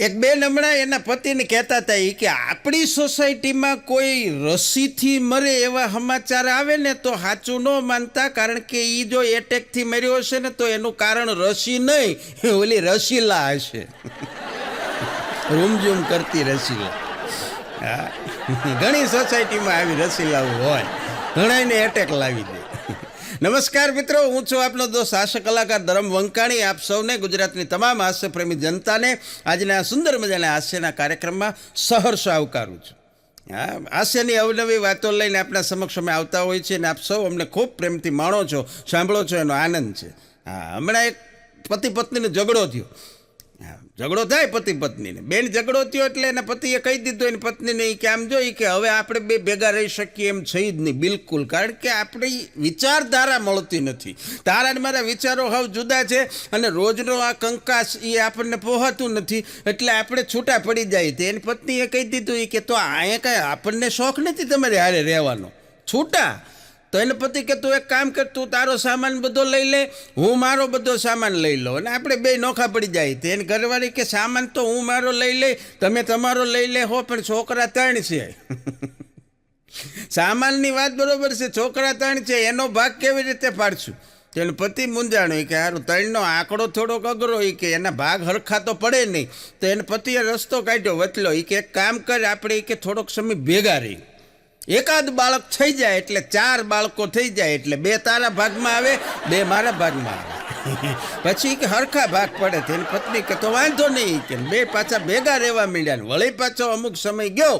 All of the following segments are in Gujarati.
એક બેન હમણાં એના પતિને કહેતા હતા કે આપણી સોસાયટીમાં કોઈ રસીથી મરે એવા સમાચાર આવે ને તો સાચું ન માનતા, કારણ કે એ જો એટેકથી મર્યો હશે ને તો એનું કારણ રસી નહીં, ઓલી રસીલા હશે. રૂમઝૂમ કરતી રસીલા. હા, ઘણી સોસાયટીમાં આવી રસીલાઓ હોય, ઘણાને એટેક લાવી દે. નમસ્કાર મિત્રો, હું છું આપનો દોસ્ત હાસ્ય કલાકાર ધરમ વંકાણી. આપ સૌને, ગુજરાતની તમામ હાસ્યપ્રેમી જનતાને આજના સુંદર મજાના હાસ્યના કાર્યક્રમમાં સહર્ષ આવકારું છું. હા, હાસ્યની અવનવી વાતો લઈને આપણા સમક્ષ અમે આવતા હોય છે અને આપ સૌ અમને ખૂબ પ્રેમથી માણો છો, સાંભળો છો, એનો આનંદ છે. હા, હમણાં એક પતિ પત્નીનો ઝઘડો થયો. ઝઘડો થાય પતિ પત્નીને, બેન ઝઘડો થયો એટલે એના પતિએ કહી દીધું એની પત્નીને કે આમ જોઈ કે હવે આપણે બે ભેગા રહી શકીએ એમ છે જ નહીં બિલકુલ, કારણ કે આપણી વિચારધારા મળતી નથી. તારા ને મારા વિચારો હાવ જુદા છે અને રોજનો આ કંકાસ એ આપણને પોહાતું નથી, એટલે આપણે છૂટા પડી જાય. તે એની પત્નીએ કહી દીધું કે તો અહીંયા કાંઈ આપણને શોખ નથી તમારે હારે રહેવાનો, છૂટા. તો એને પતિ કે તું એક કામ કર, તું તારો સામાન બધો લઈ લે, હું મારો બધો સામાન લઈ લો અને આપણે બે નોખા પડી જાય. તો એને ઘરવાળી કે સામાન તો હું મારો લઈ લે, તમે તમારો લઈ લે હો, પણ છોકરા ત્રણ છે. સામાનની વાત બરોબર છે, છોકરા ત્રણ છે, એનો ભાગ કેવી રીતે પાડશું? તો એનો પતિ મૂંઝાણો કે સારું ત્રણનો આંકડો થોડોક અઘરો, કે એના ભાગ હરખા તો પડે નહીં. તો એને પતિએ રસ્તો કાઢ્યો વચલો, કે એક કામ કર, આપણે કે થોડોક સમય ભેગા રહી, એકાદ બાળક થઈ જાય એટલે 4 બાળકો થઈ જાય, એટલે 2 તારા ભાગમાં આવે, 2 મારા ભાગમાં આવે, પછી કે હરખા ભાગ પડે. તેની પત્ની કે તો વાંધો નહીં, કે 2 પાછા ભેગા રહેવા માંડ્યા. વળી પાછો અમુક સમય ગયો,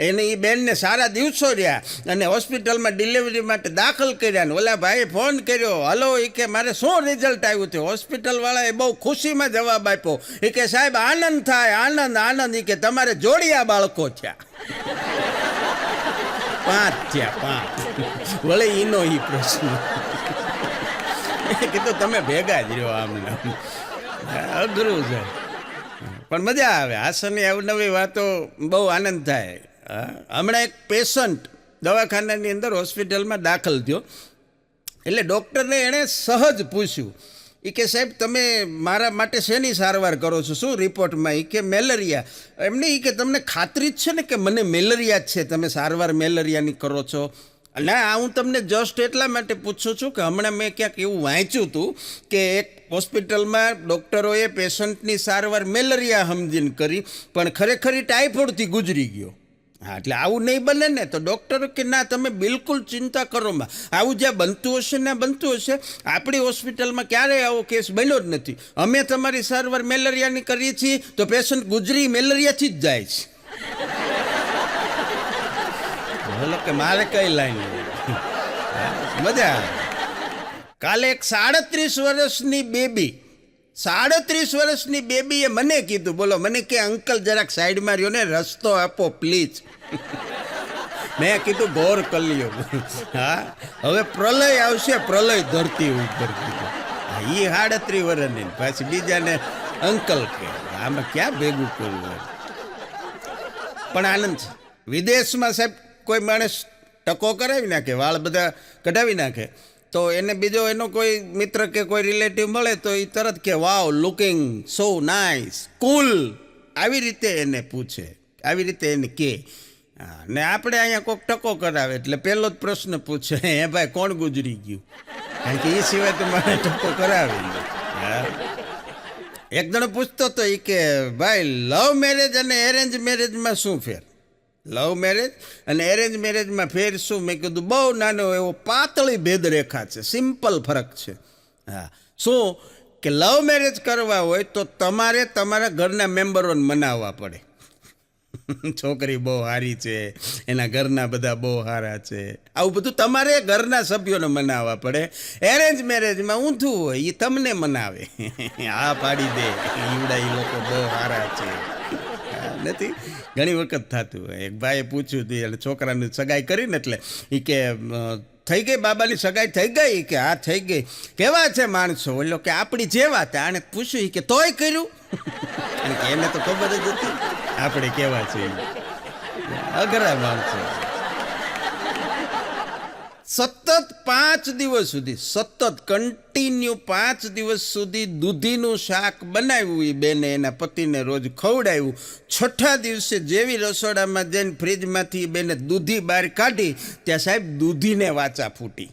એને એ બેનને સારા દિવસો રહ્યા અને હોસ્પિટલમાં ડિલિવરી માટે દાખલ કર્યા. ને ઓલા ભાઈએ ફોન કર્યો, હલો, એ કે મારે શું રિઝલ્ટ આવ્યું છે? હોસ્પિટલવાળાએ બહુ ખુશીમાં જવાબ આપ્યો, એ કે સાહેબ આનંદ થાય, આનંદ આનંદ, એ કે તમારે જોડિયા બાળકો થયા. 5 થયા, 5. વળે એનો એ પ્રશ્ન કીધું તમે ભેગા જ રહ્યો, આમને અઘરું છે પણ મજા આવે. હાસ્યની અવનવી વાતો, બહુ આનંદ થાય. હમણાં એક પેશન્ટ દવાખાનાની અંદર હોસ્પિટલમાં દાખલ થયો, એટલે ડૉક્ટરને એણે સહજ પૂછ્યું, એ કે સાહેબ તમે મારા માટે શેની સારવાર કરો છો? શું રિપોર્ટમાં? એ કે મેલેરિયા. એમને એ કે તમને ખાતરી જ છે ને કે મને મેલેરિયા જ છે, તમે સારવાર મેલેરિયાની કરો છો? ના, હું તમને જસ્ટ એટલા માટે પૂછું છું કે હમણાં મેં ક્યાંક એવું વાંચ્યું હતું કે એક હોસ્પિટલમાં ડૉક્ટરોએ પેશન્ટની સારવાર મેલેરિયા સમજીને કરી, પણ ખરેખર ટાઇફોઇડથી ગુજરી ગયો. હા, એટલે આવું નહીં બને ને. તો ડૉક્ટરો કે ના, તમે બિલકુલ ચિંતા કરોમાં, આવું જ્યાં બનતું હશે ને બનતું હશે. આપણી હોસ્પિટલમાં ક્યારેય આવો કેસ બન્યો જ નથી. અમે તમારી સારવાર મેલેરિયાની કરીએ છીએ તો પેશન્ટ ગુજરી મેલેરિયાથી જ જાય છે. બોલો કે મારે કઈ લાઈન મજા આવે. કાલે એક 37 વર્ષની બેબી, 37 વર્ષની બેબીએ મને કીધું, બોલો, મને કે અંકલ જરાક સાઈડમાં રહ્યો ને, રસ્તો આપો પ્લીઝ. મેં કીધું ગૌર કરી લ્યો. હા, હવે પ્રલય આવશે, પ્રલય ધરતી ઉપર. એ 37 વર્ષની પાછી બીજાને અંકલ કે, આમાં ક્યાં ભેગું કરવું? પણ આનંદ છે. વિદેશમાં સાહેબ કોઈ માણસ ટકો કરાવી નાખે, વાળ બધા કઢાવી નાખે, તો એને બીજો એનો કોઈ મિત્ર કે કોઈ રિલેટિવ મળે તો એ તરત કે વાવ, લુકિંગ સો નાઇસ, કુલ, આવી રીતે એને પૂછે, આવી રીતે એને કે. ને આપણે અહીંયા કોઈક ટકો કરાવે એટલે પહેલો જ પ્રશ્ન પૂછે, હે ભાઈ કોણ ગુજરી ગયું? કારણ કે એ સિવાય તો મને ટકો કરાવે. એક જણો પૂછતો હતો, એ કે ભાઈ લવ મેરેજ અને એરેન્જ મેરેજમાં શું ફેર? લવ મેરેજ અને એરેન્જ મેરેજમાં ફેર શું? મેં કીધું બહુ નાનો એવો પાતળી ભેદરેખા છે, સિમ્પલ ફરક છે. હા, શું કે લવ મેરેજ કરવા હોય તો તમારે તમારા ઘરના મેમ્બરોને મનાવવા પડે. છોકરી બહુ સારી છે, એના ઘરના બધા બહુ સારા છે, આવું બધું તમારે ઘરના સભ્યોને મનાવવા પડે. એરેન્જ મેરેજમાં ઊંધું હોય, એ તમને મનાવે, હા પાડી દે, ઈવડા એ લોકો બહુ સારા છે. નથી, ઘણી વખત થતું હોય. એક ભાઈએ પૂછ્યું હતું, એટલે છોકરાની સગાઈ કરીને, એટલે એ કે થઈ ગઈ બાબાની સગાઈ થઈ ગઈ? કે હા થઈ ગઈ. કેવા છે માણસો? ઓલો કે આપણી જેવા હતા. આને પૂછ્યું કે તોય કર્યું? કે એને તો ખબર જ હતી આપણે કેવા છે. અઘરા માણસો. સતત 5 દિવસ સુધી, સતત કન્ટિન્યુ 5 દિવસ સુધી દૂધીનું શાક બનાવ્યું. એ બેને એના પતિને રોજ ખવડાવ્યું. 6ઠા દિવસે જેવી રસોડામાં જઈને ફ્રીજમાંથી બેને દૂધી બહાર કાઢી, ત્યાં સાહેબ દૂધીને વાચા ફૂટી.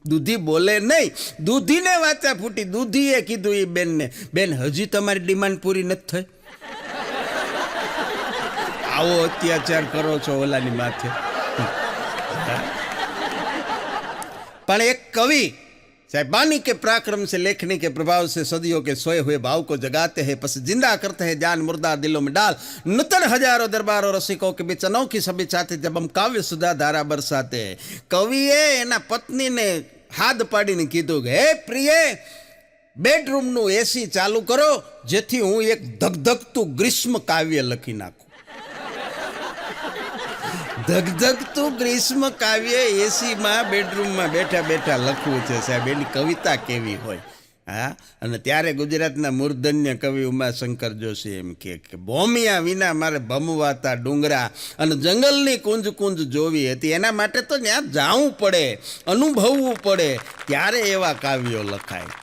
દૂધી બોલે નહીં, દૂધીને વાચા ફૂટી. દૂધીએ કીધું એ બેનને, બેન હજી તમારી ડિમાન્ડ પૂરી નથી થઈ? આવો અત્યાચાર કરો છો ઓલાની માથે. પણ એક કવિ साहब बानी के पराक्रम से लेखनी के प्रभाव से सदियों के सोए हुए भाव को जगाते हैं, बस जिंदा करते हैं जान मुर्दा दिलों में डाल, नूतन हजारों दरबारों रसिकों के बीच अनोखी सभी चाहते जब हम काव्य सुधा धारा बरसाते हैं. कविए एना पत्नी ने हाथ पाડીને કીધું કે હે પ્રિય, બેડરૂમનું એસી ચાલુ કરો જેથી હું એક ધગધગતું ગ્રીષ્મ કાવ્ય લખી નાખું. ધગધગતું ગ્રીષ્મ કાવ્ય એસીમાં બેડરૂમમાં બેઠા બેઠા લખવું છે સાહેબ. એની કવિતા કેવી હોય. હા, અને ત્યારે ગુજરાતના મૂર્ધન્ય કવિ ઉમાશંકર જોશી એમ કે ભોમિયા વિના મારે ભમવાતા ડુંગરા અને જંગલની કુંજ કુંજ જોવી હતી. એના માટે તો ત્યાં જાવું પડે, અનુભવવું પડે, ત્યારે એવા કાવ્યો લખાય.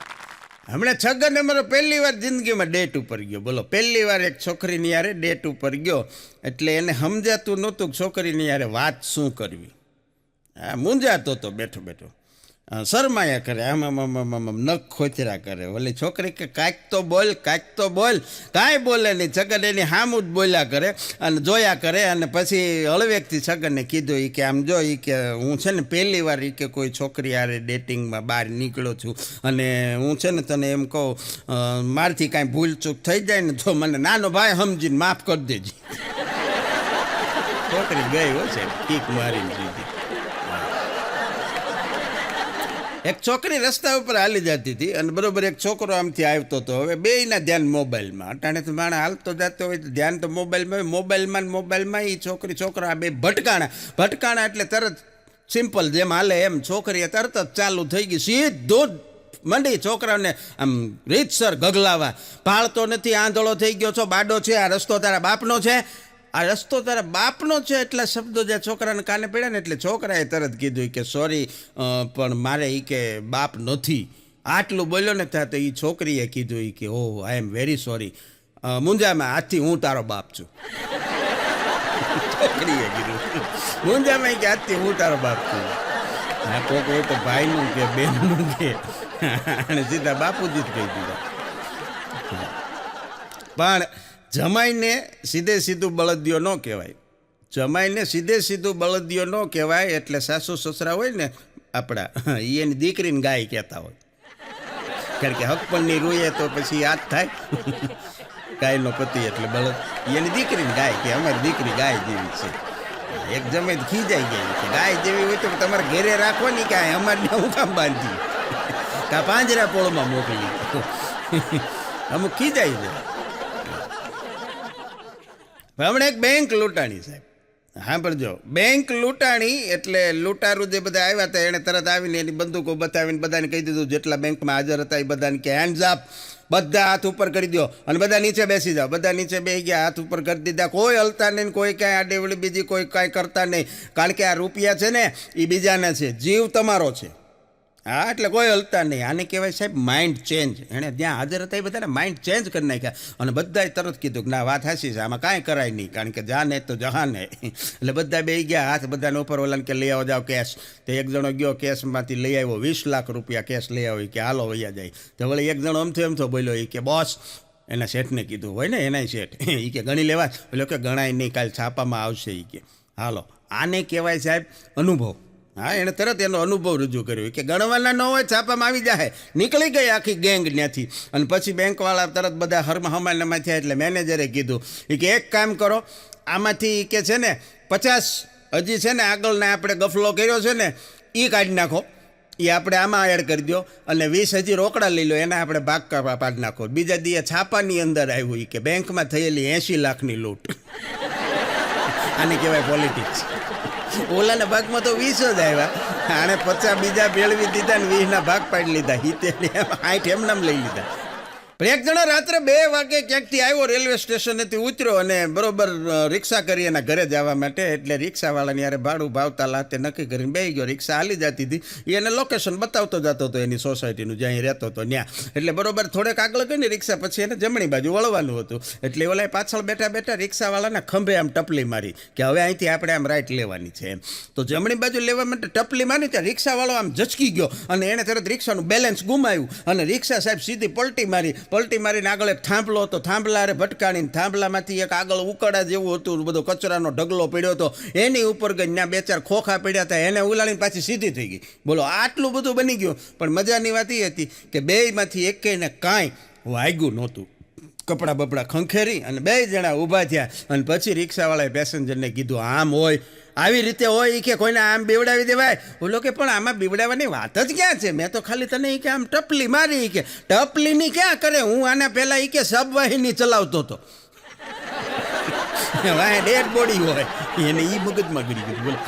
હમણાં છગન અમારો પહેલી વાર જિંદગીમાં ડેટ ઉપર ગયો. બોલો, પહેલી વાર એક છોકરીની યારે ડેટ ઉપર ગયો એટલે એને સમજાતું નહોતું છોકરીની યારે વાત શું કરવી. હા, મૂંઝાતો હતો બેઠો બેઠો. શરમાયા કરે, આમ નખ ખોચરા કરે. ઓલી છોકરી કે કાંઈક તો બોલ, કાંઈક તો બોલ. કાંઈ બોલે નહીં. છગન એની હામું જ બોલ્યા કરે અને જોયા કરે. અને પછી હળવેકથી છગનને કીધું એ કે આમ જો, એ કે હું છે ને પહેલી વાર એ કે કોઈ છોકરી યારે ડેટિંગમાં બહાર નીકળ્યો છું અને હું છે ને તને એમ કહું, મારથી કાંઈ ભૂલચૂક થઈ જાય ને તો મને નાનો ભાઈ સમજીને માફ કરી દેજે. છોકરી ગઈ હોય છે, કીક મારીને દીધી. એક છોકરી રસ્તા ઉપર હાલી જતી હતી અને બરોબર એક છોકરો આમથી આવતો હતો. હવે બેયના ધ્યાન મોબાઈલમાં. અટાણે તો માણસ હાલતો જતો હોય તો ધ્યાન તો મોબાઈલમાં હોય. મોબાઈલમાં એ છોકરો આ બે ભટકાણા એટલે તરત સિમ્પલ જેમ હાલે એમ છોકરીએ તરત જ ચાલુ થઈ ગઈ. સીધો મંડી છોકરાને આમ રીતસર ગગલાવા. ભાળતો નથી, આંધળો થઈ ગયો છો, બાડો છે, આ રસ્તો તારા બાપનો છે, આ રસ્તો તારા બાપનો છે. એટલા શબ્દો જ્યાં છોકરાને કાને પડ્યા ને એટલે છોકરાએ તરત કીધું કે સોરી, પણ મારે એ કે બાપ નથી. આટલું બોલ્યો ને ત્યાં તો એ છોકરીએ કીધું કે ઓહ, આઈ એમ વેરી સોરી, મુંજામાં આજથી હું તારો બાપ છું. છોકરીએ કીધું મુંજામાં કે આજથી હું તારો બાપ છું. હા, કોક હોય તો ભાઈનું કે બહેનનું કે અને સીધા બાપુજી જ કહી દીધા. પણ જમાઈને સીધે સીધું બળદિયો ન કહેવાય. જમાઈને સીધે સીધું બળદિયો ન કહેવાય. એટલે સાસુ સસરા હોય ને આપણા, એની દીકરીને ગાય કહેતા હોય. કારણ કે હકપણની રૂએ તો પછી યાદ થાય. ગાયનો પતિ એટલે બળદ, એની દીકરીને ગાય કે અમારી દીકરી ગાય જેવી છે. એક જમે ખીજાઈ ગઈ કે ગાય જેવી હોય તો તમારે ઘેરે રાખો ને, કે અમારે હું કામ બાંધી, કા પાંજરા પોળમાં મોકલી. અમુક ખીજાઈ જાય. હમણાં એક બેંક લૂંટાણી સાહેબ. હા, પણ જો બેંક લૂંટાણી એટલે લૂંટારું જે બધા આવ્યા હતા એણે તરત આવીને એની બંદૂકો બતાવીને બધાને કહી દીધું જેટલા બેંકમાં હાજર હતા એ બધાને કે હેન્ડ્સ અપ, બધા હાથ ઉપર કરી દો અને બધા નીચે બેસી જાઓ. બધા નીચે બેસી ગયા, હાથ ઉપર કરી દીધા. કોઈ હલતા નહીં, કોઈ કાંઈ આડેવડી બીજી કોઈ કાંઈ કરતા નહીં. કારણ કે આ રૂપિયા છે ને એ બીજાના છે, જીવ તમારો છે. હા, એટલે કોઈ હલતા નહીં. આને કહેવાય સાહેબ માઇન્ડ ચેન્જ. એણે જ્યાં હાજર હતા એ બધાને માઇન્ડ ચેન્જ કરી નાખ્યા અને બધાએ તરત કીધું કે ના, વાત હાચી છે, આમાં કાંઈ કરાય નહીં, કારણ કે જાને તો જહાને. એટલે બધા બે ગયા, હાથ બધાને ઉપર ઓલાને કે લઈ આવો જાઓ કેશ. તો એક જણો ગયો કેશમાંથી લઈ આવ્યો 20 લાખ રૂપિયા કેશ લઈ આવ્યો. કે હાલો વૈયા જાય. તો વળી એક જણો એમ તો બોલ્યો એ કે બોસ, એના શેઠને કીધું હોય ને એનાય શેઠ, એ કે ગણી લેવા. બોલ્યો કે ગણાય નહીં, કાલ છાપામાં આવશે. એ કે હાલો. આને કહેવાય સાહેબ અનુભવ. હા, એણે તરત એનો અનુભવ રજૂ કર્યો કે ગણવાના ન હોય, છાપામાં આવી જાય. નીકળી ગઈ આખી ગેંગ ત્યાંથી. અને પછી બેંકવાળા તરત બધા હમાલનામાં થયા એટલે મેનેજરે કીધું કે એક કામ કરો, આમાંથી કે છે ને 50 હજી છે ને આગળના આપણે ગફલો કર્યો છે ને એ કાઢી નાખો, એ આપણે આમાં એડ કરી દો, અને 20 હજી રોકડા લઈ લો, એના આપણે ભાગ પાડી નાખો. બીજા દીએ છાપાની અંદર આવ્યું કે બેંકમાં થયેલી 80 લાખની લૂંટ. આને કહેવાય પોલિટિક્સ. ઓલાના ભાગમાં તો 20 જ આવ્યા, આણે 50 બીજા ભેળવી દીધા ને 20ના ભાગ પાડી લીધા. 60 એમનામ લઈ લીધા. પણ એક જણો રાત્રે 2 વાગે ક્યાંકથી આવ્યો, રેલવે સ્ટેશનેથી ઉતર્યો અને બરોબર રિક્ષા કરી એના ઘરે જવા માટે. એટલે રિક્ષાવાળાની યારે ભાડું ભાવતા લાતે નક્કી કરીને બેસી ગયો. રિક્ષા હાલી જતી હતી, એને લોકેશન બતાવતો જતો હતો એની સોસાયટીનું જ્યાં રહેતો હતો ત્યાં. એટલે બરોબર થોડેક આગળ ગઈ ને રિક્ષા, પછી એને જમણી બાજુ વળવાનું હતું. એટલે ઓલા પાછળ બેઠા બેઠા રિક્ષાવાળાના ખંભે આમ ટપલી મારી કે હવે અહીંથી આપણે આમ રાઈટ લેવાની છે એમ. તો જમણી બાજુ લેવા માટે ટપલી મારી ત્યાં રિક્ષાવાળો આમ ઝચકી ગયો અને એણે તરત રિક્ષાનું બેલેન્સ ગુમાવ્યું અને રિક્ષા સાહેબ સીધી પલટી મારીને આગળ એક થાંભલો હતો, થાંભલારે ભટકાણીને થાંભલામાંથી એક આગળ ઉકળા જેવું હતું, બધો કચરાનો ઢગલો પડ્યો હતો, એની ઉપર ગઈ. ત્યાં 2-4 ખોખા પડ્યા હતા, એને ઉલાડીને પાછી સીધી થઈ ગઈ. બોલો આટલું બધું બની ગયું. પણ મજાની વાત એ હતી કે બેયમાંથી એકેયને કાંઈ વાગ્યું નહોતું. કપડાં બપડા ખંખેરી અને 2 જણા ઊભા થયા. અને પછી રિક્ષાવાળાએ પેસેન્જરને કીધું આમ હોય, આવી રીતે હોય એ કે કોઈને આમ બીવડાવી દેવાય. બોલો કે પણ આમાં બીવડાવવાની વાત જ ક્યાં છે? મેં તો ખાલી તને એ કે આમ ટપલી મારી, કે ટપલીની ક્યાં કરે? હું આના પહેલાં એ કે સબવાહિની ચલાવતો હતો. વાંહે ડેડ બોડી હોય એને એ મગજમાં ગળી ગયું. બોલો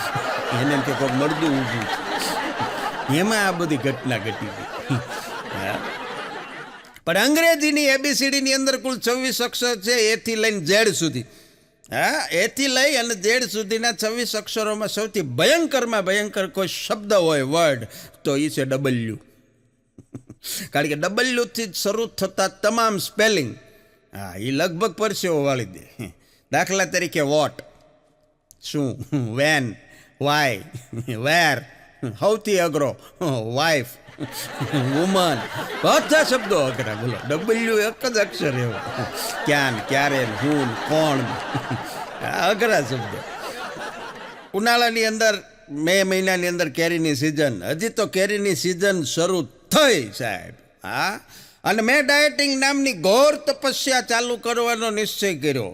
એને એમ કે કોઈક મળદું ઊભું છે, એમાં આ બધી ઘટના ઘટી ગઈ. પણ અંગ્રેજીની ABCDની અંદર કુલ 26 અક્ષર છે, એથી લઈને ઝેડ સુધી. હા, એથી લઈ અને ઝેડ સુધીના 26 અક્ષરોમાં સૌથી ભયંકરમાં ભયંકર કોઈ શબ્દ હોય, વર્ડ, તો એ છે W. કારણ કે W થી જ શરૂ થતા તમામ સ્પેલિંગ હા એ લગભગ પરસેવો વાળી દે. દાખલા તરીકે વોટ, શું, વેન, વાય, વેર, સૌથી અઘરો વાઇફ, વુમન, બધા શબ્દો અઘરા. બોલો W એક જ અક્ષર એવો. ક્યાં, ક્યારે, હું, કોણ, અઘરા શબ્દો. ઉનાળાની અંદર મે મહિનાની અંદર કેરીની સિઝન, હજી તો કેરીની સિઝન શરૂ થઈ સાહેબ. હા, અને મેં ડાયટિંગ નામની ઘોર તપસ્યા ચાલુ કરવાનો નિશ્ચય કર્યો.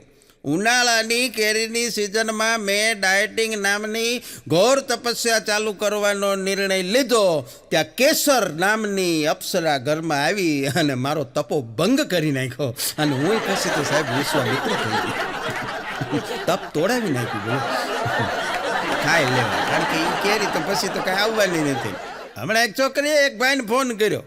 ઉનાળાની કેરીની સિઝનમાં મેં ડાયટિંગ નામની ઘોર તપસ્યા ચાલુ કરવાનો નિર્ણય લીધો. ત્યાં કેસર નામની અપ્સરા ઘરમાં આવી અને મારો તપો ભંગ કરી નાખ્યો. અને હું પછી તો સાહેબ વિશ્વામિત્ર થઈ ગયો, તપ તોડાવી નાખ્યું. ખાઈ લેવા, કારણ કે એ કેરી તો પછી તો કાંઈ આવવાની નથી. હમણાં એક છોકરીએ એક ભાઈને ફોન કર્યો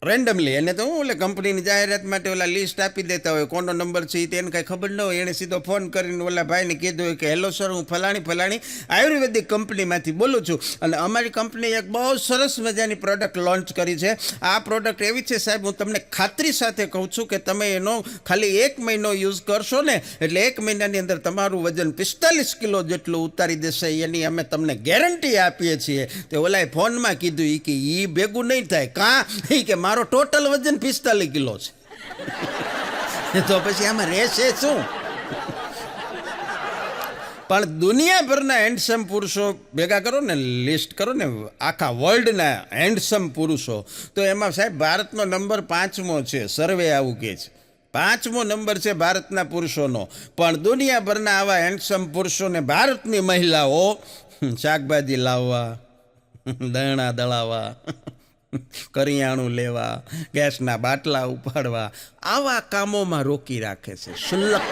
રેન્ડમલી. એને તો હું ઓલે કંપનીની જાહેરાત માટે ઓલા લિસ્ટ આપી દેતા હોય, કોનો નંબર છે તેને કાંઈ ખબર ન હોય. એણે સીધો ફોન કરીને ઓલા ભાઈને કીધું કે હેલો સર, હું ફલાણી આયુર્વેદિક કંપનીમાંથી બોલું છું અને અમારી કંપનીએ એક બહુ સરસ મજાની પ્રોડક્ટ લોન્ચ કરી છે. આ પ્રોડક્ટ એવી છે સાહેબ, હું તમને ખાતરી સાથે કહું છું કે તમે એનો ખાલી 1 મહિનો યુઝ કરશો ને એટલે 1 મહિનાની અંદર તમારું વજન 45 કિલો જેટલું ઉતારી દેશે, એની અમે તમને ગેરંટી આપીએ છીએ. તે ઓલાએ ફોનમાં કીધું કે એ ભેગું નહીં થાય. કાં કે મારો ટોટલ વજન 45 કિલો છે, તો પછી આમાં રહેશે શું? પણ દુનિયાભરના હેન્ડસમ પુરુષો ભેગા કરો ને, લિસ્ટ કરો ને આખા વર્લ્ડના હેન્ડસમ પુરુષો, તો એમાં સાહેબ ભારતનો નંબર 5મો છે. સર્વે આવું કહે છે 5મો નંબર છે ભારતના પુરુષોનો. પણ દુનિયાભરના આવા હેન્ડસમ પુરુષોને ભારતની મહિલાઓ શાકભાજી લાવવા, દળણા દળાવવા, કરિયાણું લેવા, ગેસના બાટલા ઉપાડવા, આવા કામોમાં રોકી રાખે છે. શુલ્લક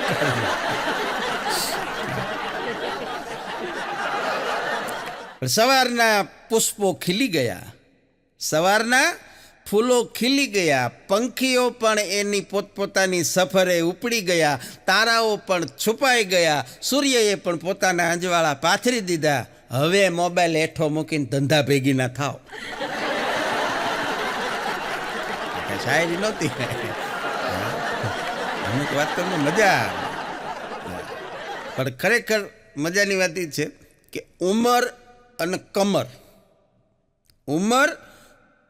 સવારના પુષ્પો ખીલી ગયા, સવારના ફૂલો ખીલી ગયા, પંખીઓ પણ એની પોતપોતાની સફરે ઉપડી ગયા, તારાઓ પણ છુપાઈ ગયા, સૂર્યએ પણ પોતાના અંજવાળા પાથરી દીધા. હવે મોબાઈલ હેઠો મૂકીને ધંધા ભેગી ના થાવ. શાયરી નહોતી, અમુક વાત તમને મજા આવે. પણ ખરેખર મજાની વાત એ છે કે ઉંમર અને કમર, ઉંમર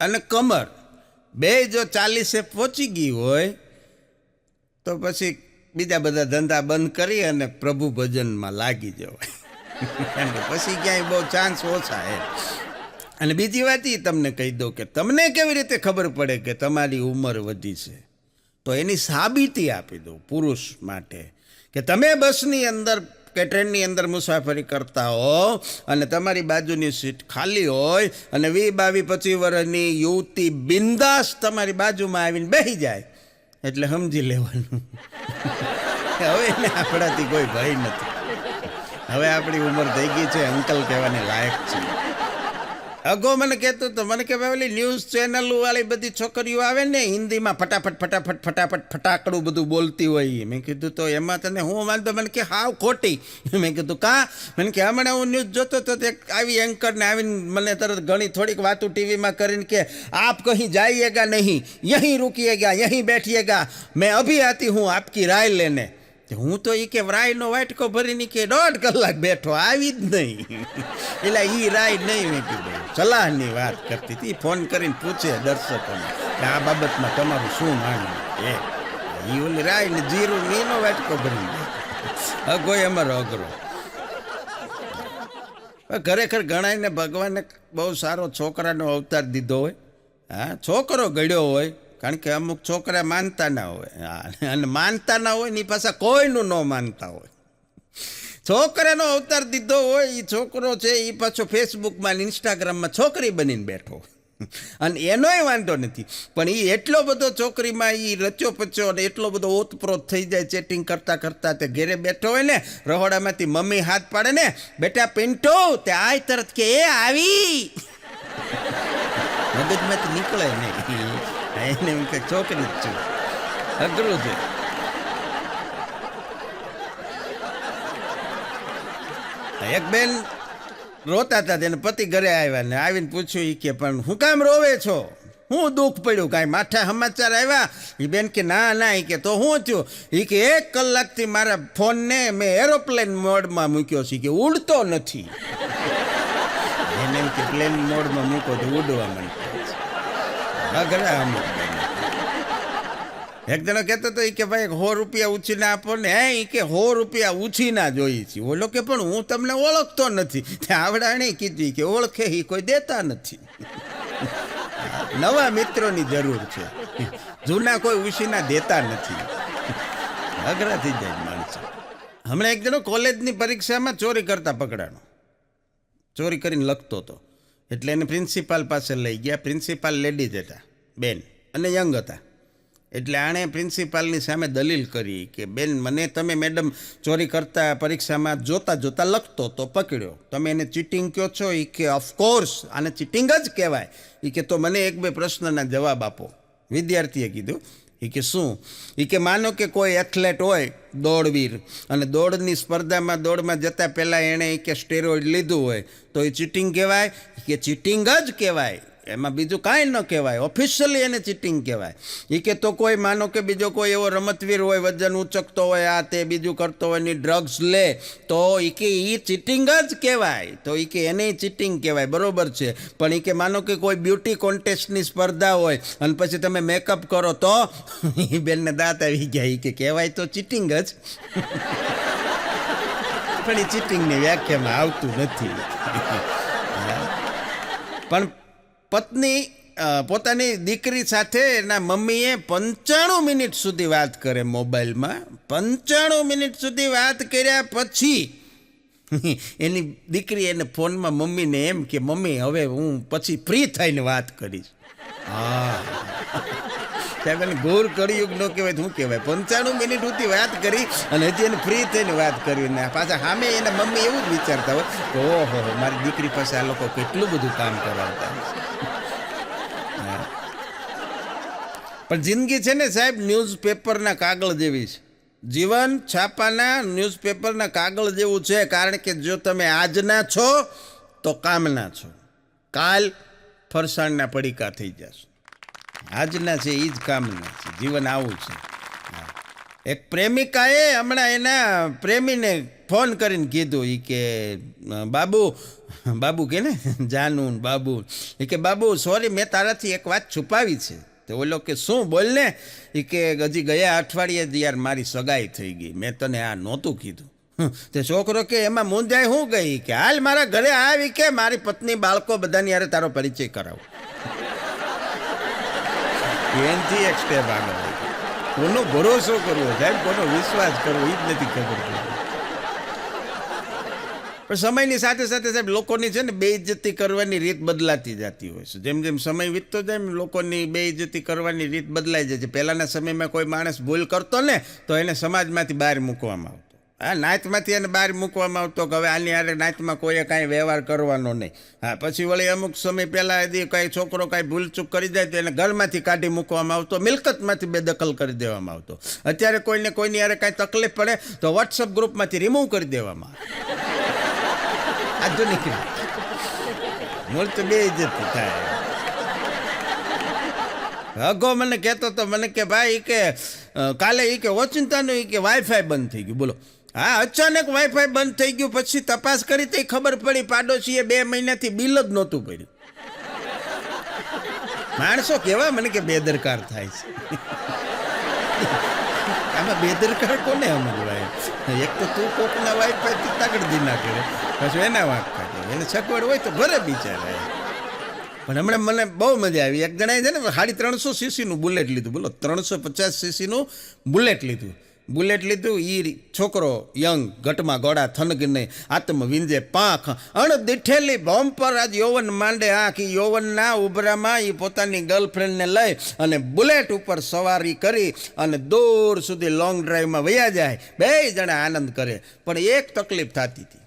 અને કમર બે જો 40એ પહોંચી ગઈ હોય તો પછી બીજા બધા ધંધા બંધ કરી અને પ્રભુ ભજનમાં લાગી જવાય. કારણ કે પછી ક્યાંય બહુ ચાન્સ ઓછા હે. અને બીજી વાત એ તમને કહી દઉં કે તમને કેવી રીતે ખબર પડે કે તમારી ઉંમર વધી છે, તો એની સાબિતી આપી દઉં પુરુષ માટે. કે તમે બસની અંદર કે ટ્રેનની અંદર મુસાફરી કરતા હો અને તમારી બાજુની સીટ ખાલી હોય અને 20-22-25 વર્ષની યુવતી બિંદાસ તમારી બાજુમાં આવીને બેસી જાય એટલે સમજી લેવાનું હવે એને આપણાથી કોઈ ભય નથી. હવે આપણી ઉંમર થઈ ગઈ છે, અંકલ કહેવાને લાયક છે. અગો મને કહેતો તો મને કે ભાઈ ઓલી ન્યૂઝ ચેનલ વાળી બધી છોકરીઓ આવે ને હિન્દીમાં ફટાફટ ફટાકડું બધું બોલતી હોય. મેં કીધું તો એમાં તને હું વાંધો? મને કે હાવ ખોટી. મેં કીધું કાં? મને કે હમણાં હું ન્યૂઝ જોતો તો એક આવી એન્કરને આવીને મને તરત ઘણી થોડીક વાતું ટીવીમાં કરીને કે આપ કहीं જાइएगा નહીં, યહીં રૂકીએગા, યહીં બેઠીએગા, મેં અભી આતી હું આપકી રાય લેને. હું તો એ કે રાયનો વાટકો ભરીને કે 1.5 કલાક બેઠો, આવી જ નહીં. એટલે એ રાય નહીં. મેં કીધું સલાહની વાત કરતી હતી. ફોન કરીને પૂછે દર્શકોને કે આ બાબતમાં તમારું શું માનવું. એ ઓલી રાય ને જીરું ને એનો વાટકો ભરીને અગો અમારો અઘરો. ખરેખર ગણાયને ભગવાને બહુ સારો છોકરાનો અવતાર દીધો હોય. હા, છોકરો ગળ્યો હોય, કારણ કે અમુક છોકરા માનતા ના હોય. અને માનતા ના હોય ને પાછા કોઈનું ન માનતા હોય. છોકરાનો અવતાર દીધો હોય એ છોકરો છે એ પાછો ફેસબુકમાં ઇન્સ્ટાગ્રામમાં છોકરી બનીને બેઠો. અને એનોય વાંધો નથી, પણ એ એટલો બધો છોકરીમાં એ રચો પચો અને એટલો બધો ઓતપ્રોત થઈ જાય ચેટિંગ કરતાં કરતાં. તે ઘેરે બેઠો હોય ને, રહોડામાંથી મમ્મી હાથ પાડે ને, બેટા પિન્ટો તે આય તરત કે એ આવી. મગજમાંથી નીકળે નહીં. એને એમ કે છોકરી જ છું. અઘરું છે. એક બેન રોતા હતા, તેને પતિ ઘરે આવ્યા ને આવીને પૂછ્યું એ કે પણ હું કામ રોવે છો, હું દુઃખ પડ્યું, કાંઈ માઠા સમાચાર આવ્યા? એ બેન કે ના ના, એ કે તો શું થયું? એ કે 1 કલાકથી મારા ફોનને મેં એરોપ્લેન મોડમાં મૂક્યો છે, કે ઉડતો નથી. એને એમ કે પ્લેન મોડમાં મૂકો તો ઉડવા માંડ્યો. અઘરા અમુક. એક જણો કહેતો હતો કે ભાઈ 100 રૂપિયા ઉછીને આપો ને. એ કે 100 રૂપિયા ઉછીના જોઈએ છે. ઓલો કે પણ હું તમને ઓળખતો નથી. આવડાણે કીધી કે ઓળખે એ કોઈ દેતા નથી. નવા મિત્રોની જરૂર છે, જૂના કોઈ ઉછીના દેતા નથી. અઘરા થઈ જાય માણસો. હમણાં એક જણો કોલેજની પરીક્ષામાં ચોરી કરતા પકડાણો. ચોરી કરીને લખતો હતો એટલે એને પ્રિન્સિપાલ પાસે લઈ ગયા. પ્રિન્સિપાલ લેડીઝ હતા, બેન, અને યંગ હતા. એટલે આણે પ્રિન્સિપાલની સામે દલીલ કરી કે બેન મને તમે મેડમ ચોરી કરતા પરીક્ષામાં જોતા જોતા લખતો તો પકડ્યો, તમે એને ચીટિંગ કહો છો? એ કે ઓફકોર્સ આને ચીટિંગ જ કહેવાય. એ કે તો મને 1-2 પ્રશ્નના જવાબ આપો. વિદ્યાર્થીએ કીધું. એ કે શું? એ કે માનો કે કોઈ એથ્લેટ હોય, દોડવીર, અને દોડની સ્પર્ધામાં દોડમાં જતાં પહેલાં એણે કે સ્ટેરોઇડ લીધું હોય, તો એ ચીટિંગ કહેવાય? કે ચીટિંગ જ કહેવાય, એમાં બીજું કાંઈ ન કહેવાય, ઓફિશિયલી એને ચીટિંગ કહેવાય. એ કે તો કોઈ માનો કે બીજો કોઈ એવો રમતવીર હોય, વજન ઉચકતો હોય, આ તે બીજું કરતો હોય ને ડ્રગ્સ લે, તો એ કે એ ચીટિંગ જ કહેવાય. તો એ કે એને ચીટિંગ કહેવાય, બરોબર છે. પણ એ કે માનો કે કોઈ બ્યુટી કોન્ટેસ્ટની સ્પર્ધા હોય અને પછી તમે મેકઅપ કરો તો? એ બેનને દાંત આવી ગયા. એ કે કહેવાય તો ચીટિંગ જ. પણ એ ચીટિંગની વ્યાખ્યામાં આવતું નથી. પણ પત્ની પોતાની દીકરી સાથે એના મમ્મીએ 95 મિનિટ સુધી વાત કરે મોબાઈલમાં. 95 મિનિટ સુધી વાત કર્યા પછી એની દીકરી એને ફોનમાં મમ્મીને એમ કે મમ્મી હવે હું પછી ફ્રી થઈને વાત કરીશ. હા સાહેબ, એને ઘોર કળિયુગ ન કહેવાય તો શું કહેવાય? 95 મિનિટ સુધી વાત કરી અને હજી એને ફ્રી થઈને વાત કરી. ને પાછા સામે એના મમ્મી એવું જ વિચારતા હોય કે ઓહો મારી દીકરી પાસે આ લોકો કેટલું બધું કામ કરાવતા. પણ જિંદગી છે ને સાહેબ ન્યૂઝપેપરના કાગળ જેવી છે. જીવન છાપાના ન્યૂઝપેપરના કાગળ જેવું છે. કારણ કે જો તમે આજના છો તો કામના છો, કાલ ફરસાણના પડીકા થઈ જશો. આજના છે એ જ કામના છે. જીવન આવું છે. એક પ્રેમિકાએ હમણાં એના પ્રેમીને ફોન કરીને કીધું, એ કે બાબુ કે ને જાનું બાબુ, એ કે બાબુ સોરી મેં તારાથી એક વાત છુપાવી છે. તો ઓલો કે શું? બોલ ને. એ કે હજી ગયા અઠવાડિયે જ યાર મારી સગાઈ થઈ ગઈ, મેં તને આ નહોતું કીધું. તે છોકરો કે એમાં મૂંઝાય શું ગઈ? કે હાલ મારા ઘરે આવી કે મારી પત્ની બાળકો બધાની યારે તારો પરિચય કરાવો. એનથી એક સ્ટેપ આગળ. કોનો ભરોસો કરવો સાહેબ, કોનો વિશ્વાસ કરવો એ જ નથી ખબર પડતી. પણ સમયની સાથે સાથે સાહેબ લોકોની છે ને બેઇજ્જતી કરવાની રીત બદલાતી જતી હોય છે. જેમ જેમ સમય વીતતો જાય એમ લોકોની બેઇજ્જતી કરવાની રીત બદલાઈ જાય છે. પહેલાંના સમયમાં કોઈ માણસ ભૂલ કરતો ને તો એને સમાજમાંથી બહાર મૂકવામાં આવતો. હા, નાતમાંથી એને બહાર મૂકવામાં આવતો કે હવે આની હારે નાતમાં કોઈએ કાંઈ વ્યવહાર કરવાનો નહીં. હા, પછી વળી અમુક સમય પહેલાં કાંઈ છોકરો કાંઈ ભૂલચૂક કરી જાય તો એને ઘરમાંથી કાઢી મૂકવામાં આવતો, મિલકતમાંથી બેદખલ કરી દેવામાં આવતો. અત્યારે કોઈને કોઈની હારે કાંઈ તકલીફ પડે તો વોટ્સઅપ ગ્રુપમાંથી રિમૂવ કરી દેવામાં આવે. આધુનિક મૂળ તો બે ઇજ્જત થાય. અગો મને કહેતો તો, મને કે ભાઈ કે કાલે એ કે ઓચિંતાનું એ કે વાઈફાઈ બંધ થઈ ગયું. બોલો, હા, અચાનક વાઈફાઈ બંધ થઈ ગયું. પછી તપાસ કરી તો ખબર પડી પાડોશીએ 2 મહિનાથી બિલ જ નહોતું પડ્યું. માણસો કેવા મને કે બેદરકાર થાય છે. આમાં બેદરકાર કોને સમજવાય? એક તો તું કોકના વાઈફાઈ તગડદી ના કરે, પછી એના વાંક કાઢે. એને સગવડ હોય તો ભરે બિચારા. પણ હમણાં મને બહુ મજા આવી. એક જણાએ છે ને 350 સીસીનું બુલેટ લીધું. બોલો, 350 સીસીનું બુલેટ લીધું. એ છોકરો યંગ ઘટમાં ગોળા થનગને આત્મ વિંજે પાંખ અણ દીઠેલી બોમ્બ પર આજ યૌવન માંડે આંખ. યૌવનના ઉભરામાં એ પોતાની ગર્લફ્રેન્ડને લઈ અને બુલેટ ઉપર સવારી કરી અને દૂર સુધી લોંગ ડ્રાઈવમાં વયા જાય. 2 જણા આનંદ કરે. પણ એક તકલીફ થતી હતી.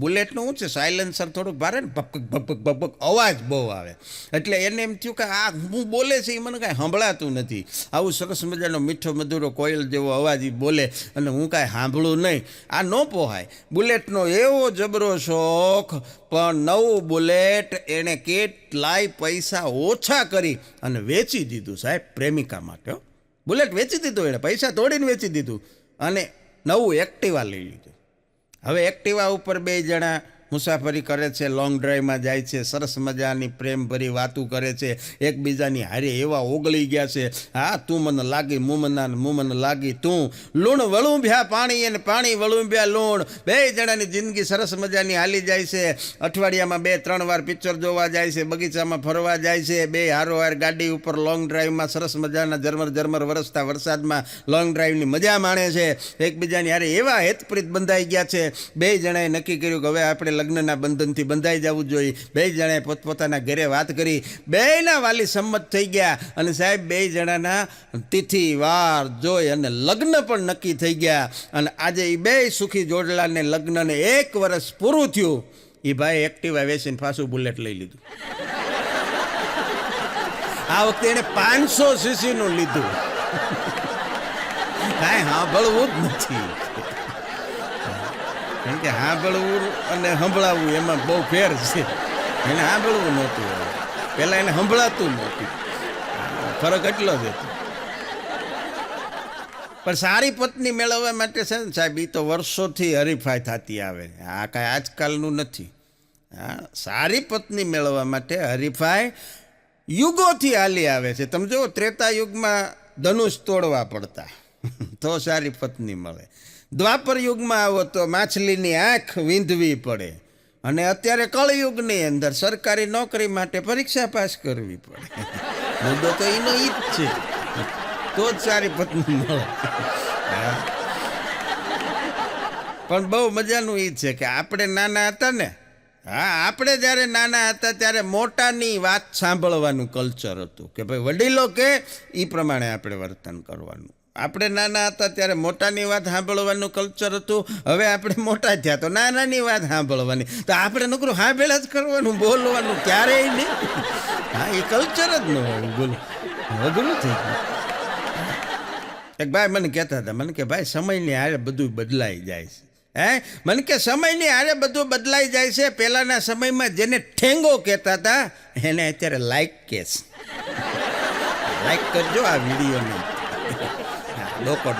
બુલેટનું શું છે, સાયલેન્સર થોડુંક ભારે ને, ભપક ભપક ભપક અવાજ બહુ આવે. એટલે એને એમ થયું કે આ હું બોલે છે એ મને કાંઈ સંભળાતું નથી. આવું સરસ મજાનો મીઠો મધુરો કોયલ જેવો અવાજ એ બોલે અને હું કાંઈ સાંભળું નહીં. આ ન પોહાય. બુલેટનો એવો જબરો શોખ. પણ નવું બુલેટ એણે કેટલાય પૈસા ઓછા કરી અને વેચી દીધું સાહેબ, પ્રેમિકા માટે. બુલેટ વેચી દીધું એણે, પૈસા તોડીને વેચી દીધું અને નવું એક્ટિવા લઈ લીધું. હવે એક્ટિવા ઉપર 2 જણા મુસાફરી કરે છે, લોંગ ડ્રાઈવમાં જાય છે, સરસ મજાની પ્રેમભરી વાતું કરે છે, એકબીજાની હારે એવા ઓગળી ગયા છે. હા, તું મને લાગી મુમના, મુમન લાગી તું. લૂણ વળુંભ્યા પાણી અને પાણી વળુંભ્યા લૂણ. 2 જણાની જિંદગી સરસ મજાની હાલી જાય છે. અઠવાડિયામાં 2-3 વાર પિક્ચર જોવા જાય છે, બગીચામાં ફરવા જાય છે. 2 હારોહાર ગાડી ઉપર લોંગ ડ્રાઈવમાં સરસ મજાના ઝરમર વરસતા વરસાદમાં લોંગ ડ્રાઈવની મજા માણે છે. એકબીજાની હારે એવા હેતપ્રીત બંધાઈ ગયા છે. 2 જણાએ નક્કી કર્યું કે હવે આપણે લગ્નના બંધનથી બંધાઈ જવું જોઈએ. 2 જણાએ પોતપોતાના ઘરે વાત કરી. 2ના વાલી સંમત થઈ ગયા અને સાહેબ 2 જણાના તિથિ વાર જોઈ અને લગ્ન પણ નક્કી થઈ ગયા. અને આજે એ 2 સુખી જોડલાને લગ્નને 1 વર્ષ પૂરું થયું. એ ભાઈ એક્ટિવા વેચીને પાછું બુલેટ લઈ લીધું. આ વખતે એને 500 સીસીનું લીધું. કાંઈ સાંભળવું જ નથી. કારણ કે સાંભળવું અને સંભળાવવું એમાં બહુ ફેર છે. એને સાંભળવું નહોતું, પહેલાં એને સંભળાતું નહોતું. ફરક એટલો જ હતો. પણ સારી પત્ની મેળવવા માટે છે ને સાહેબ, એ તો વર્ષોથી હરીફાઈ થતી આવે. આ કાંઈ આજકાલનું નથી. હા, સારી પત્ની મેળવવા માટે હરીફાઈ યુગોથી હાલી આવે છે. તમે જુઓ, ત્રેતા યુગમાં ધનુષ તોડવા પડતા તો સારી પત્ની મળે. દ્વાપર યુગમાં આવો તો માછલીની આંખ વીંધવી પડે. અને અત્યારે કળયુગની અંદર સરકારી નોકરી માટે પરીક્ષા પાસ કરવી પડે. મુદ્દો તો એનો ઈ જ છે. તો જ સારી પત્ની મળે. પણ બહુ મજાનું એ છે કે આપણે નાના હતા ને, હા, આપણે જ્યારે નાના હતા ત્યારે મોટાની વાત સાંભળવાનું કલ્ચર હતું કે ભાઈ વડીલો કે એ પ્રમાણે આપણે વર્તન કરવાનું. આપણે નાના હતા ત્યારે મોટાની વાત સાંભળવાનું કલ્ચર હતું. હવે આપણે મોટા થયા તો નાનાની વાત સાંભળવાની. તો આપણે નકરું સાંભળ્યા જ કરવાનું, બોલવાનું ક્યારેય નહીં. હા, એ કલ્ચર જ ન હોય. બોલો, અઘરું થઈ ગયું. એક ભાઈ મને કહેતા હતા, મને કે ભાઈ સમયની હારે બધું બદલાઈ જાય છે. મને કે સમયની હારે બધું બદલાઈ જાય છે. પહેલાંના સમયમાં જેને ઠેંગો કહેતા હતા એને અત્યારે લાઈક કહેશ. લાઈક કરજો આ વિડીયોને. ડોકો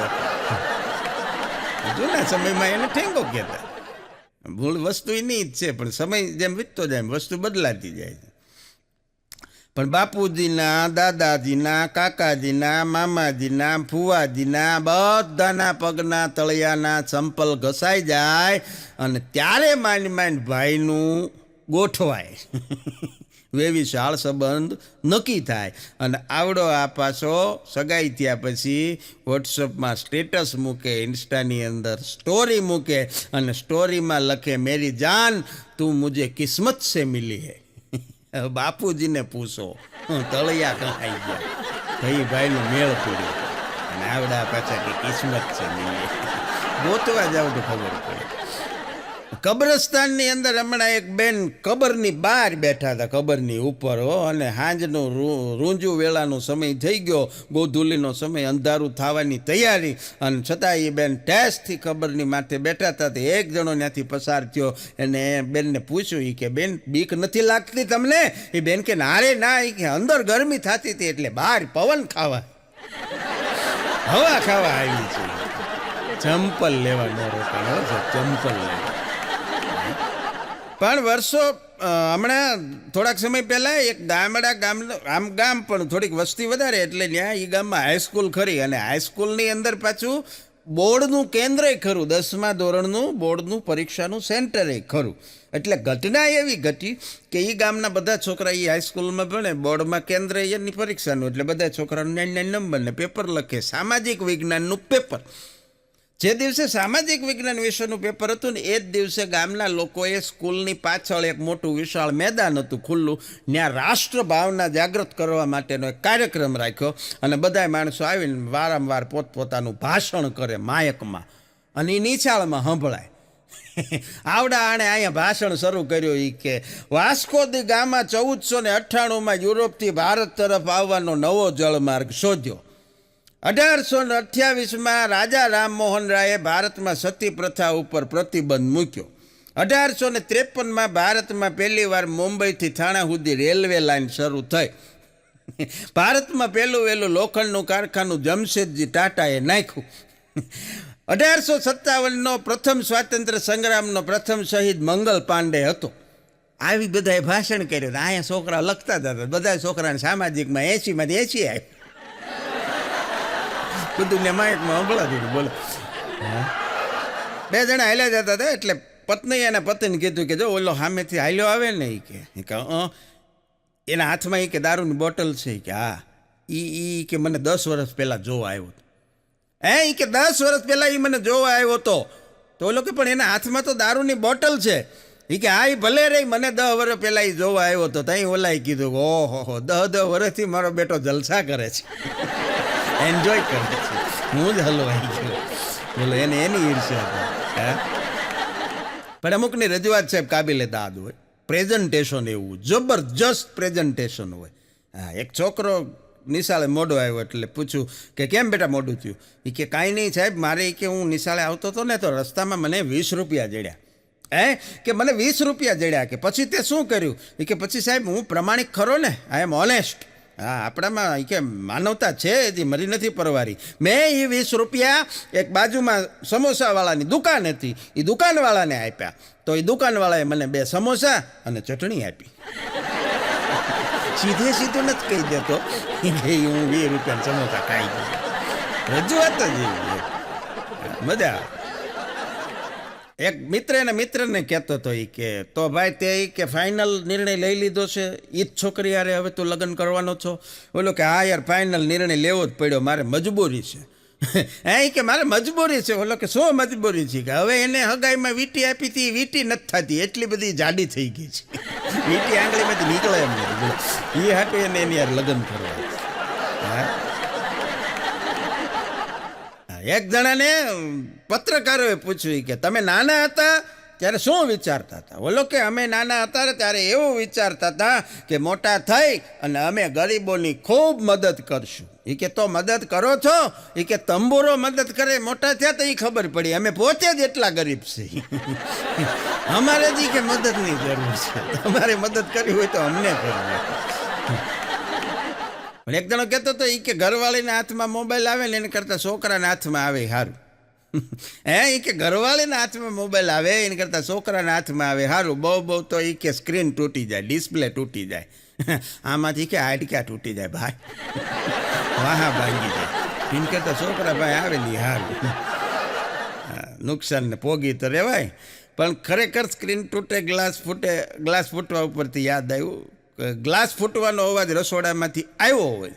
જૂના સમયમાં એને ઠેંગો કહેતા. મૂળ વસ્તુ એની જ છે, પણ સમય જેમ વીતતો જાય એમ વસ્તુ બદલાતી જાય છે. પણ બાપુજીના, દાદાજીના, કાકાજીના, મામાજીના, ફુવાજીના બધાના પગના તળિયાના ચંપલ ઘસાઈ જાય અને ત્યારે માંડ ભાઈનું ગોઠવાય. વેવી શાળ સંબંધ નક્કી થાય. અને આવડો આ પાછો સગાઈ થયા પછી વોટ્સઅપમાં સ્ટેટસ મૂકે, ઇન્સ્ટાની અંદર સ્ટોરી મૂકે અને સ્ટોરીમાં લખે, મેરી જાન તું મુझे કિસ્મત સે મિલી હૈ. બાપુજીને પૂછો, તળિયા કહાઈ ગયા. ભાઈનું મેળ પૂર્યો અને આવડા પાછા કે કિસ્મત છે મિલી. ગોતવા જાવ તો ખબર પડે. કબ્રસ્તાનની અંદર હમણાં એક બેન કબરની બહાર બેઠા હતા, કબરની ઉપર હો, અને સાંજનું રૂંજુ વેળાનો સમય થઈ ગયો, ગોધૂલીનો સમય, અંધારું થવાની તૈયારી, અને છતાં એ બેન ટેસ્ટથી કબરની માથે બેઠા હતા. તો એક જણો ત્યાંથી પસાર થયો, એને બેનને પૂછ્યું કે બેન બીક નથી લાગતી તમને? એ બેન કે ના રે ના, એ કે અંદર ગરમી થતી હતી એટલે બહાર પવન ખાવા, હવા ખાવા આવી છે. ચંપલ લેવા ન રોકાણ, ચંપલ લેવા. પણ વર્ષો હમણાં થોડાક સમય પહેલાં એક ગામ પણ થોડીક વસ્તી વધારે એટલે ત્યાં એ ગામમાં હાઈસ્કૂલ ખરી, અને હાઈસ્કૂલની અંદર પાછું બોર્ડનું કેન્દ્રય ખરું, 10મા ધોરણનું બોર્ડનું પરીક્ષાનું સેન્ટરે ખરું. એટલે ઘટના એવી ઘટી કે એ ગામના બધા છોકરા એ હાઈસ્કૂલમાં ભણે, બોર્ડમાં કેન્દ્ર એની પરીક્ષાનું, એટલે બધા છોકરાનું 99 નંબરને પેપર લખે, સામાજિક વિજ્ઞાનનું પેપર. જે દિવસે સામાજિક વિજ્ઞાન વિષયનું પેપર હતું ને એ જ દિવસે ગામના લોકોએ સ્કૂલની પાછળ એક મોટું વિશાળ મેદાન હતું ખુલ્લું, ત્યાં રાષ્ટ્રભાવના જાગૃત કરવા માટેનો એક કાર્યક્રમ રાખ્યો, અને બધા માણસો આવીને વારંવાર પોતપોતાનું ભાષણ કરે માયકમાં, અને એ નિશાળમાં સંભળાય. આવડા આણે અહીંયા ભાષણ શરૂ કર્યું એ કે વાસ્કો દી ગામા 1498માં યુરોપથી ભારત તરફ આવવાનો નવો જળમાર્ગ શોધ્યો. 1828માં રાજા રામમોહન રાયે ભારતમાં સતી પ્રથા ઉપર પ્રતિબંધ મૂક્યો. 1853માં ભારતમાં પહેલી વાર મુંબઈથી થાણા સુધી રેલવે લાઇન શરૂ થઈ. ભારતમાં પહેલું વહેલું લોખંડનું કારખાનું જમશેદજી ટાટાએ નાખ્યું. 1857નો પ્રથમ સ્વાતંત્ર્ય સંગ્રામનો પ્રથમ શહીદ મંગલ પાંડે હતો. આવી બધાએ ભાષણ કર્યું. અહીંયા છોકરા લખતા હતા, બધા છોકરાને સામાજિકમાં 80માંથી 80 આવ્યું. બધું ને માઇકમાં સંભળાતું. બોલો, બે જણા હાલ્યા જતા હતા, એટલે પત્ની અને પતિને કીધું કે જો ઓલો સામેથી હાલ્યો આવે ને એ કે એના હાથમાં એ કે દારૂની બોટલ છે કે હા, એ કે મને 10 વર્ષ પહેલાં જોવા આવ્યો હતો. એ કે 10 વર્ષ પહેલાં એ મને જોવા આવ્યો હતો. તો ઓલો કે પણ એના હાથમાં તો દારૂની બોટલ છે. એ કે હા, એ ભલે રે, મને 10 વર્ષ પહેલાં એ જોવા આવ્યો હતો. ત્યાં ઓલાએ કીધું ઓહો 10 વર્ષથી મારો બેટો જલસા કરે છે, એન્જોય કરે છે, હું જ હલવાઈ ગયો. બોલો, એને એની ઈર્ષ્યા હતી. પણ અમુકની રજૂઆત સાહેબ કાબિલે દાદ હોય, પ્રેઝન્ટેશન એવું જબરજસ્ત પ્રેઝન્ટેશન હોય. હા, એક છોકરો નિશાળે મોડો આવ્યો એટલે પૂછ્યું કે કેમ બેટા મોડું થયું? એ કે કાંઈ નહીં સાહેબ, મારે કે હું નિશાળે આવતો હતો ને તો રસ્તામાં મને 20 રૂપિયા જડ્યા. કે મને 20 રૂપિયા જડ્યા. કે પછી તે શું કર્યું? એ કે પછી સાહેબ હું પ્રમાણિક ખરો ને, આઈ એમ ઓનેસ્ટ. હા, આપણામાં કે માનવતા છે, હજી મરી નથી પરવારી. મેં એ 20 રૂપિયા એક બાજુમાં સમોસાવાળાની દુકાન હતી, એ દુકાનવાળાને આપ્યા. તો એ દુકાનવાળાએ મને 2 સમોસા અને ચટણી આપી. સીધું નથી કહી દેતો કે હું 20 રૂપિયા સમોસા ખાઈ ગયો. રજૂઆત જ એવી મજા. એક મિત્રને કહેતો હતો એ કે તો ભાઈ તે કે ફાઇનલ નિર્ણય લઈ લીધો છે, એ જ છોકરી યારે હવે તું લગ્ન કરવાનો છો? બોલો કે હા યાર, ફાઇનલ નિર્ણય લેવો જ પડ્યો, મારે મજબૂરી છે. કે મારે મજબૂરી છે. બોલો કે શું મજબૂરી છે? કે હવે એને હગાઈમાં વીંટી આપી હતી, વીંટી નથી થતી, એટલી બધી જાડી થઈ ગઈ છે, વીંટી આંગળીમાંથી નીકળે એમ નથી. એ હાટું એને એની યાર લગ્ન કરવા. હા, એક જણાને પત્રકારોએ પૂછ્યું કે તમે નાના હતા ત્યારે શું વિચારતા હતા? બોલો કે અમે નાના હતા ત્યારે એવું વિચારતા હતા કે મોટા થઈ અને અમે ગરીબોની ખૂબ મદદ કરશું. એ કે તો મદદ કરો છો? એ કે તંબુરો મદદ કરે, મોટા થયા તો એ ખબર પડી અમે પોતે જ એટલા ગરીબ છે, અમારે જ કે મદદની જરૂર છે, તમારે મદદ કરવી હોય તો અમને કરવી. પણ એક જણો કહેતો હતો એ કે ઘરવાળીના હાથમાં મોબાઈલ આવે ને એને કરતાં છોકરાના હાથમાં આવે સારું. એ કે ઘરવાળીના હાથમાં મોબાઈલ આવે એને કરતાં છોકરાના હાથમાં આવે સારું. બહુ તો એ કે સ્ક્રીન તૂટી જાય, ડિસ્પ્લે તૂટી જાય, આમાંથી કે હાડક્યા તૂટી જાય ભાઈ, વાહા ભાંગી જાય. એને કરતાં છોકરા ભાઈ આવેલી સારું. નુકસાન ને પોગી તો રહેવાય, પણ ખરેખર સ્ક્રીન તૂટે, ગ્લાસ ફૂટે, ગ્લાસ ફૂટવા ઉપરથી યાદ આવ્યું, ગ્લાસ ફૂટવાનો અવાજ રસોડામાંથી આવ્યો હોય,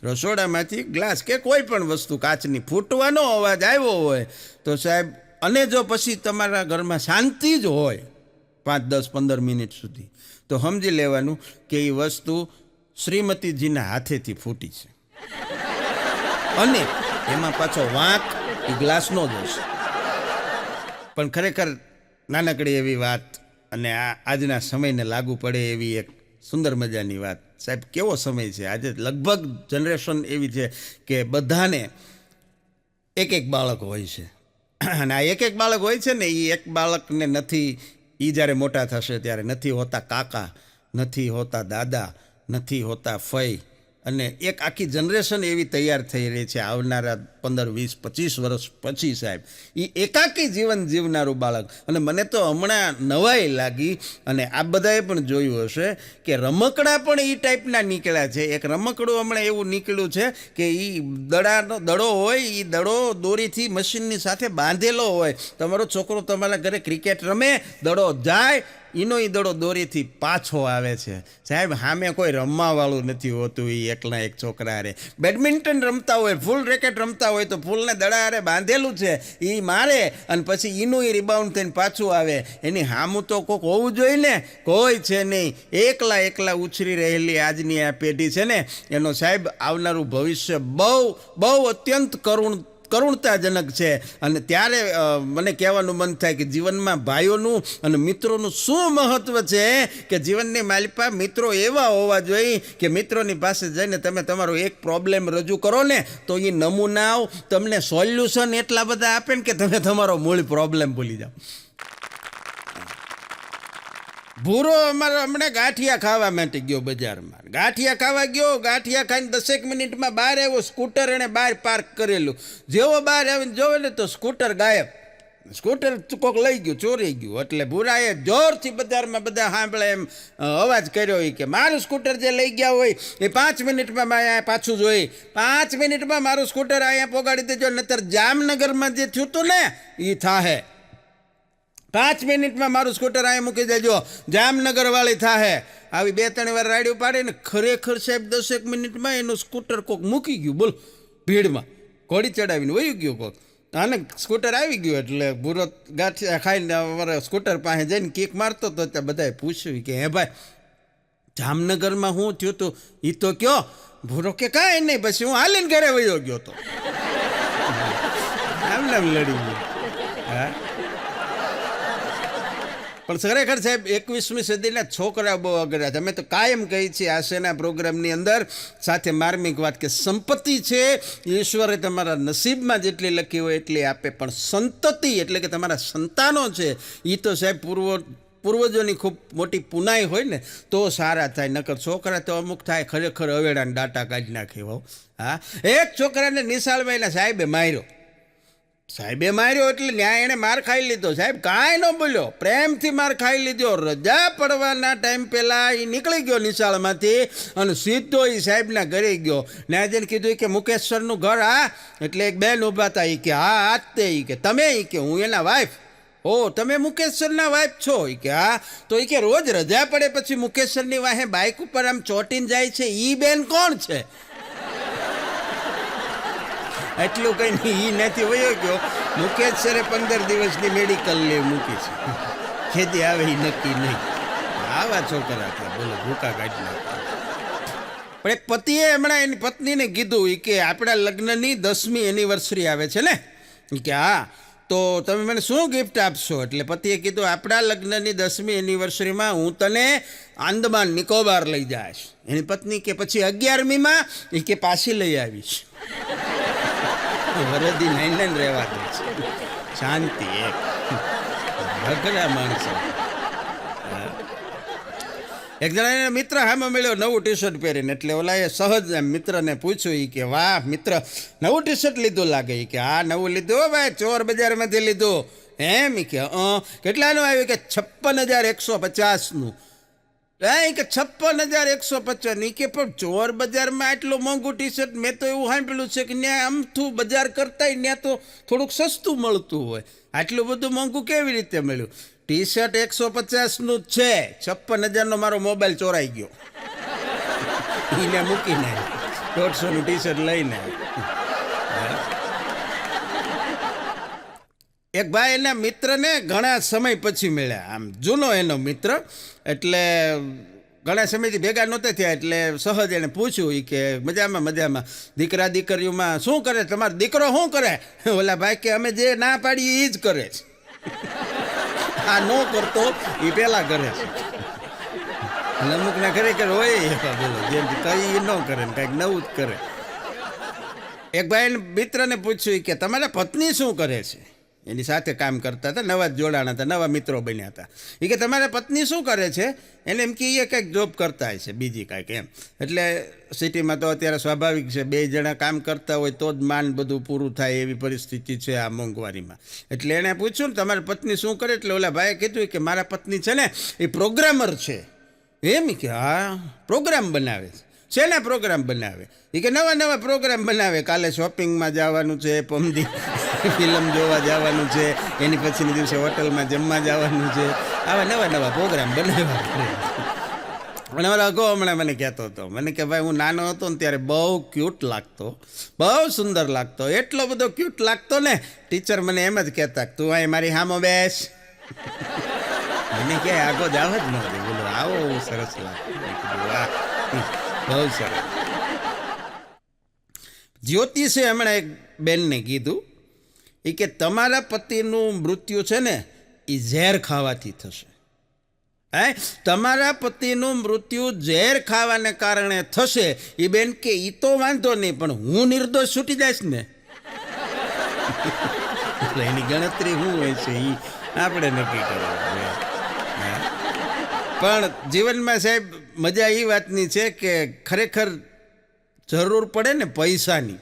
રસોડામાંથી ગ્લાસ કે કોઈ પણ વસ્તુ કાચની ફૂટવાનો અવાજ આવ્યો હોય તો સાહેબ, અને જો પછી તમારા ઘરમાં શાંતિ જ હોય 5, 10, 15 મિનિટ સુધી, તો સમજી લેવાનું કે એ વસ્તુ શ્રીમતીજીના હાથેથી ફૂટી છે, અને એમાં પાછો વાંક એ ગ્લાસનો જ હશે. પણ ખરેખર નાનકડી એવી વાત અને આજના સમયને લાગુ પડે એવી એક સુંદર મજાની વાત. સાહેબ કેવો સમય છે આજે! લગભગ જનરેશન એવી છે કે બધાને એક એક બાળક હોય છે અને આ એક એક બાળક હોય છે ને એ એક બાળકને નથી, એ જ્યારે મોટા થશે ત્યારે નથી હોતા કાકા, નથી હોતા દાદા, નથી હોતા ફઈ, અને એક આખી જનરેશન એવી તૈયાર થઈ રહી છે આવનારા 15, 20, 25 વર્ષ પછી. સાહેબ એ એકાકી જીવન જીવનારું બાળક. અને મને તો હમણાં નવાઈ લાગી, અને આ બધાએ પણ જોયું હશે કે રમકડા પણ એ ટાઈપના નીકળ્યા છે. એક રમકડું હમણાં એવું નીકળ્યું છે કે એ દડો હોય, એ દડો દોરીથી મશીનની સાથે બાંધેલો હોય. તમારો છોકરો તમારા ઘરે ક્રિકેટ રમે, દડો જાય, એનો એ દડો દોરીથી પાછો આવે છે. સાહેબ સામે કોઈ રમવાવાળું નથી હોતું, એ એકલા એક છોકરા હારે બેડમિન્ટન રમતા હોય, ફૂલ રેકેટ રમતા હોય તો ફૂલને દડા હારે બાંધેલું છે, એ મારે અને પછી એનું એ રિબાઉન્ડ થઈને પાછું આવે. એની સામું તો કોઈક હોવું જોઈએ ને, કોઈ છે નહીં. એકલા એકલા ઉછરી રહેલી આજની આ પેઢી છે ને, એનો સાહેબ આવનારું ભવિષ્ય બહુ બહુ અત્યંત કરુણતાજનક છે. અને ત્યારે મને કહેવાનું મન થાય કે જીવનમાં ભાઈઓનું અને મિત્રોનું શું મહત્ત્વ છે, કે જીવનની માલિપા મિત્રો એવા હોવા જોઈએ કે મિત્રોની પાસે જઈને તમે તમારો એક પ્રોબ્લેમ રજૂ કરો ને તો એ નમૂનાઓ તમને સોલ્યુશન એટલા બધા આપે ને કે તમે તમારો મૂળ પ્રોબ્લેમ ભૂલી જાઓ. ભૂરો અમારો હમણાં ગાંઠિયા ખાવા માટે ગયો બજારમાં, ગાંઠિયા ખાવા ગયો, ગાંઠિયા ખાઈને 10 મિનિટમાં બહાર આવ્યો, સ્કૂટર એણે બહાર પાર્ક કરેલું. જેવો બહાર આવીને જોવે ને તો સ્કૂટર ગાયબ. સ્કૂટર કોઈક લઈ ગયું, ચોરી ગયું. એટલે ભૂરાએ જોરથી બજારમાં બધા સાંભળે એમ અવાજ કર્યો કે મારું સ્કૂટર જે લઈ ગયા હોય એ 5 મિનિટમાં અહીંયા પાછું જોઈ, 5 મિનિટમાં મારું સ્કૂટર અહીંયા પોગાડી દેજો, નહીતર જામનગરમાં જે થયું હતું ને એ થાહે. 5 મિનિટમાં મારું સ્કૂટર અહીંયા મૂકી દેજો, જામનગર વાળી થાહે. આવી 2-3 વાર રાડ્યું પાડીને ખરેખર સાહેબ 10 મિનિટમાં એનું સ્કૂટર કોક મૂકી ગયું. બોલ, ભીડમાં ઘોડી ચડાવીને વયું ગયું કોક, અને સ્કૂટર આવી ગયું. એટલે ભૂરો ગાંઠિયા ખાઈને અમારા સ્કૂટર પાસે જઈને કિક મારતો તો ત્યાં બધાએ પૂછ્યું કે હે ભાઈ જામનગરમાં શું થયું હતું એ તો કયો. ભૂરો કે કાંઈ નહીં, પછી હું હાલીને ઘરે વયો ગયો તો. આમ લડી ગયો. હા, પણ ખરેખર સાહેબ 21મી સદીના છોકરા બહુ અઘરા છે. અમે તો કાયમ કહી છીએ આશેના પ્રોગ્રામની અંદર સાથે માર્મિક વાત કે સંપત્તિ છે ઈશ્વરે તમારા નસીબમાં જેટલી લખી હોય એટલી આપે, પણ સંતતિ એટલે કે તમારા સંતાનો છે એ તો સાહેબ પૂર્વજોની ખૂબ મોટી પુનાઈ હોય ને તો સારા થાય. નકર છોકરા તો અમુક થાય ખરેખર અવેડાને ડાટા કાઢી નાખે. હા, એક છોકરાને નિશાળમાં એના સાહેબે માર્યો એટલે ન્યાય એણે માર ખાઈ લીધો. સાહેબ કાંઈ ન બોલ્યો, પ્રેમથી માર ખાઈ લીધો. રજા પડવાના ટાઈમ પહેલાં એ નીકળી ગયો નિશાળમાંથી અને સીધો એ સાહેબના ઘરે ગયો. ન્યાય જઈને કીધું કે મુકેશ સરનું ઘર આ? એટલે એક બેન ઊભા હતા. એ કે હા આ જ તે. એ કે તમે? એ કે હું એના વાઈફ. ઓ તમે મુકેશ સરના વાઈફ છો? એ કે હા. તો એ કે રોજ રજા પડે પછી મુકેશ સરની વાહે બાઇક ઉપર આમ ચોટીને જાય છે એ બેન કોણ છે? એટલું કંઈ નહીં, એ નથી વયો ગયો. મુકેશ સરે 15 દિવસની મેડિકલ લીવ મૂકી છે, ખેતી આવે એ નક્કી નહીં. આવા છોકરા હતા, બોલો, ભૂકા કાઢી નાખતા. પણ એક પતિએ હમણાં એની પત્નીને કીધું કે આપણા લગ્નની 10મી એનિવર્સરી આવે છે ને, કે હા તો તમે મને શું ગિફ્ટ આપશો? એટલે પતિએ કીધું આપણા લગ્નની 10મી એનિવર્સરીમાં હું તને આંદમાન નિકોબાર લઈ જઈશ. એની પત્ની કે પછી 11મીમાં? એ કે પાછી લઈ આવીશ. વરદી નહીં રહેવા દે છે, શાંતિ. એક ભગરા માણસો. એક જણા મિત્ર હામાં મળ્યો નવું ટી-શર્ટ પહેરીને, એટલે ઓલા એ સહજ મિત્રને પૂછ્યું કે વાહ મિત્ર નવું ટી-શર્ટ લીધું લાગે? કે હા નવું લીધું ભાઈ, ચોર બજારમાંથી લીધું. એમ? કે કેટલાનું આવ્યું? કે 56,150નું. કે 56,150. કે પણ ચોર બજારમાં આટલું મોંઘું ટી-શર્ટ મેં તો એવું સાંભળ્યું છે કે ત્યાં આમથું બજાર કરતા ત્યાં તો થોડુંક સસ્તું મળતું હોય, આટલું બધું મોંઘું કેવી રીતે મળ્યું? ટી-શર્ટ 150નું જ છે, 56,000નો મારો મોબાઈલ ચોરાઈ ગયો. એને મૂકીને 150નું ટી-શર્ટ લઈને. એક ભાઈ એના મિત્રને ઘણા સમય પછી મળ્યા, આમ જૂનો એનો મિત્ર, એટલે ઘણા સમયથી ભેગા નહોતા થયા. એટલે સહજ એને પૂછ્યું કે મજામાં દીકરા દીકરીઓમાં શું કરે? તમારો દીકરો શું કરે? ઓલા ભાઈ કે અમે જે ના પાડીએ એ જ કરે છે. આ ન કરતો એ પેલા કરે છે. અને અમુકને ખરેખર હોય એવા બોલો, જેમ કઈ ન કરે ને કંઈક નવું જ કરે. એક ભાઈ મિત્રને પૂછ્યું કે તમારા પત્ની શું કરે છે? એની સાથે કામ કરતા હતા, નવા જ જોડાણા હતા, નવા મિત્રો બન્યા હતા. એ કે તમારા પત્ની શું કરે છે? એને એમ કે એ કંઈક જોબ કરતા હોય છે બીજી કાંઈક એમ. એટલે સિટીમાં તો અત્યારે સ્વાભાવિક છે, 2 જણા કામ કરતા હોય તો જ માંડ બધું પૂરું થાય એવી પરિસ્થિતિ છે આ મોંઘવારીમાં. એટલે એણે પૂછ્યું ને તમારી પત્ની શું કરે? એટલે ઓલા ભાઈએ કીધું કે મારા પત્ની છે ને એ પ્રોગ્રામર છે. એમ કે હા, પ્રોગ્રામ બનાવે છે. શેના પ્રોગ્રામ બનાવે? એ કે નવા નવા પ્રોગ્રામ બનાવે. કાલે શોપિંગમાં જવાનું છે, પમદી ફિલ્મ જોવા જવાનું છે, એની પછીના દિવસે હોટલમાં જમવા જવાનું છે. આવા નવા નવા પ્રોગ્રામ બનાવ્યા કરે. અને ઓલા અગો હમણાં મને કહેતો હતો, મને કે ભાઈ હું નાનો હતો ને ત્યારે બહુ ક્યુટ લાગતો, બહુ સુંદર લાગતો, એટલો બધો ક્યુટ લાગતો ને ટીચર મને એમ જ કહેતા તું અહીં મારી સામે બેસ. મને ક્યાંય આગો જ આવે જ ન દે. બોલો આવો સરસ લાગતો. વાહ, બહુ સરસ. જ્યોતિષે હમણાં એક બેનને કીધું એ કે તમારા પતિનું મૃત્યુ છે ને એ ઝેર ખાવાથી થશે. તમારા પતિનું મૃત્યુ ઝેર ખાવાને કારણે થશે. એ બેન કે એ તો વાંધો નહીં, પણ હું નિર્દોષ છૂટી જઈશ ને. એટલે એની ગણતરી શું હોય છે એ આપણે નક્કી કરવું. પણ જીવનમાં સાહેબ મજા એ વાતની છે કે ખરેખર જરૂર પડે ને પૈસાની,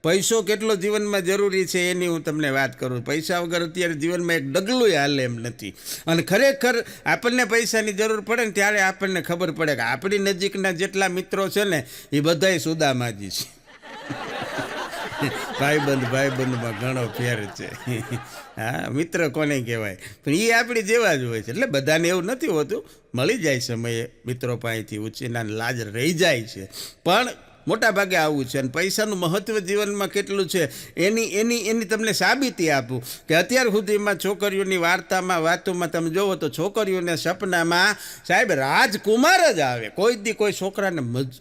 પૈસો કેટલો જીવનમાં જરૂરી છે એની હું તમને વાત કરું. પૈસા વગર અત્યારે જીવનમાં એક ડગલું હાલે એમ નથી. અને ખરેખર આપણને પૈસાની જરૂર પડે ને ત્યારે આપણને ખબર પડે કે આપણી નજીકના જેટલા મિત્રો છે ને એ બધાય સુદામાજી છે. ભાઈબંધમાં ઘણો ફેર છે. હા, મિત્ર કોને કહેવાય, પણ એ આપણી જેવા જ હોય છે. એટલે બધાને એવું નથી હોતું, મળી જાય સમયે મિત્રો પાસેથી ઉછીના લાજ રહી જાય છે. પણ મોટા ભાગે આવું છે. અને પૈસાનું મહત્ત્વ જીવનમાં કેટલું છે એની તમને સાબિતી આપું કે અત્યાર સુધીમાં છોકરીઓની વાતોમાં તમે જોવો તો છોકરીઓને સપનામાં સાહેબ રાજકુમાર જ આવે. કોઈ દી કોઈ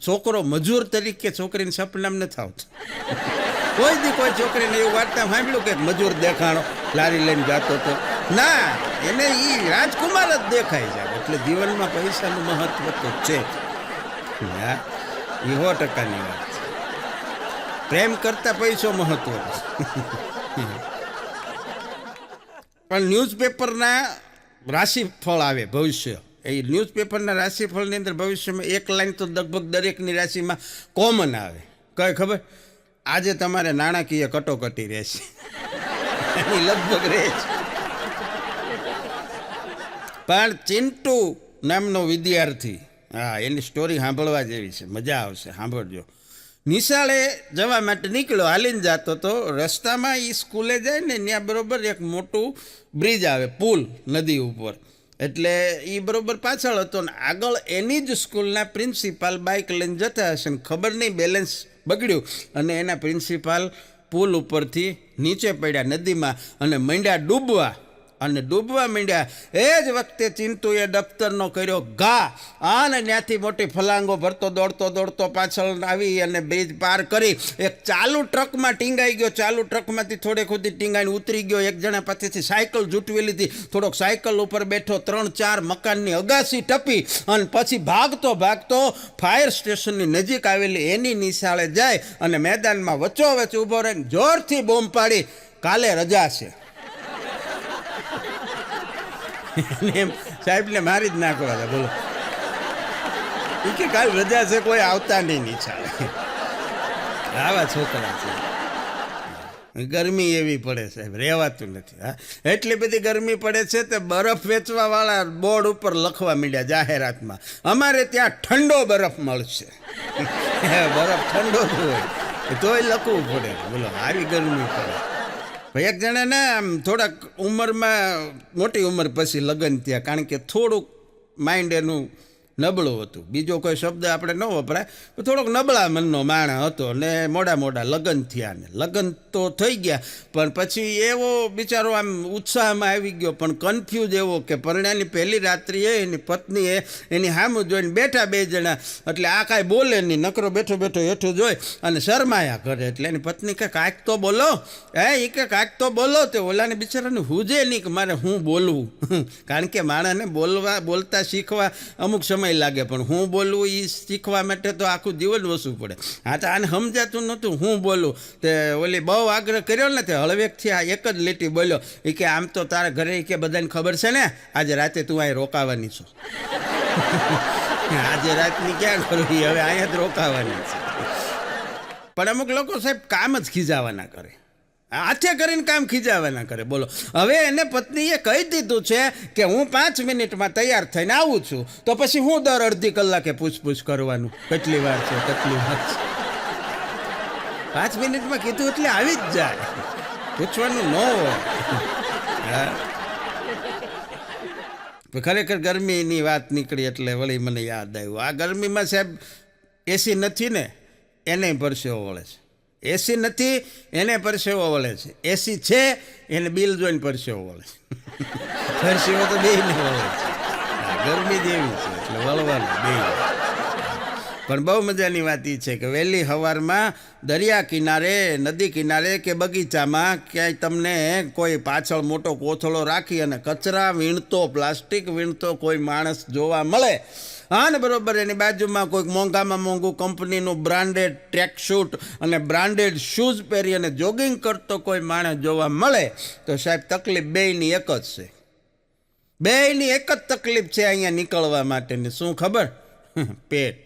છોકરો મજૂર તરીકે છોકરીને સપનામાં નથી આવતો. કોઈ દી કોઈ છોકરીને એવું વાર્તા સાંભળ્યું કે મજૂર દેખાણો લારી લઈને જતો હતો? ના, એને એ રાજકુમાર જ દેખાય છે. એટલે જીવનમાં પૈસાનું મહત્વ તો છે. હા, એ 100%ની વાત છે. પ્રેમ કરતા પૈસો મહત્વ છે. પણ ન્યૂઝપેપરના રાશિફળ આવે ભવિષ્ય. એ ન્યૂઝપેપરના રાશિફળની અંદર ભવિષ્યમાં એક લાઈન તો લગભગ દરેકની રાશિમાં કોમન આવે. કઈ ખબર? આજે તમારે નાણાકીય કટોકટી રહેશે. એની લગભગ રહે છે. પણ ચિંટુ નામનો વિદ્યાર્થી, હા, એની સ્ટોરી સાંભળવા જેવી છે, મજા આવશે, સાંભળજો. નિશાળે જવા માટે નીકળ્યો, હાલીને જતો તો રસ્તામાં એ સ્કૂલે જાય ને ત્યાં બરાબર એક મોટું બ્રિજ આવે, પુલ નદી ઉપર. એટલે એ બરાબર પાછળ હતો ને આગળ એની જ સ્કૂલના પ્રિન્સિપાલ બાઇક લઈને જતા હશે ને ખબર નહીં બેલેન્સ બગડ્યું અને એના પ્રિન્સિપાલ પુલ ઉપરથી નીચે પડ્યા નદીમાં અને ડૂબવા માંડ્યા. એ જ વખતે ચિંતુએ દફતરનો કર્યો ઘા અને ત્યાંથી મોટી ફલાંગો ભરતો દોડતો પાછળ આવી અને બ્રિજ પાર કરી એક ચાલુ ટ્રકમાં ટીંગાઈ ગયો. ચાલુ ટ્રકમાંથી થોડે ખુદી ટીંગાઈને ઉતરી ગયો. એક જણા પાસેથી સાયકલ જૂટવી લીધી, થોડોક સાયકલ ઉપર બેઠો, 3-4 મકાનની અગાસી ટપી અને પછી ભાગતો ફાયર સ્ટેશનની નજીક આવેલી એની નિશાળે જાય અને મેદાનમાં વચ્ચોવચ્ચ ઊભો રહીને જોરથી બોમ્બ પાડી કાલે રજા છે. એમ સાહેબને મારી જ નાખવા હતા. બોલો, એ કે કાલ રજા છે, કોઈ આવતા નહીં નિશાળે. આવા છોકરા છે. ગરમી એવી પડે સાહેબ, રહેવાતું નથી. હા, એટલી બધી ગરમી પડે છે તો બરફ વેચવાવાળા બોર્ડ ઉપર લખવા માંડ્યા જાહેરાતમાં, અમારે ત્યાં ઠંડો બરફ મળશે. બરફ ઠંડો જ હોય તોય લખવું પડે. બોલો, આવી ગરમી પડે. એક જણાને આમ થોડાક ઉંમરમાં, મોટી ઉંમર પછી લગ્ન થયા, કારણ કે થોડુંક માઇન્ડ એનું નબળું હતું. બીજો કોઈ શબ્દ આપણે ન વપરાય, પણ થોડોક નબળા મનનો માણસ હતો ને મોડા લગ્ન થયા ને લગ્ન તો થઈ ગયા, પણ પછી એવો બિચારો આમ ઉત્સાહમાં આવી ગયો, પણ કન્ફ્યુઝ એવો કે પરણ્યાની પહેલી રાત્રિએ એની પત્નીએ એની સામું જોઈને બેઠા બે જણા, એટલે આ કાંઈ બોલે નહીં, નકરો બેઠો હેઠું જોઈ અને શરમાયા કરે. એટલે એની પત્ની કે કાંઈક તો બોલો, એ કે કાંઈક તો બોલો. તે ઓલાને બિચારાને હુજે નહીં કે મારે હું બોલવું, કારણ કે માણસને બોલતા શીખવા અમુક સમય લાગે, પણ હું બોલવું એ શીખવા માટે તો આખું જીવન વસવું પડે. હા, તો આને સમજાતું નહોતું હું બોલું. તે ઓલી બહુ આગ્રહ કર્યો ને, તે હળવેકથી આ એક જ લીટી બોલ્યો, એ કે આમ તો તારા ઘરે કે બધાને ખબર છે ને આજે રાતે તું અહીં રોકાવાની છો. આજે રાતની ક્યાં કરવી, હવે અહીંયા જ રોકાવાની છે. પણ અમુક લોકો સાહેબ કામ જ ખીજાવાના કરે, હાથે કરીને કામ ખીજાવાના કરે. બોલો, હવે એને પત્નીએ કહી દીધું છે કે હું 5 મિનિટમાં તૈયાર થઈને આવું છું, તો પછી હું દર અડધી કલાકે પૂછપૂછ કરવાનું, કેટલી વાર છે. 5 મિનિટમાં કીધું એટલે આવી જ જાય, પૂછવાનું ન હોય. ખરેખર ગરમીની વાત નીકળી એટલે વળી મને યાદ આવ્યું, આ ગરમીમાં સાહેબ એસી નથી ને એને પરસેવો વળે છે, એસી નથી એને પરસેવો વળે છે, એસી છે એને બિલ જોઈને પરસેવો વળે છે. પરસેવો તો બેયને વળે છે, ગરમી જેવી છે એટલે વળવાનું બે. પણ બહુ મજાની વાત એ છે કે વહેલી સવારમાં દરિયા કિનારે, નદી કિનારે કે બગીચામાં ક્યાંય તમને કોઈ પાછળ મોટો કોથળો રાખી અને કચરા વીણતો, પ્લાસ્ટિક વીણતો કોઈ માણસ જોવા મળે, હા ને બરાબર એની બાજુમાં કોઈક મોંઘામાં મોંઘું કંપનીનું બ્રાન્ડેડ ટ્રેકશૂટ અને બ્રાન્ડેડ શૂઝ પહેરી અને જોગિંગ કરતો કોઈ માણસ જોવા મળે, તો સાહેબ તકલીફ બેયની એક જ છે. બેયની એક જ તકલીફ છે અહીંયા નીકળવા માટેની. શું ખબર? પેટ.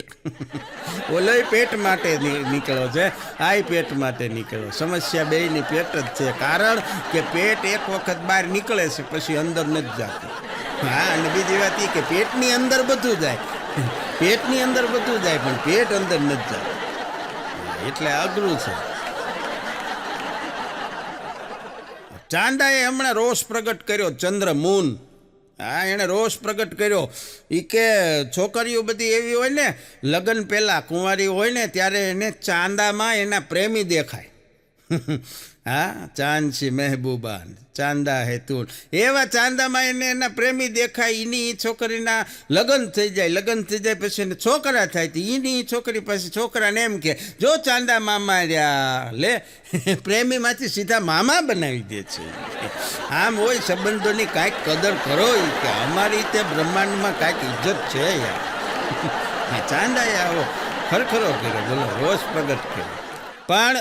ઓલો પેટ માટે નીકળ્યો છે, આ પેટ માટે નીકળ્યો. સમસ્યા બેયની પેટ જ છે, કારણ કે પેટ એક વખત બહાર નીકળે છે પછી અંદર નથી જતું. હા, અને બીજી વાત એ કે પેટની અંદર બધું જાય, પેટની અંદર બધું જાય પણ પેટ અંદર નથી જતું, એટલે અઘરું છે. ચાંદાએ હમણાં રોષ પ્રગટ કર્યો, ચંદ્ર મૂન. હા, એણે રોષ પ્રગટ કર્યો. એ કે છોકરીઓ બધી એવી હોય ને, લગ્ન પહેલાં કુંવારી હોય ને ત્યારે એને ચાંદામાં એના પ્રેમી દેખાય. હા, ચાંદ સી મહેબૂબા, ચાંદા હે તું, એવા ચાંદામાં એને એના પ્રેમી દેખાય. એની છોકરીના લગ્ન થઈ જાય પછી એને છોકરા થાય તો એની છોકરી પાસે છોકરાને એમ કે જો ચાંદા મામા રહ્યા લે, પ્રેમીમાંથી સીધા મામા બનાવી દે છે. આમ હોય સંબંધોની કાંઈક કદર કરો, કે અમારી તે બ્રહ્માંડમાં કાંઈક ઇજ્જત છે યાર. ચાંદાએ આવો ખરખરો કર્યો, બોલો, રોષ પ્રગટ કર્યો. પણ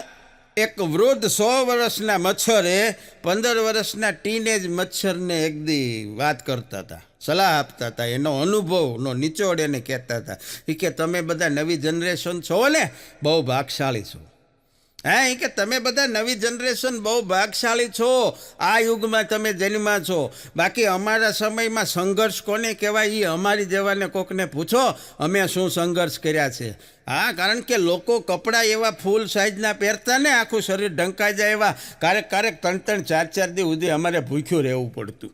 એક વૃદ્ધ 100 વર્ષના મચ્છરે 15 વર્ષના ટીનેજ મચ્છરને એક દી વાત કરતા હતા, સલાહ આપતા હતા, એનો અનુભવનો નિચોડ એને કહેતા હતા. એ કે તમે બધા નવી જનરેશન છો ને, બહુ ભાગશાળી છો. હા, એ કે તમે બધા નવી જનરેશન બહુ ભાગશાળી છો, આ યુગમાં તમે જન્મા છો. બાકી અમારા સમયમાં સંઘર્ષ કોને કહેવાય એ અમારી જેવાને કોકને પૂછો, અમે શું સંઘર્ષ કર્યા છે. હા, કારણ કે લોકો કપડાં એવા ફૂલ સાઇઝના પહેરતા ને, આખું શરીર ઢંકાઈ જાય એવા, ક્યારેક 3-3, 4-4 દી સુધી અમારે ભૂખ્યું રહેવું પડતું.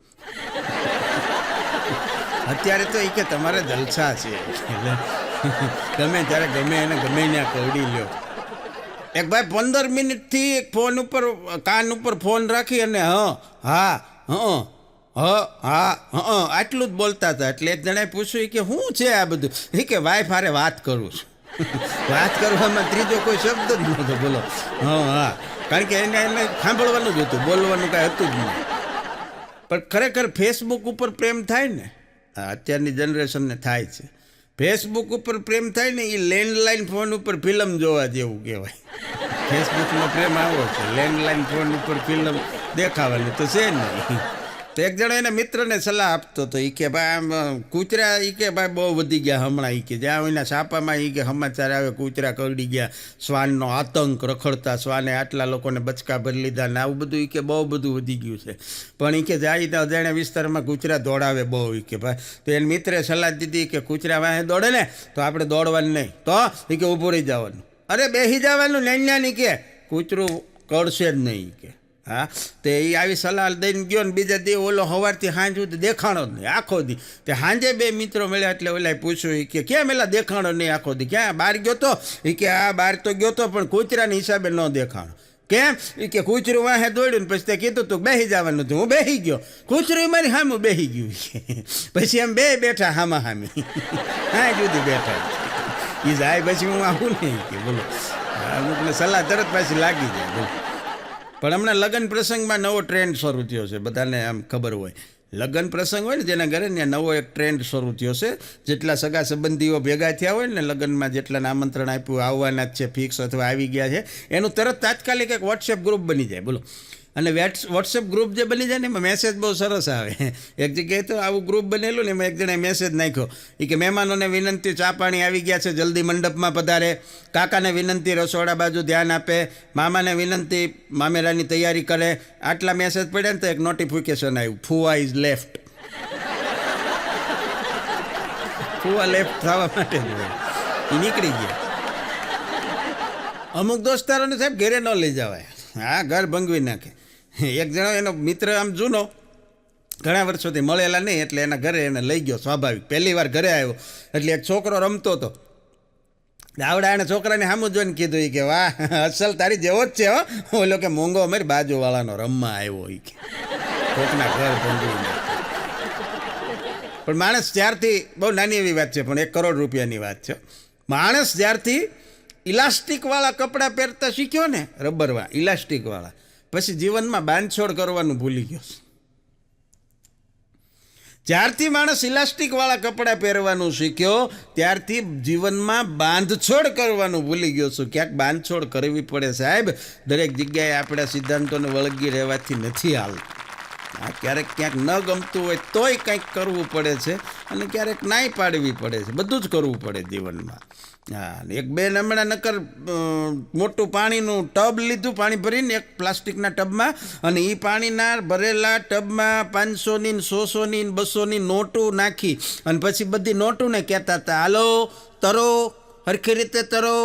અત્યારે તો એ કે તમારે જલસા છે, એટલે ગમે ત્યારે ગમે એને ગમે ત્યાં કવડી લ્યો. એક ભાઈ 15 મિનિટથી એક ફોન ઉપર, કાન ઉપર ફોન રાખી અને આટલું જ બોલતા હતા. એટલે એક જણાએ પૂછ્યું કે શું છે આ બધું? એ કે વાઈફ હારે વાત કરું છું. વાત કરવામાં ત્રીજો કોઈ શબ્દ જ નહોતો. બોલો, હા, કારણ કે એને સાંભળવાનું જ હતું, બોલવાનું કાંઈ હતું જ નહીં. પણ ખરેખર ફેસબુક ઉપર પ્રેમ થાય ને, અત્યારની જનરેશનને થાય છે. ફેસબુક ઉપર પ્રેમ થાય ને એ લેન્ડલાઇન ફોન ઉપર ફિલ્મ જોવા જેવું કહેવાય. ફેસબુકનો પ્રેમ આવો છે, લેન્ડલાઇન ફોન ઉપર ફિલ્મ દેખાવાની તો છે નહીં. તો એક જણો એના મિત્રને સલાહ આપતો હતો. એ કે ભાઈ આમ કૂતરા, એ કે ભાઈ બહુ વધી ગયા હમણાં. એ કે જ્યાં એના છાપામાં એ કે સમાચાર આવે કૂતરા કરડી ગયા, શ્વાનનો આતંક, રખડતા શ્વાને આટલા લોકોને બચકા ભરી લીધા ને આવું બધું. એ કે બહુ બધું વધી ગયું છે. પણ એ કે જાય તો અજાણ્યા વિસ્તારમાં કૂતરા દોડાવે બહુ. એ કે ભાઈ, તો એને મિત્રે સલાહ દીધી કે કૂતરા વાહે દોડે ને તો આપણે દોડવાનું નહીં, તો એ કે ઊભું રહી જવાનું. અરે બેસી જવાનું, નૈન્યાની કે કૂતરું કરશે જ નહીં. કે હા, તે એ આવી સલાહ દઈને ગયો ને બીજા દી ઓલો સવારથી સાંજ સુધી દેખાણો જ નહીં આખો દી. તે સાંજે બે મિત્રો મળ્યા એટલે ઓલા પૂછ્યું એ કે કેમ એલા દેખાણો નહીં આખો દી, ક્યાં બહાર ગયો તો? એ કે આ બહાર તો ગયો તો પણ કૂતરાના હિસાબે ન દેખાણો. કેમ? એ કે કૂતરું વાહે દોડ્યું ને પછી તે કીધું તું બેસી જવાનું હતું, હું બેસી ગયો, કૂતરું મારી સામે બેસી ગયું. પછી એમ બે બેઠા હામા હામી, હા જુદી બેઠા. એ જાય પછી હું આવું નહીં કે બોલો, અમુકને સલાહ તરત પાછી લાગી જાય બોલો. પણ હમણાં લગ્ન પ્રસંગમાં નવો ટ્રેન્ડ શરૂ થયો છે, બધાને આમ ખબર હોય. લગ્ન પ્રસંગ હોય ને જેના ઘરે ને નવો એક ટ્રેન્ડ શરૂ થયો છે. જેટલા સગા સંબંધીઓ ભેગા થયા હોય ને લગ્નમાં, જેટલાને આમંત્રણ આપ્યું આવવાના જ છે ફિક્સ અથવા આવી ગયા છે, એનું તરત તાત્કાલિક એક વોટ્સએપ ગ્રુપ બની જાય બોલો. અને વોટ્સએપ ગ્રુપ જે બની જાય ને એમાં મેસેજ બહુ સરસ આવે. એક જગ્યાએ તો આવું ગ્રુપ બનેલું ને એમાં એક જણાએ મેસેજ નાખ્યો એ કે મહેમાનોને વિનંતી, ચા પાણી આવી ગયા છે, જલ્દી મંડપમાં પધારે. કાકાને વિનંતી, રસોડા બાજુ ધ્યાન આપે. મામાને વિનંતી, મામેરાની તૈયારી કરે. આટલા મેસેજ પડ્યા ને તો એક નોટિફિકેશન આવ્યું, ફુવા ઇઝ લેફ્ટ. ફુવા લેફ્ટ થવા માટે જ હોય, એ નીકળી ગયા. અમુક દોસ્તારોને સાહેબ ઘરે ન લઈ જવાય, હા ઘર ભંગવી નાખે. એક જણો એનો મિત્ર આમ જૂનો, ઘણા વર્ષોથી મળેલા નહીં, એટલે એના ઘરે એને લઈ ગયો સ્વાભાવિક. પહેલી વાર ઘરે આવ્યો એટલે એક છોકરો રમતો હતો. આવડા એને છોકરાને સામું જોઈને કીધું કે વાહ અસલ તારી જેવો જ છે હો. ઓલો કે મોંઘો અમારી બાજુવાળાનો રમવા આવ્યો એ કે કોકના ઘર ભંગવી નાખે. પણ માણસ જ્યારથી, બહુ નાની એવી વાત છે પણ 1 કરોડ રૂપિયાની વાત છે, માણસ જ્યારથી ઇલાસ્ટિકવાળા કપડાં પહેરતા શીખ્યો ને, રબરવાળા ઇલાસ્ટિકવાળા, પછી જીવનમાં બાંધછોડ કરવાનું ભૂલી ગયો. જ્યારથી માણસ ઇલાસ્ટિકવાળા કપડાં પહેરવાનું શીખ્યો ત્યારથી જીવનમાં બાંધછોડ કરવાનું ભૂલી ગયો છું. ક્યાંક બાંધછોડ કરવી પડે સાહેબ. દરેક જગ્યાએ આપણા સિદ્ધાંતોને વળગી રહેવાથી નથી હાલતું. ક્યારેક ક્યાંક ન ગમતું હોય તોય કંઈક કરવું પડે છે, અને ક્યારેક નાઈ પાડવી પડે છે. બધું જ કરવું પડે જીવનમાં. હા, એક બેન હમણાં નકર મોટું પાણીનું ટબ લીધું, પાણી ભરીને એક પ્લાસ્ટિકના ટબમાં, અને એ પાણીના ભરેલા ટબમાં 500ની 100ની 200ની નોટું નાખી અને પછી બધી નોટુને કહેતા હતા હાલો તરો, હરખી રીતે તરો.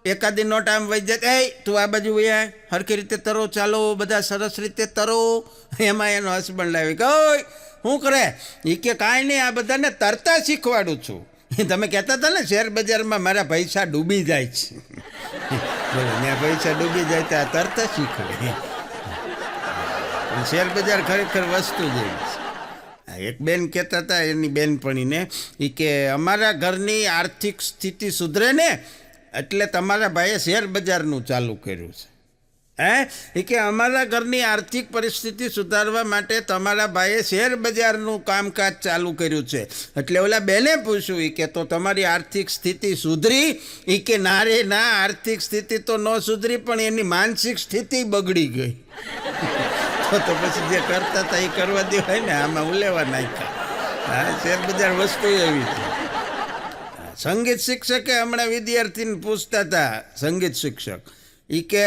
એકાદી નોટ આમ વહી જાય, એ તું આ બાજુ વયા, હરખી રીતે તરો, ચાલો બધા સરસ રીતે તરો. એમાં એનો હસબન્ડ લાવી કે ઓય શું કરે? એ કે કાંઈ નહીં, આ બધાને તરતા શીખવાડું છું. તમે કહેતા હતા ને શેર બજારમાં મારા પૈસા ડૂબી જાય છે, બોલો ત્યાં પૈસા ડૂબી જાય તો આ તરતા શીખવે. શેર બજાર ખરેખર વસ્તુ જેવી છે. એક બેન કહેતા હતા એની બેનપણીને, એ કે અમારા ઘરની આર્થિક સ્થિતિ સુધરે ને એટલે તમારા ભાઈએ શેર બજારનું ચાલુ કર્યું છે. એ કે અમારા ઘરની આર્થિક પરિસ્થિતિ સુધારવા માટે તમારા ભાઈએ શેર બજારનું કામકાજ ચાલુ કર્યું છે. એટલે ઓલા બેને પૂછ્યું એ કે તો તમારી આર્થિક સ્થિતિ સુધરી? એ કે ના રે ના, આર્થિક સ્થિતિ તો ન સુધરી પણ એની માનસિક સ્થિતિ બગડી ગઈ. તો પછી જે કરતા હતા એ કરવા દેવાય ને, આમાં ઉલેવા નાખ્યા. હા, શેર બજાર વસ્તુ એવી છે. સંગીત શિક્ષકે હમણાં વિદ્યાર્થીને પૂછતા હતા, સંગીત શિક્ષક, એ કે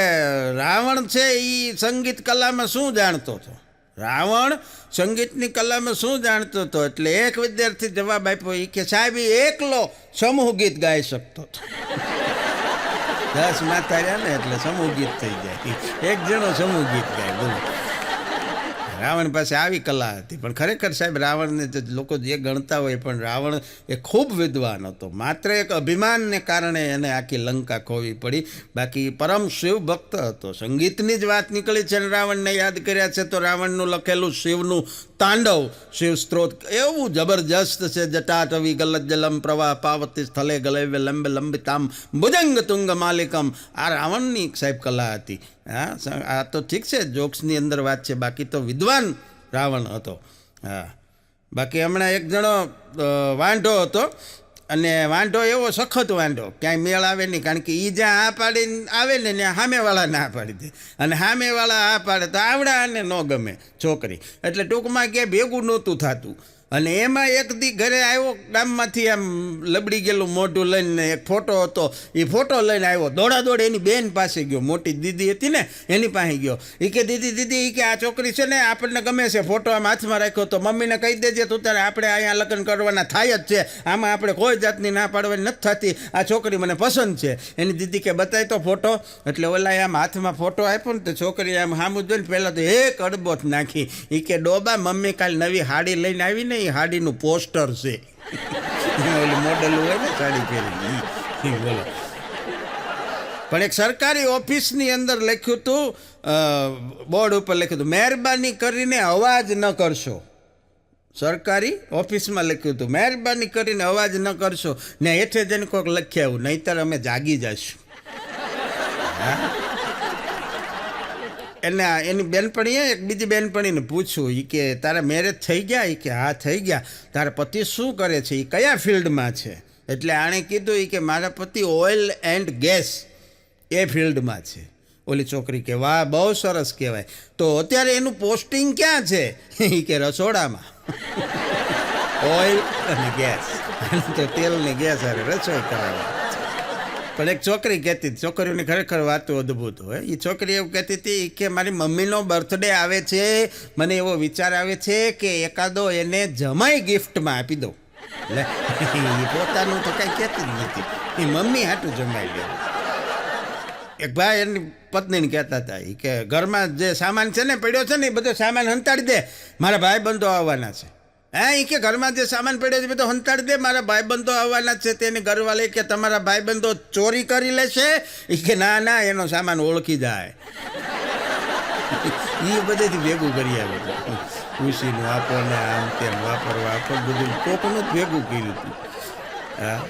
રાવણ છે એ સંગીત કલામાં શું જાણતો હતો? રાવણ સંગીતની કલામાં શું જાણતો હતો? એટલે એક વિદ્યાર્થી જવાબ આપ્યો, એ કે સાહેબ એકલો સમૂહ ગીત ગાઈ શકતો હતો. 10 માથા રહ્યા ને એટલે સમૂહ ગીત થઈ જાય, એક જણો સમૂહ ગીત ગાય બોલો. રાવણ પાસે આવી કલા હતી. પણ ખરેખર સાહેબ રાવણને લોકો જે ગણતા હોય, પણ રાવણ એ ખૂબ વિદ્વાન હતો. માત્ર એક અભિમાનને કારણે એને આખી લંકા ખોવી પડી, બાકી પરમ શિવ ભક્ત હતો. સંગીતની જ વાત નીકળી છે ને રાવણને યાદ કર્યા છે, તો રાવણનું લખેલું શિવનું તાંડવ, શિવ સ્ત્રોત એવું જબરજસ્ત છે. જટાટવી ગલત જલમ પ્રવાહ પાવતી સ્થલે ગલવ્ય લંબે લંબિતામ ભુજંગ તુંગ માલિકમ. આ રાવણની સાહેબ કલા હતી. હા, આ તો ઠીક છે જોક્સની અંદર વાત છે, બાકી તો વિદ્વાન રાવણ હતો. હા, બાકી હમણાં એક જણો વાંઢો હતો, અને વાંઢો એવો સખત વાંઢો, ક્યાંય મેળ આવે નહીં, કારણ કે એ જ્યાં આ પાડીને આવે ને ત્યાં સામેવાળા ના પાડી દે, અને સામેવાળા આ પાડે તો આવડા અને ન ગમે છોકરી. એટલે ટૂંકમાં ક્યાંય ભેગું નહોતું થતું. અને એમાં એક દી ઘરે આવ્યો ગામમાંથી આમ લબડી ગયેલું મોઢું લઈને એક ફોટો હતો એ ફોટો લઈને આવ્યો દોડાદોડ એની બેન પાસે ગયો મોટી દીદી હતી ને એની પાસે ગયો એ કે દીદી એ કે આ છોકરી છે ને આપણને ગમે છે ફોટો આમ હાથમાં રાખ્યો તો મમ્મીને કહી દેજે તું તારે આપણે અહીંયા લગ્ન કરવાના થાય જ છે આમાં આપણે કોઈ જાતની ના પાડવાની નથી થતી આ છોકરી મને પસંદ છે એની દીદી કે બતાવી તો ફોટો એટલે ઓલા આમ હાથમાં ફોટો આપ્યો ને તો છોકરી આમ સામું જોઈને પહેલાં તો એક અડબોથ નાખી એ કે ડોબા મમ્મી કાલ નવી હાડી લઈને આવીને એ હાડીનું પોસ્ટર છે ઓલી મોડલ હોય ને સાડી પહેરી બોલો પણ એક સરકારી ઓફિસની અંદર લખ્યું હતું બોર્ડ ઉપર લખ્યું હતું મહેરબાની કરીને અવાજ ન કરશો સરકારી ઓફિસમાં લખ્યું હતું મહેરબાની કરીને અવાજ ન કરશો ને હેઠે જઈને કોઈક લખ્યા આવું નહીંતર અમે જાગી જઈશું એને એની બેનપણીએ એક બીજી બેનપણીને પૂછ્યું એ કે તારા મેરેજ થઈ ગયા એ કે હા થઈ ગયા તારા પતિ શું કરે છે એ કયા ફિલ્ડમાં છે એટલે આણે કીધું એ કે મારા પતિ ઓઇલ એન્ડ ગેસ એ ફિલ્ડમાં છે ઓલી છોકરી કે વાહ બહુ સરસ કહેવાય તો અત્યારે એનું પોસ્ટિંગ ક્યાં છે એ કે રસોડામાં ઓઇલ અને ગેસ તો તેલ ને ગેસ અરે રસોઈ કરાવવા પણ એક છોકરી કહેતી હતી છોકરીઓની ખરેખર વાતો અદ્ભુત હોય એ છોકરી એવું કહેતી હતી કે મારી મમ્મીનો બર્થડે આવે છે મને એવો વિચાર આવે છે કે એકાદો એને જમાઈ ગિફ્ટમાં આપી દઉં એટલે એ પોતાનું તો કાંઈ કહેતી જ નથી એ મમ્મી હાટું જમાઈ લેવું એક ભાઈ એની પત્નીને કહેતા હતા એ કે ઘરમાં જે સામાન છે ને પડ્યો છે ને એ બધો સામાન હંતાડી દે મારા ભાઈબંધો આવવાના છે હા એ કે ઘરમાં જે સામાન પડ્યો છે બધો હંતાડી દે મારા ભાઈબંધો આવવાના છે તેની ઘરવાળી કે તમારા ભાઈબંધો ચોરી કરી લેશે એ કે ના ના એનો સામાન ઓળખી જાય એ બધેથી ભેગું કરી આવે ખુશીનું આપો ને આમ તેમ વાપરવા આપો બધું કોકનું જ ભેગું કર્યું હતું હા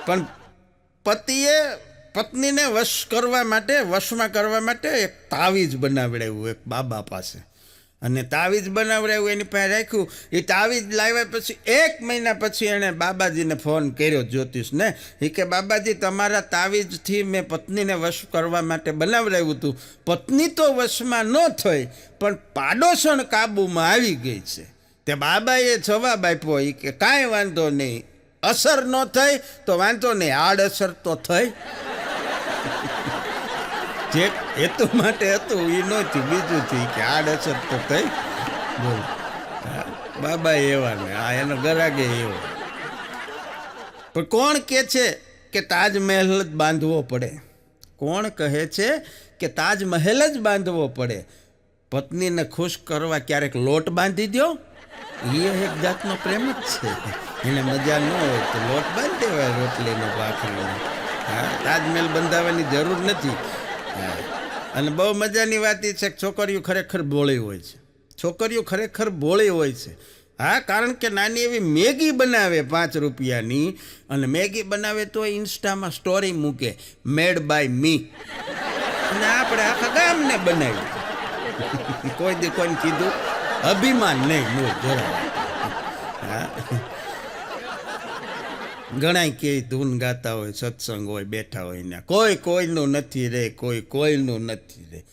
પણ પતિએ પત્નીને વશમાં કરવા માટે એક તાવીજ બનાવડાવ્યું એક બાબા પાસે અને તાવીજ બનાવડાવ્યું એની પાસે રાખ્યું એ તાવીજ લાવ્યા પછી 1 મહિના પછી એણે બાબાજીને ફોન કર્યો જ્યોતિષને એ કે બાબાજી તમારા તાવીજથી મેં પત્નીને વશ કરવા માટે બનાવડાવ્યું હતું પત્ની તો વશમાં ન થઈ પણ પાડોશણ કાબૂમાં આવી ગઈ છે તે બાબાએ જવાબ આપ્યો એ કે કાંઈ વાંધો નહીં અસર ન થઈ તો વાંધો નહીં આડઅસર તો થઈ જે હેતુ માટે હતું એ નહોતી બીજું થી કે આડઅસર તો થઈ બોલ બાબા એવા ને આ એનો ગરાગે એવો પણ કોણ કહે છે કે તાજમહેલ જ બાંધવો પડે કોણ કહે છે કે તાજમહેલ જ બાંધવો પડે પત્નીને ખુશ કરવા ક્યારેક લોટ બાંધી દો એ એક જાતનો પ્રેમ જ છે એને મજા ન હોય તો લોટ બાંધી દેવાય રોટલીનો ભાખરીનો હા તાજમહેલ બંધાવવાની જરૂર નથી હા અને બહુ મજાની વાત એ છે કે છોકરીઓ ખરેખર ભોળી હોય છે છોકરીઓ ખરેખર ભોળી હોય છે હા કારણ કે નાની એવી મેગી બનાવે 5 રૂપિયાની અને મેગી બનાવે તો ઇન્સ્ટામાં સ્ટોરી મૂકે મેડ બાય મી અને આપણે આખા ગામને બનાવી કોઈ દી કોઈને કીધું અભિમાન નહીં નો જરા હા ઘણા કે ધૂન ગાતા હોય સત્સંગ હોય બેઠા હોય ને કોઈનું નથી રે કોઈનું નથી રે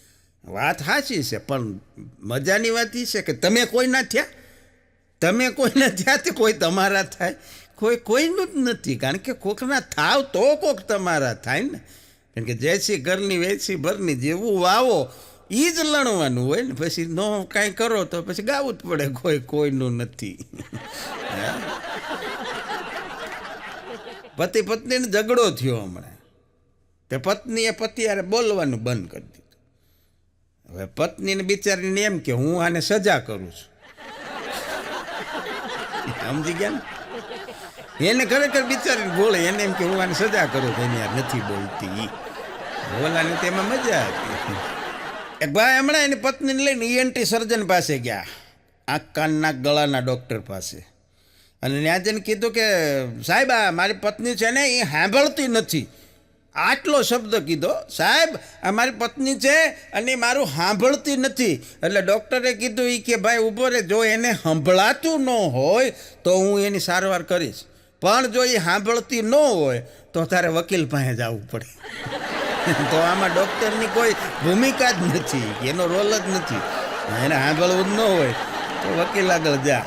વાત સાચી છે પણ મજાની વાત એ છે કે તમે કોઈ ના થયા તે કોઈ તમારા થાય કોઈનું જ નથી કારણ કે કોકના થાવ તો કોક તમારા થાય ને કારણ કે જૈસી ઘરની વૈસી ભરની જેવું વાવો એ જ લણવાનું હોય ને પછી નો કાંઈ કરો તો પછી ગાવું જ પડે કોઈનું નથી પતિ પત્નીને ઝઘડો થયો હમણાં તે પત્નીએ પતિ યારે બોલવાનું બંધ કરી દીધું હવે પત્નીને બિચારીને એમ કે હું આને સજા કરું છું સમજી ગયા ને એને ખરેખર બિચારીને બોલે એને એમ કે હું આને સજા કરું છું એને યાર નથી બોલતી બોલાને તેમાં મજા હતી એક ભાઈ હમણાં એની પત્નીને લઈને ઈએનટી સર્જન પાસે ગયા આંખ કાન નાક ગળાના ડૉક્ટર પાસે અને ત્યાં જઈને કીધું કે સાહેબ આ મારી પત્ની છે ને એ સાંભળતી નથી આટલો શબ્દ કીધો સાહેબ આ મારી પત્ની છે અને મારું સાંભળતી નથી એટલે ડૉક્ટરે કીધું એ કે ભાઈ ઊભો રહે જો એને સંભળાતું ન હોય તો હું એની સારવાર કરીશ પણ જો એ સાંભળતી ન હોય તો તારે વકીલ પાસે જવું પડે તો આમાં ડૉક્ટરની કોઈ ભૂમિકા જ નથી એનો રોલ જ નથી એને સાંભળવું જ ન હોય તો વકીલ આગળ જા,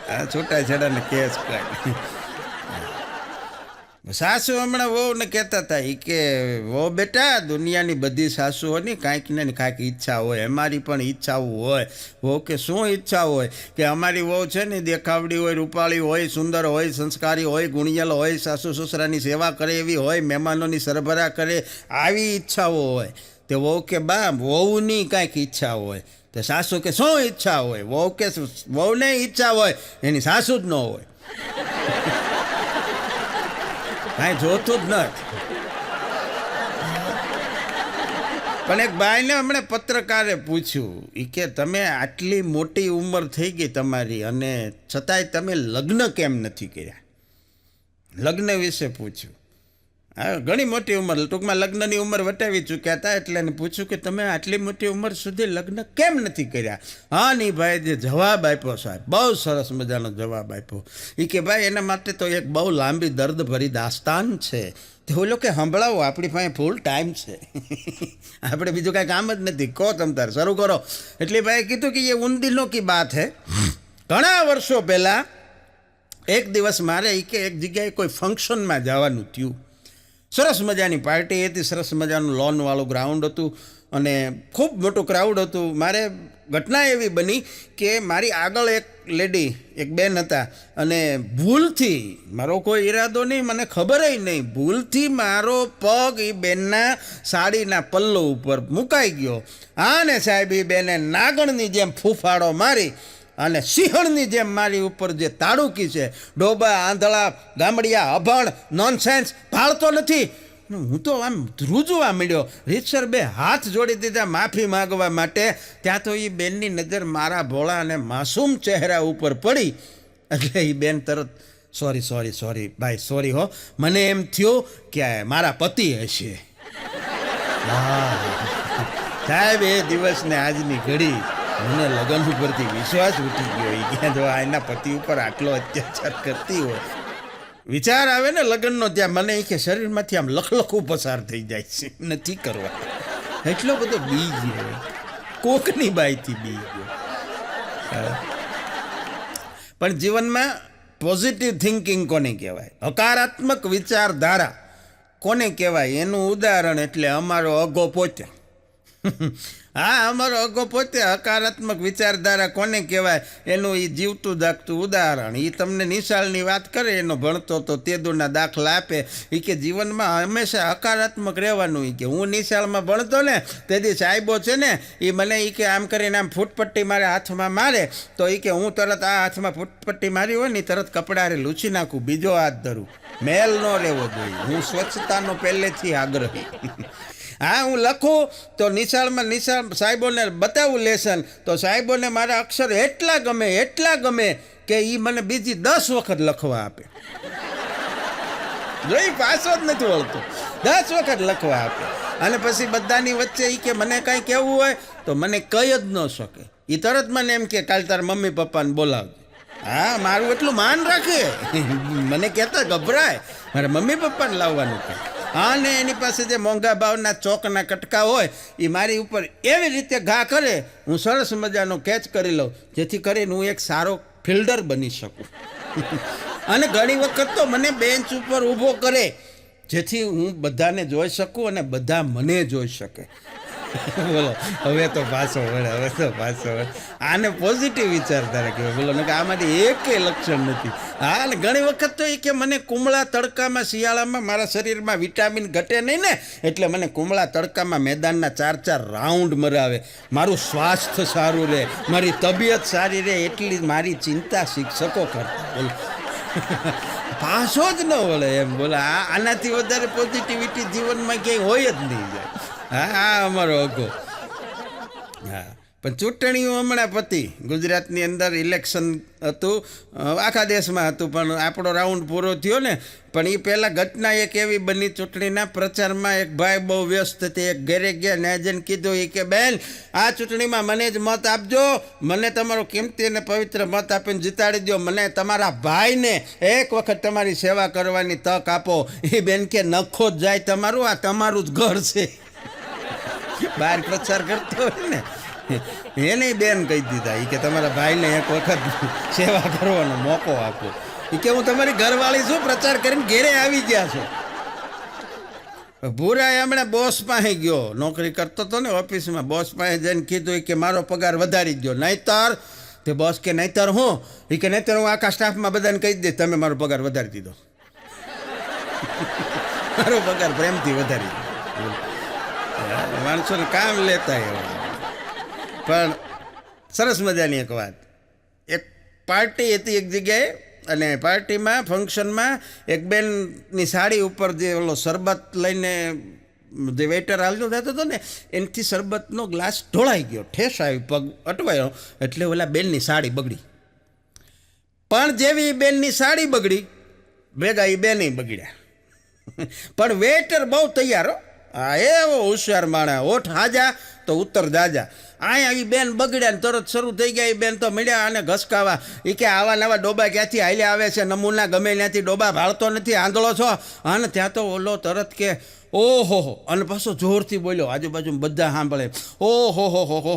આ છૂટાછેડાને કેસ કાઢ. સાસુ હમણાં વહુને કહેતા હતા એ કે વહુ બેટા, દુનિયાની બધી સાસુઓની કાંઈક ને કાંઈક ઈચ્છા હોય, અમારી પણ ઈચ્છાઓ હોય. વહુ કે શું ઈચ્છા હોય? કે અમારી વહુ છે ને દેખાવડી હોય, રૂપાળી હોય, સુંદર હોય, સંસ્કારી હોય, ગુણિયલ હોય, સાસુ સસરાની સેવા કરે એવી હોય, મહેમાનોની સરભરા કરે, આવી ઈચ્છાઓ હોય. તે વહુ કે બા, વહુની કાંઈક ઈચ્છા હોય. તો સાસુ કે શું ઈચ્છા હોય? વહુ કે વહુને ઈચ્છા હોય, એની સાસુ જ ન હોય. કાંઈ જોતું જ નથી. પણ એક ભાઈને હમણાં પત્રકારે પૂછ્યું, એ કે તમે આટલી મોટી ઉંમર થઈ ગઈ તમારી અને છતાંય તમે લગ્ન કેમ નથી કર્યા? લગ્ન વિશે પૂછ્યું. હા, ઘણી મોટી ઉંમર, ટૂંકમાં લગ્નની ઉંમર વટાવી ચૂક્યા હતા, એટલે એને પૂછ્યું કે તમે આટલી મોટી ઉંમર સુધી લગ્ન કેમ નથી કર્યા? હા ની ભાઈ જે જવાબ આપ્યો સાહેબ, બહુ સરસ મજાનો જવાબ આપ્યો. એ કે ભાઈ એના માટે તો એક બહુ લાંબી દર્દભરી દાસ્તાન છે. તે ઓલો કે સંભળાવો, આપણી પાસે ફૂલ ટાઈમ છે, આપણે બીજું કાંઈ કામ જ નથી, કહો તમ તાર શરૂ કરો. એટલે ભાઈ કીધું કે એ ઉન દિનોं કી બાત હૈ. ઘણા વર્ષો પહેલાં એક દિવસ મારે કે એક જગ્યાએ કોઈ ફંક્શનમાં જવાનું થયું. સરસ મજાની પાર્ટી હતી, સરસ મજાનું લોનવાળું ગ્રાઉન્ડ હતું અને ખૂબ મોટું ક્રાઉડ હતું. મારે ઘટના એવી બની કે મારી આગળ એક લેડી, એક બેન હતા અને ભૂલથી, મારો કોઈ ઈરાદો નહીં, મને ખબરેય નહીં, ભૂલથી મારો પગ એ બેનના સાડીના પલ્લો ઉપર મુકાઈ ગયો. હા ને સાહેબ, એ બેને નાગણની જેમ ફૂફાડો મારી અને સિંહણની જેમ મારી ઉપર જે તાડુકી છે, ડોબા, આંધળા, ગામડિયા, અભણ, નોનસેન્સ, ભાળતો નથી. હું તો આમ ધ્રુજવા મળ્યો. રીતસર બે હાથ જોડી દીધા માફી માગવા માટે. ત્યાં તો એ બેનની નજર મારા ભોળા અને માસૂમ ચહેરા ઉપર પડી. એટલે એ બેન તરત સોરી સોરી સોરી ભાઈ, સોરી હો, મને એમ થયું કે મારા પતિ હશે. સાહેબ, એ દિવસને આજની ઘડી મને લગ્ન ઉપરથી વિશ્વાસ ઉઠી ગયો. એ ક્યાં જો એના પતિ ઉપર આટલો અત્યાચાર કરતી હોય, વિચાર આવે ને લગ્નનો, ત્યાં મને કે શરીરમાંથી આમ લખલખું પસાર થઈ જાય છે, નથી કરવા. એટલો બધો બી ગયો, કોકની બાઈથી બી ગયો. પણ જીવનમાં પોઝિટિવ થિંકિંગ કોને કહેવાય, હકારાત્મક વિચારધારા કોને કહેવાય, એનું ઉદાહરણ એટલે અમારો અઘો પોતે. હા, અમારો અઘો પોતે. હકારાત્મક વિચારધારા કોને કહેવાય એનું એ જીવતું જાગતું ઉદાહરણ. એ તમને નિશાળની વાત કરે, એનો ભણતો તો તેદુના દાખલા આપે. એ કે જીવનમાં હંમેશા હકારાત્મક રહેવાનું. એ કે હું નિશાળમાં ભણતો ને તેથી સાહેબો છે ને, એ મને એ કે આમ કરીને આમ ફૂટપટ્ટી મારે હાથમાં મારે તો એ કે હું તરત આ હાથમાં ફૂટપટ્ટી મારી હોય ને તરત કપડારે લૂછી નાખું, બીજો હાથ ધરું. મેલ ન રહેવો જોઈએ. હું સ્વચ્છતાનો પહેલેથી આગ્રહી. હા, હું લખું તો નિશાળ સાહેબોને બતાવું લેસન, તો સાહેબોને મારા અક્ષર એટલા ગમે કે એ મને બીજી 10 વખત લખવા આપે. જોઈ, પાછો જ નથી વળતો, 10 વખત લખવા આપે. અને પછી બધાની વચ્ચે એ કે મને કાંઈ કહેવું હોય તો મને કહી જ ન શકે. એ તરત મને એમ કે કાલ તાર મમ્મી પપ્પાને બોલાવજે. હા, મારું એટલું માન રાખે, મને કહેતા ગભરાય, મારે મમ્મી પપ્પાને લાવવાનું કહે. હા, ને એની પાસે જે મોંઘા ભાવના ચોકના કટકા હોય એ મારી ઉપર એવી રીતે ઘા કરે, હું સરસ મજાનો કેચ કરી લઉં, જેથી કરીને હું એક સારો ફિલ્ડર બની શકું. અને ઘણી વખત તો મને બેન્ચ ઉપર ઊભો કરે, જેથી હું બધાને જોઈ શકું અને બધા મને જોઈ શકે. બોલો, હવે તો પાછો વળે. આને પોઝિટિવ વિચારધારા કહેવાય. બોલો ને કે આમાંથી એકેય લક્ષણ નથી. હા, અને ઘણી વખત તો એ કે મને કુમળા તડકામાં, શિયાળામાં મારા શરીરમાં વિટામિન ઘટે નહીં ને, એટલે મને કુમળા તડકામાં મેદાનના 4 રાઉન્ડ મરાવે. મારું સ્વાસ્થ્ય સારું રહે, મારી તબિયત સારી રહે, એટલી મારી ચિંતા શિક્ષકો કરતા. બોલો, પાછો જ ન વળે એમ. બોલો, આનાથી વધારે પોઝિટિવિટી જીવનમાં ક્યાંય હોય જ નહીં જાય. હા, અમારો અઘો. હા, પણ ચૂંટણીઓ હમણાં પતી. ગુજરાતની અંદર ઇલેક્શન હતું, આખા દેશમાં હતું, પણ આપણો રાઉન્ડ પૂરો થયો ને. પણ એ પહેલાં ઘટના એક એવી બની, ચૂંટણીના પ્રચારમાં એક ભાઈ બહુ વ્યસ્ત હતી, એક ઘરે ગયા, ન્યાજન કીધું એ કે બેન, આ ચૂંટણીમાં મને જ મત આપજો, મને તમારો કિંમતી અને પવિત્ર મત આપીને જીતાડી દો, મને તમારા ભાઈને એક વખત તમારી સેવા કરવાની તક આપો. એ બેન કે નખો જ જાય તમારું, આ તમારું જ ઘર છે. બહાર પ્રચાર કરતો હોય ને, એને બેન કહી દીધા એ કે તમારા ભાઈને એક વખત સેવા કરવાનો મોકો આપો. એ કે હું તમારી ઘરવાળી છું, પ્રચાર કરીને ઘેરે આવી ગયા છો. ભૂરાએ હમણાં બોસ પાસે ગયો, નોકરી કરતો હતો ને ઓફિસમાં, બોસ પાસે જઈને કીધું કે મારો પગાર વધારી દો, નહીંતર તે બોસ કે નહીંતર હું? એ કે નહીંતર હું આખા સ્ટાફમાં બધાને કહી દઈશ તમે મારો પગાર વધારી દીધો. મારો પગાર પ્રેમથી વધારી દીધો. માણસોને કામ લેતા એવા. પણ સરસ મજાની એક વાત, એક પાર્ટી હતી એક જગ્યાએ, અને પાર્ટીમાં ફંક્શનમાં એક બેનની સાડી ઉપર જે ઓલો શરબત લઈને જે વેઇટર હાલતો થતો હતો ને એનાથી શરબતનો ગ્લાસ ઢોળાઈ ગયો, ઠેસ આવી, પગ અટવાયો, એટલે ઓલા બેનની સાડી બગડી. પણ જેવી બેનની સાડી બગડી ભેગા એ બેન બગડ્યા. પણ વેઇટર બહુ તૈયાર, હા એવો હોશિયાર માણા, ઓઠ હાજા તો ઉત્તર જાજા. અહીંયા એ બેન બગડ્યા ને તરત શરૂ થઈ ગયા. એ બેન તો મળ્યા અને ઘસકાવા. એ કે આવા નવા ડોબા ક્યાંથી હાલ્યા આવે છે, નમૂના ગમે ત્યાંથી ડોબા ભાળતો નથી, આંધળો છો? અને ત્યાં તો ઓલો તરત કે ઓહો, અને પાછો જોરથી બોલ્યો, આજુબાજુ બધા સાંભળે, ઓહો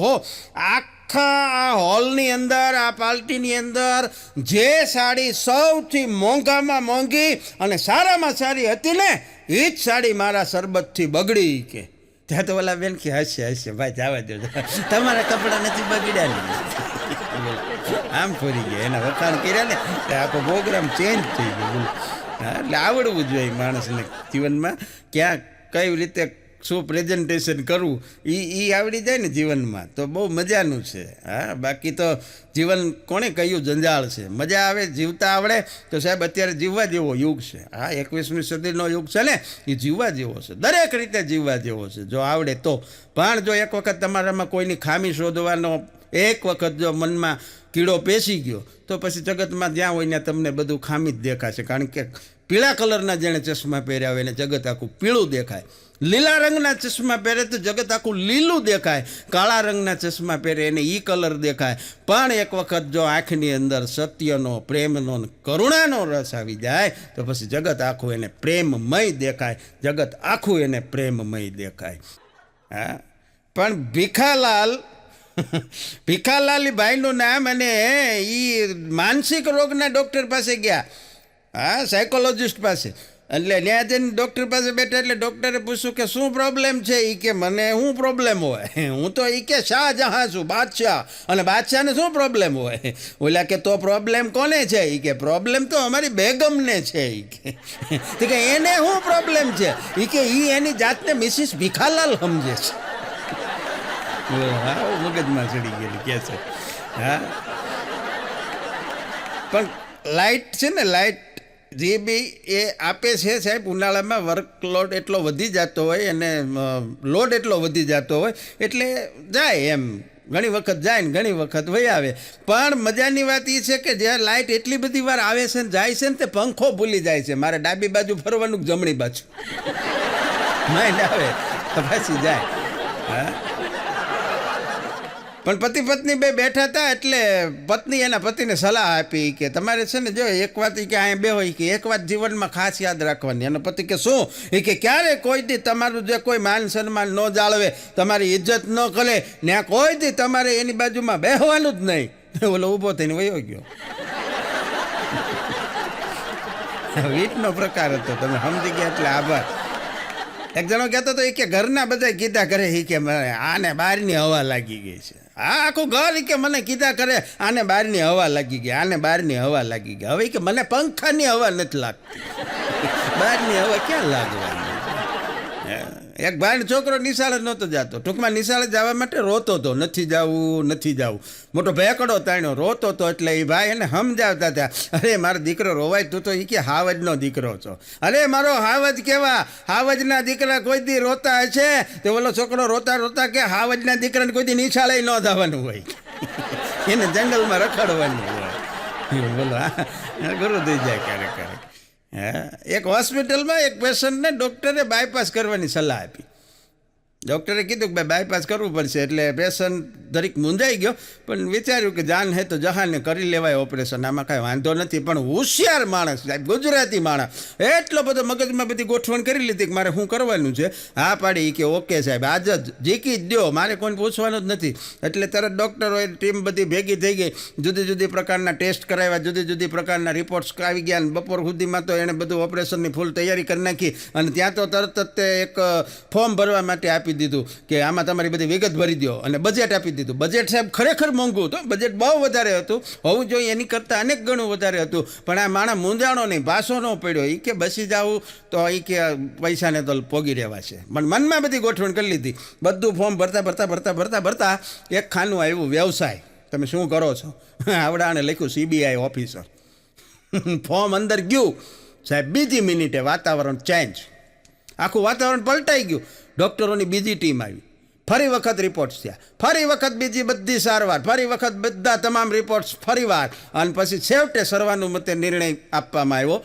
હો, આખા હોલની અંદર, આ પાર્ટીની અંદર જે સાડી સૌથી મોંઘામાં મોંઘી અને સારામાં સારી હતી ને એ જ સાડી મારા શરબતથી બગડી. કે ત્યાં તો ઓલા બેન કે હશે ભાઈ જવા દો, તમારા કપડાં નથી બગડ્યા ને. આમ ફરી ગયા, એના વખાણ કર્યા ને આખો પ્રોગ્રામ ચેન્જ થઈ ગયો. એટલે આવડવું જોઈએ માણસને જીવનમાં, ક્યાં કઈ રીતે શું પ્રેઝન્ટેશન કરવું એ આવડી જાય ને જીવનમાં તો બહુ મજાનું છે. હા, બાકી તો જીવન કોણે કહ્યું જંજાળ છે? મજા આવે, જીવતા આવડે તો સાહેબ અત્યારે જીવવા જેવો યુગ છે. હા, 21મી સદીનો યુગ છે ને, એ જીવવા જેવો છે, દરેક રીતે જીવવા જેવો છે જો આવડે તો. પણ જો એક વખત તમારામાં કોઈની ખામી શોધવાનો એક વખત જો મનમાં કીડો પેસી ગયો તો પછી જગતમાં જ્યાં હોય ત્યાં તમને બધું ખામી જ દેખાશે. કારણ કે પીળા કલરના જેણે ચશ્મા પહેર્યા હોય એને જગત આખું પીળું દેખાય, લીલા રંગના ચશ્મા પહેરે તો જગત આખું લીલું દેખાય, કાળા રંગના ચશ્મા પહેરે એને ઈ કલર દેખાય. પણ એક વખત જો આંખની અંદર સત્યનો, પ્રેમનો, કરુણાનો રસ આવી જાય તો પછી જગત આખું એને પ્રેમમય દેખાય, જગત આખું એને પ્રેમમય દેખાય. હા, પણ ભીખાલાલ ભાઈનું નામ, અને એ માનસિક રોગના ડૉક્ટર પાસે ગયા. હા, સાયકોલોજિસ્ટ પાસે. એટલે ત્યાં જઈને ડૉક્ટર પાસે બેઠા એટલે ડૉક્ટરે પૂછ્યું કે શું પ્રોબ્લેમ છે? એ કે મને શું પ્રોબ્લેમ હોય, હું તો એ કે શાહજહાં છું, બાદશાહ, અને બાદશાહને શું પ્રોબ્લેમ હોય? ઓલા કે તો પ્રોબ્લેમ કોને છે? એ કે પ્રોબ્લેમ તો અમારી બેગમને છે. એ કે એને શું પ્રોબ્લેમ છે? એ કે એની જાતને મિસિસ ભીખાલાલ સમજે છે. હા, મગજમાં ચડી ગયેલી કે છે. હા, પણ લાઇટ છે ને, લાઇટ જે બી એ આપે છે સાહેબ, ઉનાળામાં વર્કલોડ એટલો વધી જતો હોય અને લોડ એટલો વધી જતો હોય એટલે જાય, એમ ઘણી વખત જાય ને ઘણી વખત વહી આવે. પણ મજાની વાત એ છે કે જ્યારે લાઇટ એટલી બધી વાર આવે છે ને જાય છે ને તે પંખો ભૂલી જાય છે, મારે ડાબી બાજુ ફરવાનું જમણી બાજુ માઇન્ડ આવે તો પાછી જાય. હા, પણ પતિ પત્ની બે બેઠા હતા એટલે પત્ની એના પતિને સલાહ આપી કે તમારે છે ને જો એક વાત કે અહીંયા બે હોય કે એક વાત જીવનમાં ખાસ યાદ રાખવાની. એનો પતિ કે શું? એ કે ક્યારે કોઈથી તમારું જે કોઈ માન સન્માન ન જાળવે, તમારી ઇજ્જત ન કરે ને કોઈથી તમારે એની બાજુમાં બેહવાનું જ નહીં. ઓલો ઊભો થઈને વયો ગયો. વીટનો પ્રકાર હતો, તમે સમજી ગયા એટલે આભાર. એક જણો કહેતો હતો એ કે ઘરના બધા કીધા કરે એ કે આને બહારની હવા લાગી ગઈ છે. હા, આખું ઘર કે મને કીધા કરે આને બહારની હવા લાગી ગઈ, આને બહારની હવા લાગી ગઈ. હવે કે મને પંખાની હવા નથી લાગતી, બહારની હવા ક્યાં લાગવાની? એક ભાઈ છોકરો નિશાળે નહોતો જતો, ટૂંકમાં નિશાળે જવા માટે રોતો હતો, નથી જવું. મોટો ભેકડો તાણ્યો, રોતો હતો. એટલે એ ભાઈ એને સમજાવતા હતા, અરે મારો દીકરો રોવાય, તું તો એ કે હાવજનો દીકરો છો. અરે મારો હાવજ કેવા, હાવજના દીકરા કોઈ દી રોતા હશે? તે ઓલો છોકરો રોતા કે હાવજના દીકરાને કોઈ દી નિશાળે ન જવાનું હોય, એને જંગલમાં રખડવાનું હોય. બોલો, ગુરુ થઈ જાય ક્યારેક. હા, એક હોસ્પિટલમાં એક પેશન્ટને ડૉક્ટરે બાયપાસ કરવાની સલાહ આપી. ડૉક્ટરે કીધું કે ભાઈ બાયપાસ કરવું પડશે. એટલે પેશન્ટ દરેક મૂંઝાઈ ગયો, પણ વિચાર્યું કે જાન હે તો જહાને કરી લેવાય ઓપરેશન, આમાં કાંઈ વાંધો નથી. પણ હોશિયાર માણસ સાહેબ, ગુજરાતી માણસ, એટલો બધો મગજમાં બધી ગોઠવણ કરી લીધી કે મારે શું કરવાનું છે. હા પાડી કે ઓકે સાહેબ, આજ જ જીકી જ દો, મારે કોઈને પૂછવાનું જ નથી. એટલે તરત ડૉક્ટરોએ ટીમ બધી ભેગી થઈ ગઈ, જુદી જુદી પ્રકારના ટેસ્ટ કરાવ્યા, જુદી જુદી પ્રકારના રિપોર્ટ્સ આવી ગયા. અને બપોર સુધીમાં તો એણે બધું ઓપરેશનની ફૂલ તૈયારી કરી નાખી. અને ત્યાં તો તરત જ તે એક ફોર્મ ભરવા માટે આપી દીધું કે આમાં તમારી બધી વિગત ભરી દો, અને બજેટ આપી દીધું. બજેટ સાહેબ ખરેખર મોંઘું હતું, બજેટ બહુ વધારે હતું, હોવું જોઈએ એની કરતાં અનેક ગણું વધારે હતું. પણ આ માણસ મૂંઝાણો નહીં, પાછો ન પડ્યો. એ કે બસી જાવું તો એ કે પૈસાને તો પોગી રહેવા છે. પણ મનમાં બધી ગોઠવણ કરી લીધી. બધું ફોર્મ ભરતા ભરતા ભરતા ભરતા ભરતા એક ખાનું આવ્યું, વ્યવસાય. તમે શું કરો છો? આવડાને લખ્યું CBI ઓફિસર. ફોર્મ અંદર ગયું સાહેબ, બીજી મિનિટે વાતાવરણ ચેન્જ, આખું વાતાવરણ પલટાઈ ગયું. ડૉક્ટરોની બીજી ટીમ આવી, ફરી વખત રિપોર્ટ્સ થયા, ફરી વખત બીજી બધી સારવાર, ફરી વખત બધા તમામ રિપોર્ટ્સ ફરીવાર. અને પછી છેવટે સર્વાનુમતે નિર્ણય આપવામાં આવ્યો,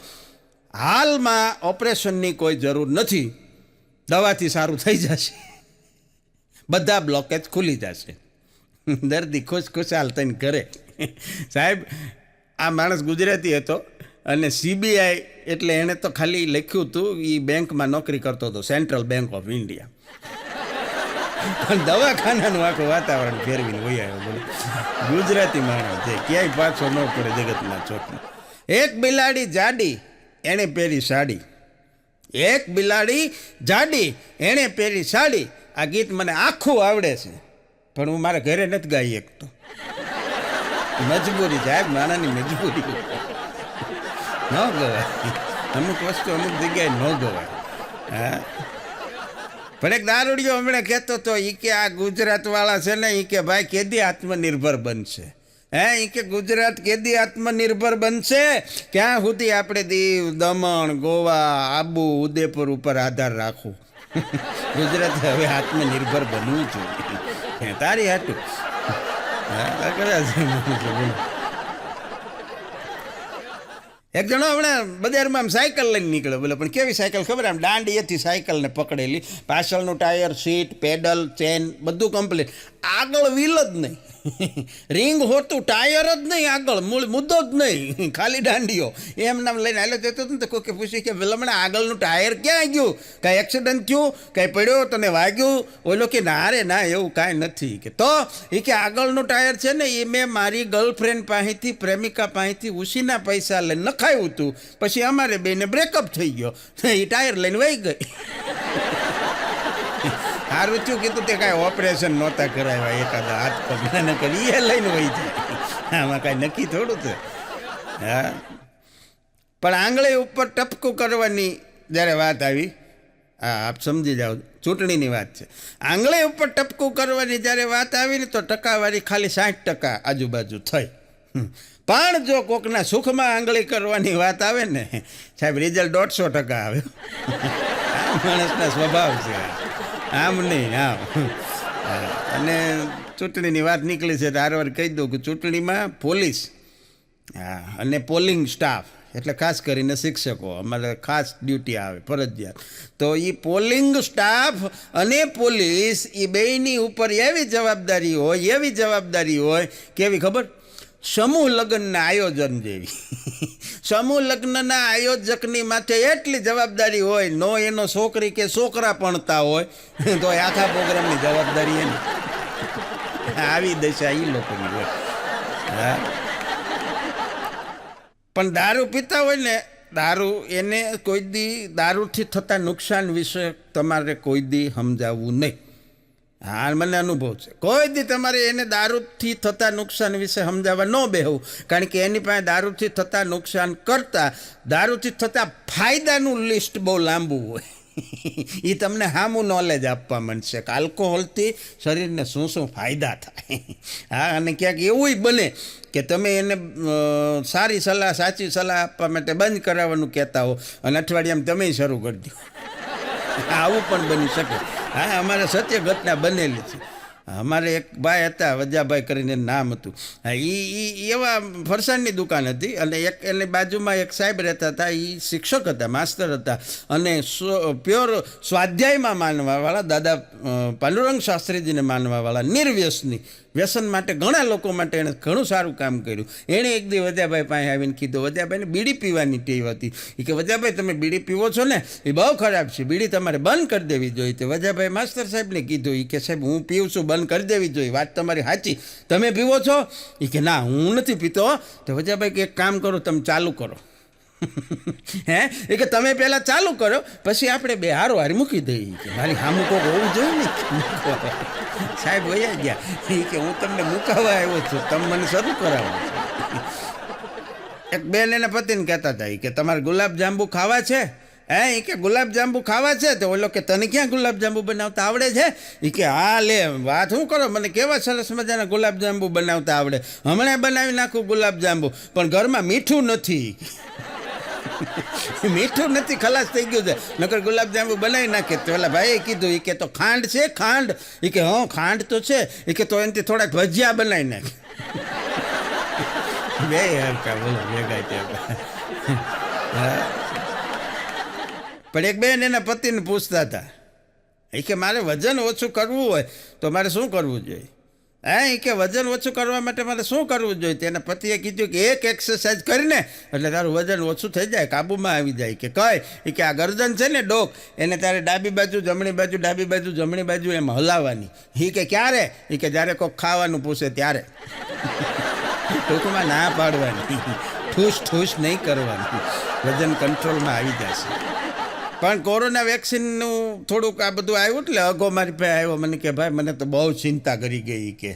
હાલમાં ઓપરેશનની કોઈ જરૂર નથી, દવાથી સારું થઈ જશે, બધા બ્લોકેજ ખુલી જશે, દર્દી ખુશખુશાલ થઈને ઘરે. સાહેબ આ માણસ ગુજરાતી હતો, અને CBI એટલે એણે તો ખાલી લખ્યું હતું એ બેંકમાં નોકરી કરતો હતો, સેન્ટ્રલ બેંક ઓફ ઇન્ડિયા. પણ દવાખાનાનું આખું વાતાવરણ ફેરવીને વહી આવ્યો. બોલો, ગુજરાતી માણસ છે, ક્યાંય પાછો ન પડે જગતના ચોકમાં. એક બિલાડી જાડી એણે પહેરી સાડી, એક બિલાડી જાડી એણે પહેરી સાડી. આ ગીત મને આખું આવડે છે, પણ હું મારા ઘરે નથી ગાઈ શકતો. મજબૂરી સાહેબ, નાનાની મજબૂરી, ન ગવાય અમુક વસ્તુ અમુક જગ્યાએ ન ગવાય. હા, પણ એક દારૂડિયો હમણાં કહેતો હતો, એ કે આ ગુજરાતવાળા છે ને, એ કે ભાઈ કેદી આત્મનિર્ભર બનશે? એ કે ગુજરાત કેદી આત્મનિર્ભર બનશે? ક્યાં સુધી આપણે દીવ, દમણ, ગોવા, આબુ, ઉદયપુર ઉપર આધાર રાખવું? ગુજરાત હવે આત્મનિર્ભર બનવું જોઈએ. તારી હાટું એક જણો હમણાં બજારમાં આમ સાયકલ લઈને નીકળ્યો. બોલે પણ કેવી સાયકલ ખબર? આમ દાંડીએથી સાયકલને પકડેલી, પાછળનું ટાયર, સીટ, પેડલ, ચેન બધું કમ્પ્લીટ, આગળ વ્હીલ જ નહીં, રિંગ હોતું, ટાયર જ નહીં, આગળ મૂળ મુદ્દો જ નહીં, ખાલી દાંડીઓ. એમ નામ લઈને હાલો જતો હતો ને તો કોકે પૂછ્યું કે ભલામણ આગળનું ટાયર ક્યાં ગયું? કાંઈ એક્સિડન્ટ થયું? કાંઈ પડ્યો તને વાગ્યું? ઓલો કે ના રે ના, એવું કાંઈ નથી. કે તો એ કે આગળનું ટાયર છે ને, એ મેં મારી ગર્લફ્રેન્ડ પાસેથી, પ્રેમિકા પાસેથી ઉસીના પૈસા લઈને નખાયું હતું, પછી અમારે બેને બ્રેકઅપ થઈ ગયો, એ ટાયર લઈને વહી ગઈ. સારું થયું કીધું તે કાંઈ ઓપરેશન નહોતા કરાવ્યા, એકાદા હાથ પગલાને કરી એ લઈને વહી જાય, આમાં કાંઈ નક્કી થોડું છે. હા, પણ આંગળી ઉપર ટપકું કરવાની જ્યારે વાત આવી, હા આપ સમજી જાઓ, ચૂંટણીની વાત છે. આંગળી ઉપર ટપકું કરવાની જ્યારે વાત આવી ને, તો ટકાવારી ખાલી 60% આજુબાજુ થઈ. પણ જો કોકના સુખમાં આંગળી કરવાની વાત આવે ને સાહેબ, રિઝલ્ટ 150% આવે. આ માણસના સ્વભાવ છે, આમ નહીં આમ. અને ચૂંટણીની વાત નીકળી છે તો હારવાર કહી દઉં કે ચૂંટણીમાં પોલીસ, હા, અને પોલિંગ સ્ટાફ, એટલે ખાસ કરીને શિક્ષકો, અમારે ખાસ ડ્યુટી આવે ફરજિયાત. તો એ પોલિંગ સ્ટાફ અને પોલીસ, એ બેયની ઉપર એવી જવાબદારી હોય, કેવી ખબર? સમૂહ લગ્નના આયોજન જેવી. સમૂહ લગ્નના આયોજકની માથે એટલી જવાબદારી હોય, નો એનો છોકરી કે છોકરા ભણતા હોય તો આખા પ્રોગ્રામની જવાબદારી એની. આવી દશા એ લોકોની હોય. હા, પણ દારૂ પીતા હોય ને, દારૂ એને કોઈ દી દારૂથી થતા નુકસાન વિશે તમારે કોઈ દી સમજાવવું નહીં. હા, મને અનુભવ છે. કોઈ દી તમારે એને દારૂથી થતા નુકસાન વિશે સમજાવવા ન બેહવું, કારણ કે એની પાસે દારૂથી થતા નુકસાન કરતાં દારૂથી થતા ફાયદાનું લિસ્ટ બહુ લાંબુ હોય. એ તમને સામું નોલેજ આપવા માંડશે કે આલ્કોહોલથી શરીરને શું શું ફાયદા થાય. હા, અને ક્યાંક એવું બને કે તમે એને સારી સલાહ, સાચી સલાહ આપવા માટે બંધ કરાવવાનું કહેતા હો, અને અઠવાડિયામાં તમે શરૂ કરી દો. આવું પણ બની શકે. હા, અમારે સત્ય ઘટના બનેલી છે. અમારે એક ભાઈ હતા, વજાભાઈ કરીને નામ હતું. હા, એ એવા ફરસાણની દુકાન હતી અને એક એની બાજુમાં એક સાહેબ રહેતા હતા. એ શિક્ષક હતા, માસ્તર હતા અને પ્યોર સ્વાધ્યાયમાં માનવાવાળા દાદા પાંડુરંગ શાસ્ત્રીજીને માનવાવાળા, નિર્વ્યસની. વ્યસન માટે ઘણા લોકો માટે એણે ઘણું સારું કામ કર્યું. એણે એક દી વજાભાઈ પાસે આવીને કીધું, વજાભાઈને બીડી પીવાની ટેવ હતી. એ કે વજાભાઈ તમે બીડી પીવો છો ને એ બહુ ખરાબ છે, બીડી તમારે બંધ કરી દેવી જોઈએ. તો વજાભાઈ માસ્તર સાહેબને કીધું, એ કે સાહેબ હું પીવું છું, બંધ કરી દેવી જોઈએ, વાત તમારી સાચી, તમે પીવો છો? એ કે ના હું નથી પીતો. તો વજાભાઈ કે એક કામ કરો, તમે ચાલુ કરો. હે એ કે તમે પહેલાં ચાલુ કરો, પછી આપણે બે હારો હારી મૂકી દઈએ. કે મારી સામું કોક હોવું જોઈએ ને. સાહેબ વયા ગયા. એ કે હું તમને મૂકાવવા આવ્યો છું, તમે મને શરૂ કરાવો. એક બેન એના પતિને કહેતા હતા કે તમારે ગુલાબજાંબુ ખાવા છે? હે એ કે ગુલાબજાંબુ ખાવા છે? તો ઓલો કે તને ક્યાં ગુલાબજાંબુ બનાવતા આવડે છે? એ કે હા લે વાત શું કરો, મને કેવા સરસ મજાના ગુલાબજાંબુ બનાવતા આવડે, હમણાં બનાવી નાખું ગુલાબજાંબુ, પણ ઘરમાં મીઠું નથી. મીઠું નથી, ખલાસ થઈ ગયું છે, નકર ગુલાબજાંબુ બનાવી નાખે. તો ઓલા ભાઈએ કીધું, એ કે તો ખાંડ છે? ખાંડ? એ કે હા ખાંડ તો છે. એ કે તો એનાથી થોડાક ભજીયા બનાવી નાખે. બે હરકા બોલો ભેગા. પણ એક બેન એના પતિને પૂછતા હતા, એ કે મારે વજન ઓછું કરવું હોય તો મારે શું કરવું જોઈએ? હા એ કે વજન ઓછું કરવા માટે મારે શું કરવું જોઈએ? તેના પતિએ કીધું કે એક એક્સરસાઇઝ કરીને એટલે તારું વજન ઓછું થઈ જાય, કાબૂમાં આવી જાય. કે કઈ? એ કે આ ગરદન છે ને ડોક, એને તારે ડાબી બાજુ જમણી બાજુ, ડાબી બાજુ જમણી બાજુ એમ હલાવવાની. એ કે ક્યારે? એ કે જ્યારે કોઈક ખાવાનું પૂછે ત્યારે. ટૂંકમાં ના પાડવાની, ઠૂસ ઠૂસ નહીં કરવાની, વજન કંટ્રોલમાં આવી જશે. પણ કોરોના વેક્સિનનું થોડુંક આ બધું આવ્યું એટલે અગો મારી પાસે આવ્યો. મને કે ભાઈ મને તો બહુ ચિંતા કરી ગઈ, કે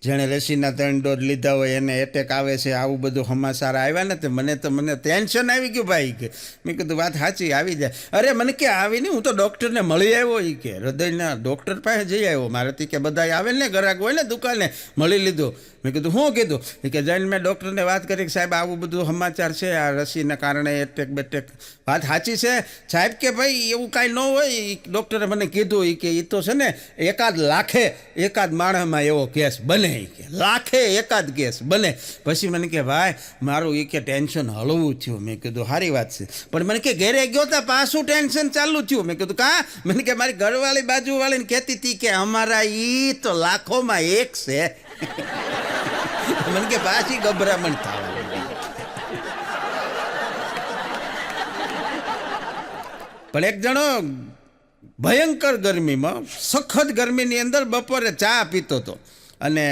જેણે રસીના 3 ડોઝ લીધા હોય એને એટેક આવે છે, આવું બધું સમાચાર આવ્યા ને તે મને ટેન્શન આવી ગયું ભાઈ. કે મેં કીધું વાત સાચી, આવી જાય. અરે મને કે આવી નહીં, હું તો ડૉક્ટરને મળી આવ્યો. એ કે હૃદયના ડૉક્ટર પાસે જઈ આવ્યો. મારાથી કે બધા આવે ને ગ્રાહક હોય ને દુકાને, મળી લીધું. મેં કીધું શું કીધું? એ કે જઈને મેં ડૉક્ટરને વાત કરી કે સાહેબ આવું બધું સમાચાર છે, આ રસીના કારણે એટેક બેટેક. વાત સાચી છે સાહેબ? કે ભાઈ એવું કાંઈ ન હોય. ડૉક્ટરે મને કીધું એ કે એ તો છે ને એકાદ લાખે એકાદ માણસમાં એવો કેસ બને. કે લાખે એકાદ કેસ બને. પછી મને કે ભાઈ મારું એ કે ટેન્શન હળવું થયું. મેં કીધું સારી વાત છે, પણ મને કે ઘરે ગયો તો પાછું ટેન્શન ચાલુ થયું. મેં કીધું કાં? મને કે મારી ઘરવાળી બાજુવાળીને કહેતી હતી કે અમારા ઈ તો લાખોમાં એક છે. મને કે પાછી ગભરામણ થવા. પણ એક જણો ભયંકર ગરમીમાં, સખત ગરમીની અંદર બપોરે ચા પીતો હતો અને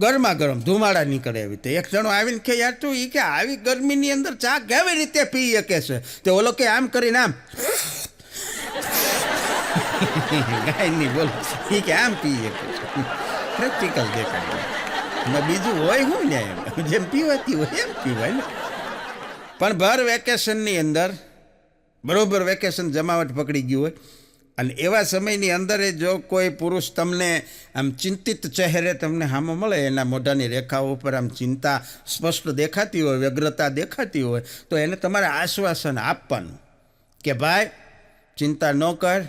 ગરમા ગરમ ધુમાડા નીકળે એવી રીતે. એક જણો આવીને કે યાર તું એ કે આવી ગરમીની અંદર ચા કેવી રીતે પી શકે છે? તો ઓલો કે આમ કરીને આમ ગાય નહીં બોલો, એ કે આમ પી શકે. પ્રેક્ટિકલ દેખાય. બીજું હોય શું ને એમ જેમ પીવાતી હોય એમ પીવાય ને. પણ ભર વેકેશનની અંદર બરાબર વેકેશન જમાવટ પકડી ગયું હોય અને એવા સમયની અંદર જો કોઈ પુરુષ તમને આમ ચિંતિત ચહેરે તમને સામે મળે, એના મોઢાની રેખાઓ ઉપર આમ ચિંતા સ્પષ્ટ દેખાતી હોય, વ્યગ્રતા દેખાતી હોય, તો એને તમારે આશ્વાસન આપવાનું કે ભાઈ ચિંતા ન કર,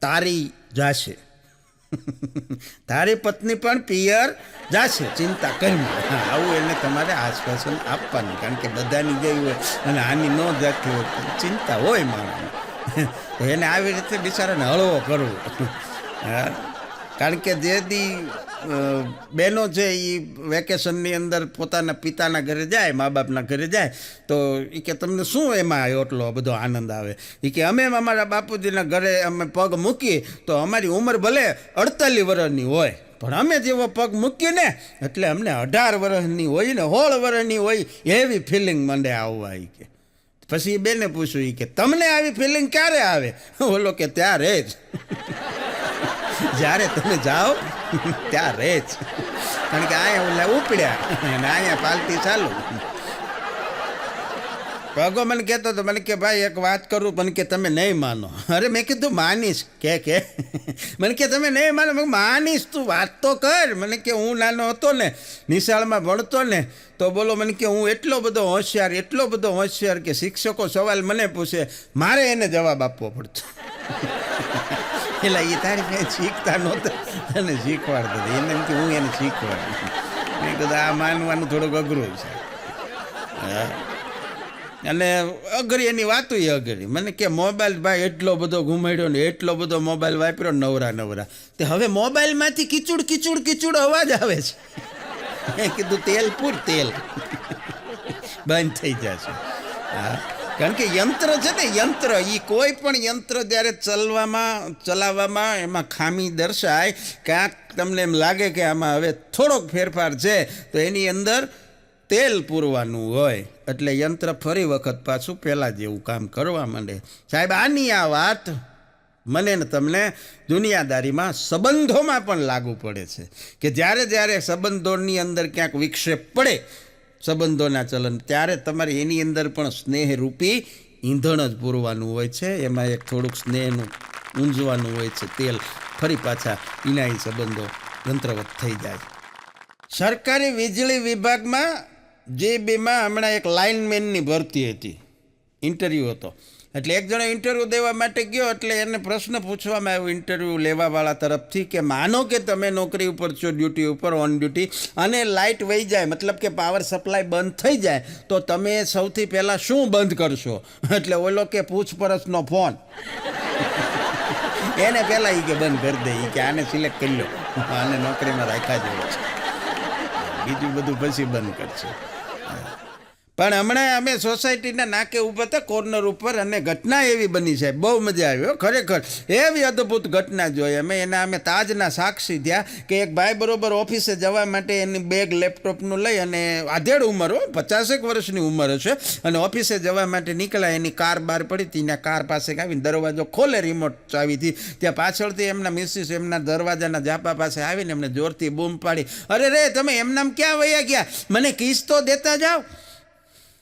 તારી જાશે, તારી પત્ની પણ પિયર જાશે, ચિંતા કરી. આવું એને તમારે આશ્વાસન આપવાનું, કારણ કે બધાની ગઈ હોય અને આની ન જાતી હોય ચિંતા હોય માણસને. એને આવી રીતે બિચારાને હળવો કરવો. કારણ કે જે દી બહેનો છે એ વેકેશનની અંદર પોતાના પિતાના ઘરે જાય, મા બાપના ઘરે જાય, તો એ કે તમને શું એમાં એટલો બધો આનંદ આવે? એ કે અમે અમારા બાપુજીના ઘરે અમે પગ મૂકીએ તો અમારી ઉંમર ભલે 48 વર્ષની હોય, પણ અમે જેવો પગ મૂકીએ ને એટલે અમને 18 વર્ષની હોય ને 16 વર્ષની હોય એવી ફિલિંગ મને આવવા. એ કે પછી બેને પૂછ્યું, એ કે તમને આવી ફિલિંગ ક્યારે આવે? ઓલો કે ત્યારે જ, જ્યારે તમે જાઓ ત્યારે જ. કારણ કે અહીંયા ઓલા ઉપડ્યા અને અહીંયા પાલટી ચાલુ. પગો મને કહેતો હતો, મને કે ભાઈ એક વાત કરું, મને કે તમે નહીં માનો. અરે મેં કીધું માનીશ. કે મને કે તમે નહીં માનો. મેં માનીશ, તું વાત તો કર. મને કે હું નાનો હતો ને, નિશાળમાં ભણતો ને, તો બોલો મને કે હું એટલો બધો હોશિયાર કે શિક્ષકો સવાલ મને પૂછે મારે એને જવાબ આપવો પડતો. એટલે એ તારી કંઈ શીખતા નહોતા તને શીખવાડતો હતો એને એમ કે હું એને શીખવાડું. મેં કીધું આ માનવાનું થોડુંક અઘરું છે. હા અને અઘરી એની વાતું અઘરી. મને કે મોબાઈલ ભાઈ એટલો બધો ઘુમાડ્યો ને એટલો બધો મોબાઈલ વાપર્યો નવરા તે હવે મોબાઈલમાંથી કીચુડ અવાજ આવે છે. મેં કીધું તેલ પૂર તેલ બંધ થઈ જશે. હા કારણ કે યંત્ર છે ને યંત્ર એ કોઈ પણ યંત્ર જ્યારે ચલાવવામાં એમાં ખામી દર્શાય ક્યાંક તમને એમ લાગે કે આમાં હવે થોડોક ફેરફાર છે તો એની અંદર તેલ પૂરવાનું હોય એટલે યંત્ર ફરી વખત પાછું પહેલાં જેવું કામ કરવા માંડે. સાહેબ આની આ વાત મને ને તમને દુનિયાદારીમાં સંબંધોમાં પણ લાગુ પડે છે કે જ્યારે સંબંધોની અંદર ક્યાંક વિક્ષેપ પડે સંબંધોના ચલન ત્યારે તમારે એની અંદર પણ સ્નેહરૂપી ઈંધણ જ પૂરવાનું હોય છે. એમાં એક થોડુંક સ્નેહનું ઊંઝવાનું હોય છે તેલ ફરી પાછા ઇનાઈ સંબંધો યંત્રવત થઈ જાય. સરકારી વીજળી વિભાગમાં JBમાં હમણાં એક લાઇનમેનની ભરતી હતી, ઇન્ટરવ્યૂ હતો. એટલે એક જણો ઇન્ટરવ્યૂ દેવા માટે ગયો એટલે એને પ્રશ્ન પૂછવામાં આવ્યો ઇન્ટરવ્યૂ લેવાવાળા તરફથી કે માનો કે તમે નોકરી ઉપર છો, ડ્યુટી ઉપર ઓન ડ્યુટી, અને લાઇટ વહી જાય મતલબ કે પાવર સપ્લાય બંધ થઈ જાય તો તમે સૌથી પહેલાં શું બંધ કરશો? એટલે ઓલો કે પૂછપરછનો ફોન. એને પહેલાં એ કે બંધ કરી દે, એ કે આને સિલેક્ટ કરી લો, આને નોકરીમાં રાખ્યા જેવો છે, બીજું બધું પછી બંધ કરશે. પણ હમણાં અમે સોસાયટીના નાકે ઊભા હતા કોર્નર ઉપર અને ઘટના એવી બની છે, બહુ મજા આવી ખરેખર, એવી અદ્ભુત ઘટના જોઈ અમે તાજના સાક્ષી થયા કે એક ભાઈ બરોબર ઓફિસે જવા માટે એની બેગ લેપટોપનું લઈ અને આધેડ ઉંમર 50 વર્ષની ઉંમર હશે અને ઓફિસે જવા માટે નીકળ્યા. એની કાર બહાર પડી હતી, એના કાર પાસે આવીને દરવાજો ખોલે રિમોટ ચાવીથી, ત્યાં પાછળથી એમના મિસિસ એમના દરવાજાના જાપા પાસે આવીને એમને જોરથી બૂમ પાડી, અરે રે તમે એમનામ ક્યાં વયા ગયા, મને કિસ તો દેતા જાઓ.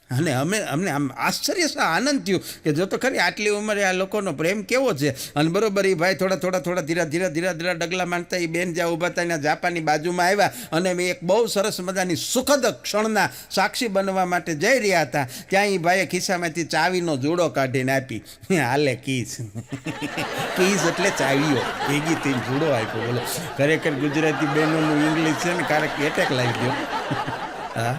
અને અમને આમ આશ્ચર્ય આનંદ થયું કે જો તો ખરી આટલી ઉંમરે આ લોકોનો પ્રેમ કેવો છે. અને બરોબર એ ભાઈ થોડા ધીરા ડગલા માંડતા એ બેન જ્યાં ઊભા હતા એના જાપાની બાજુમાં આવ્યા અને મેં એક બહુ સરસ મજાની સુખદ ક્ષણના સાક્ષી બનવા માટે જઈ રહ્યા હતા. ત્યાં એ ભાઈએ ખિસ્સામાંથી ચાવીનો જોડો કાઢીને આપી, હાલે કીસ કીસ એટલે ચાવીઓ ભેગી થઈને જોડો આપ્યો. બોલો ખરેખર ગુજરાતી બહેનોનું ઇંગ્લિશ છે ને ક્યારેક એટેક લાવી દો. હા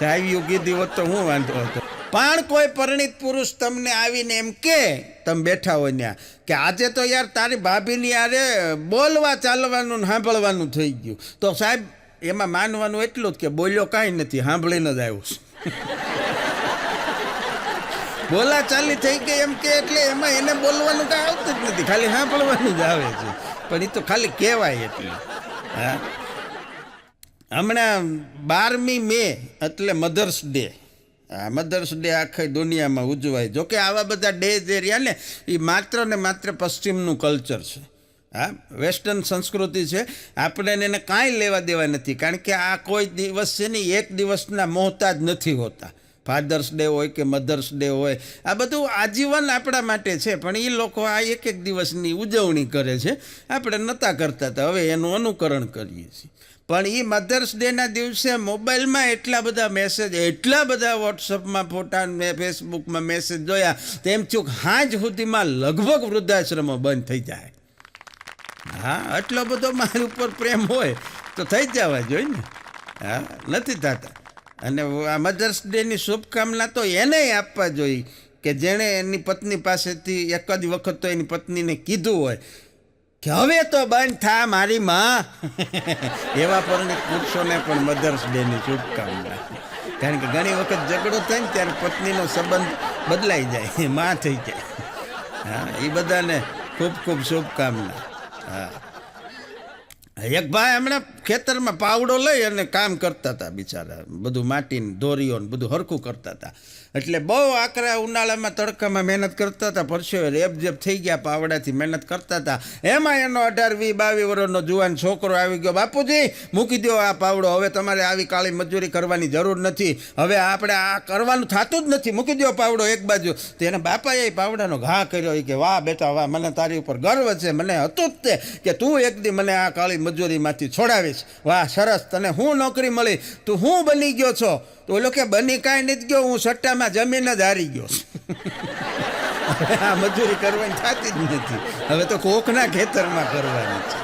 ચાવીઓ કીધી હોત તો હું વાંધો હતો. પણ કોઈ પરિણીત પુરુષ તમને આવીને એમ કે તમે બેઠા હોય ત્યાં કે આજે તો યાર તારી ભાભીની યારે બોલવા ચાલવાનું સાંભળવાનું થઈ ગયું, તો સાહેબ એમાં માનવાનું એટલું જ કે બોલ્યો કાંઈ નથી, સાંભળીને જ આવ્યું. બોલા ચાલી થઈ ગઈ એમ કે એટલે એમાં એને બોલવાનું કાંઈ આવતું જ નથી, ખાલી સાંભળવાનું જ આવે છે. પણ એ તો ખાલી કહેવાય એટલે. હા હમણાં 12મી મે એટલે મધર્સ ડે. આ મધર્સ ડે આખી દુનિયામાં ઉજવાય. જોકે આવા બધા ડે જે રહ્યા ને એ માત્ર ને માત્ર પશ્ચિમનું કલ્ચર છે. હા વેસ્ટર્ન સંસ્કૃતિ છે, આપણે એને કાંઈ લેવા દેવા નથી, કારણ કે આ કોઈ દિવસ છે ને એક દિવસના મોહતાજ નથી હોતા. ફાધર્સ ડે હોય કે મધર્સ ડે હોય, આ બધું આજીવન આપણા માટે છે. પણ એ લોકો આ એક દિવસની ઉજવણી કરે છે, આપણે નહોતા કરતા હતા, હવે એનું અનુકરણ કરીએ છીએ. પણ એ મધર્સ ડેના દિવસે મોબાઈલમાં એટલા બધા મેસેજ, એટલા બધા વોટ્સઅપમાં ફોટા મેં ફેસબુકમાં મેસેજ જોયા તેમ થયું સાંજ સુધીમાં લગભગ વૃદ્ધાશ્રમો બંધ થઈ જાય. હા આટલો બધો મારી ઉપર પ્રેમ હોય તો થઈ જવા જોઈએ ને. હા નથી થતા. અને આ મધર્સ ડેની શુભકામના તો એને આપવા જોઈએ કે જેણે એની પત્ની પાસેથી એક જ વખત તો એની પત્નીને કીધું હોય કે હવે તો બંધ થા મારી માં. એવા પરિણીત પુરુષોને પણ મધર્સ ડેની શુભકામના. કારણ કે ઘણી વખત ઝઘડો થાય ને ત્યારે પત્નીનો સંબંધ બદલાઈ જાય, માં થઈ જાય. હા એ બધાને ખૂબ ખૂબ શુભકામના. હા એક ભાઈ હમણાં ખેતરમાં પાવડો લઈ અને કામ કરતા હતા, બિચારા બધું માટીને દોરીઓને બધું હરખું કરતા હતા. એટલે બહુ આકરા ઉનાળામાં તડકામાં મહેનત કરતા હતા, પરસેવે રેબઝેબ થઈ ગયા, પાવડાથી મહેનત કરતા હતા. એમાં એનો 18, 20, 22 વર્ષનો જુવાન છોકરો આવી ગયો, બાપુજી મૂકી દો આ પાવડો, હવે તમારે આવી કાળી મજૂરી કરવાની જરૂર નથી, હવે આપણે આ કરવાનું થતું જ નથી, મૂકી દો પાવડો એક બાજુ. તો એના બાપાએ પાવડાનો ઘા કર્યો, કે વાહ બેટા વાહ, મને તારી ઉપર ગર્વ છે, મને હતું જ તે કે તું એક દી મને આ કાળી મજૂરીમાંથી છોડાવીશ, વાહ સરસ, તને હું નોકરી મળી, તું હું બની ગયો છો? તો ઓલો કે બની કાંઈ નથી ગયો, હું સટ્ટામાં જમીન જ હારી ગયો. આ મજૂરી કરવાની થતી જ નથી, હવે તો કોકના ખેતરમાં કરવાની છે.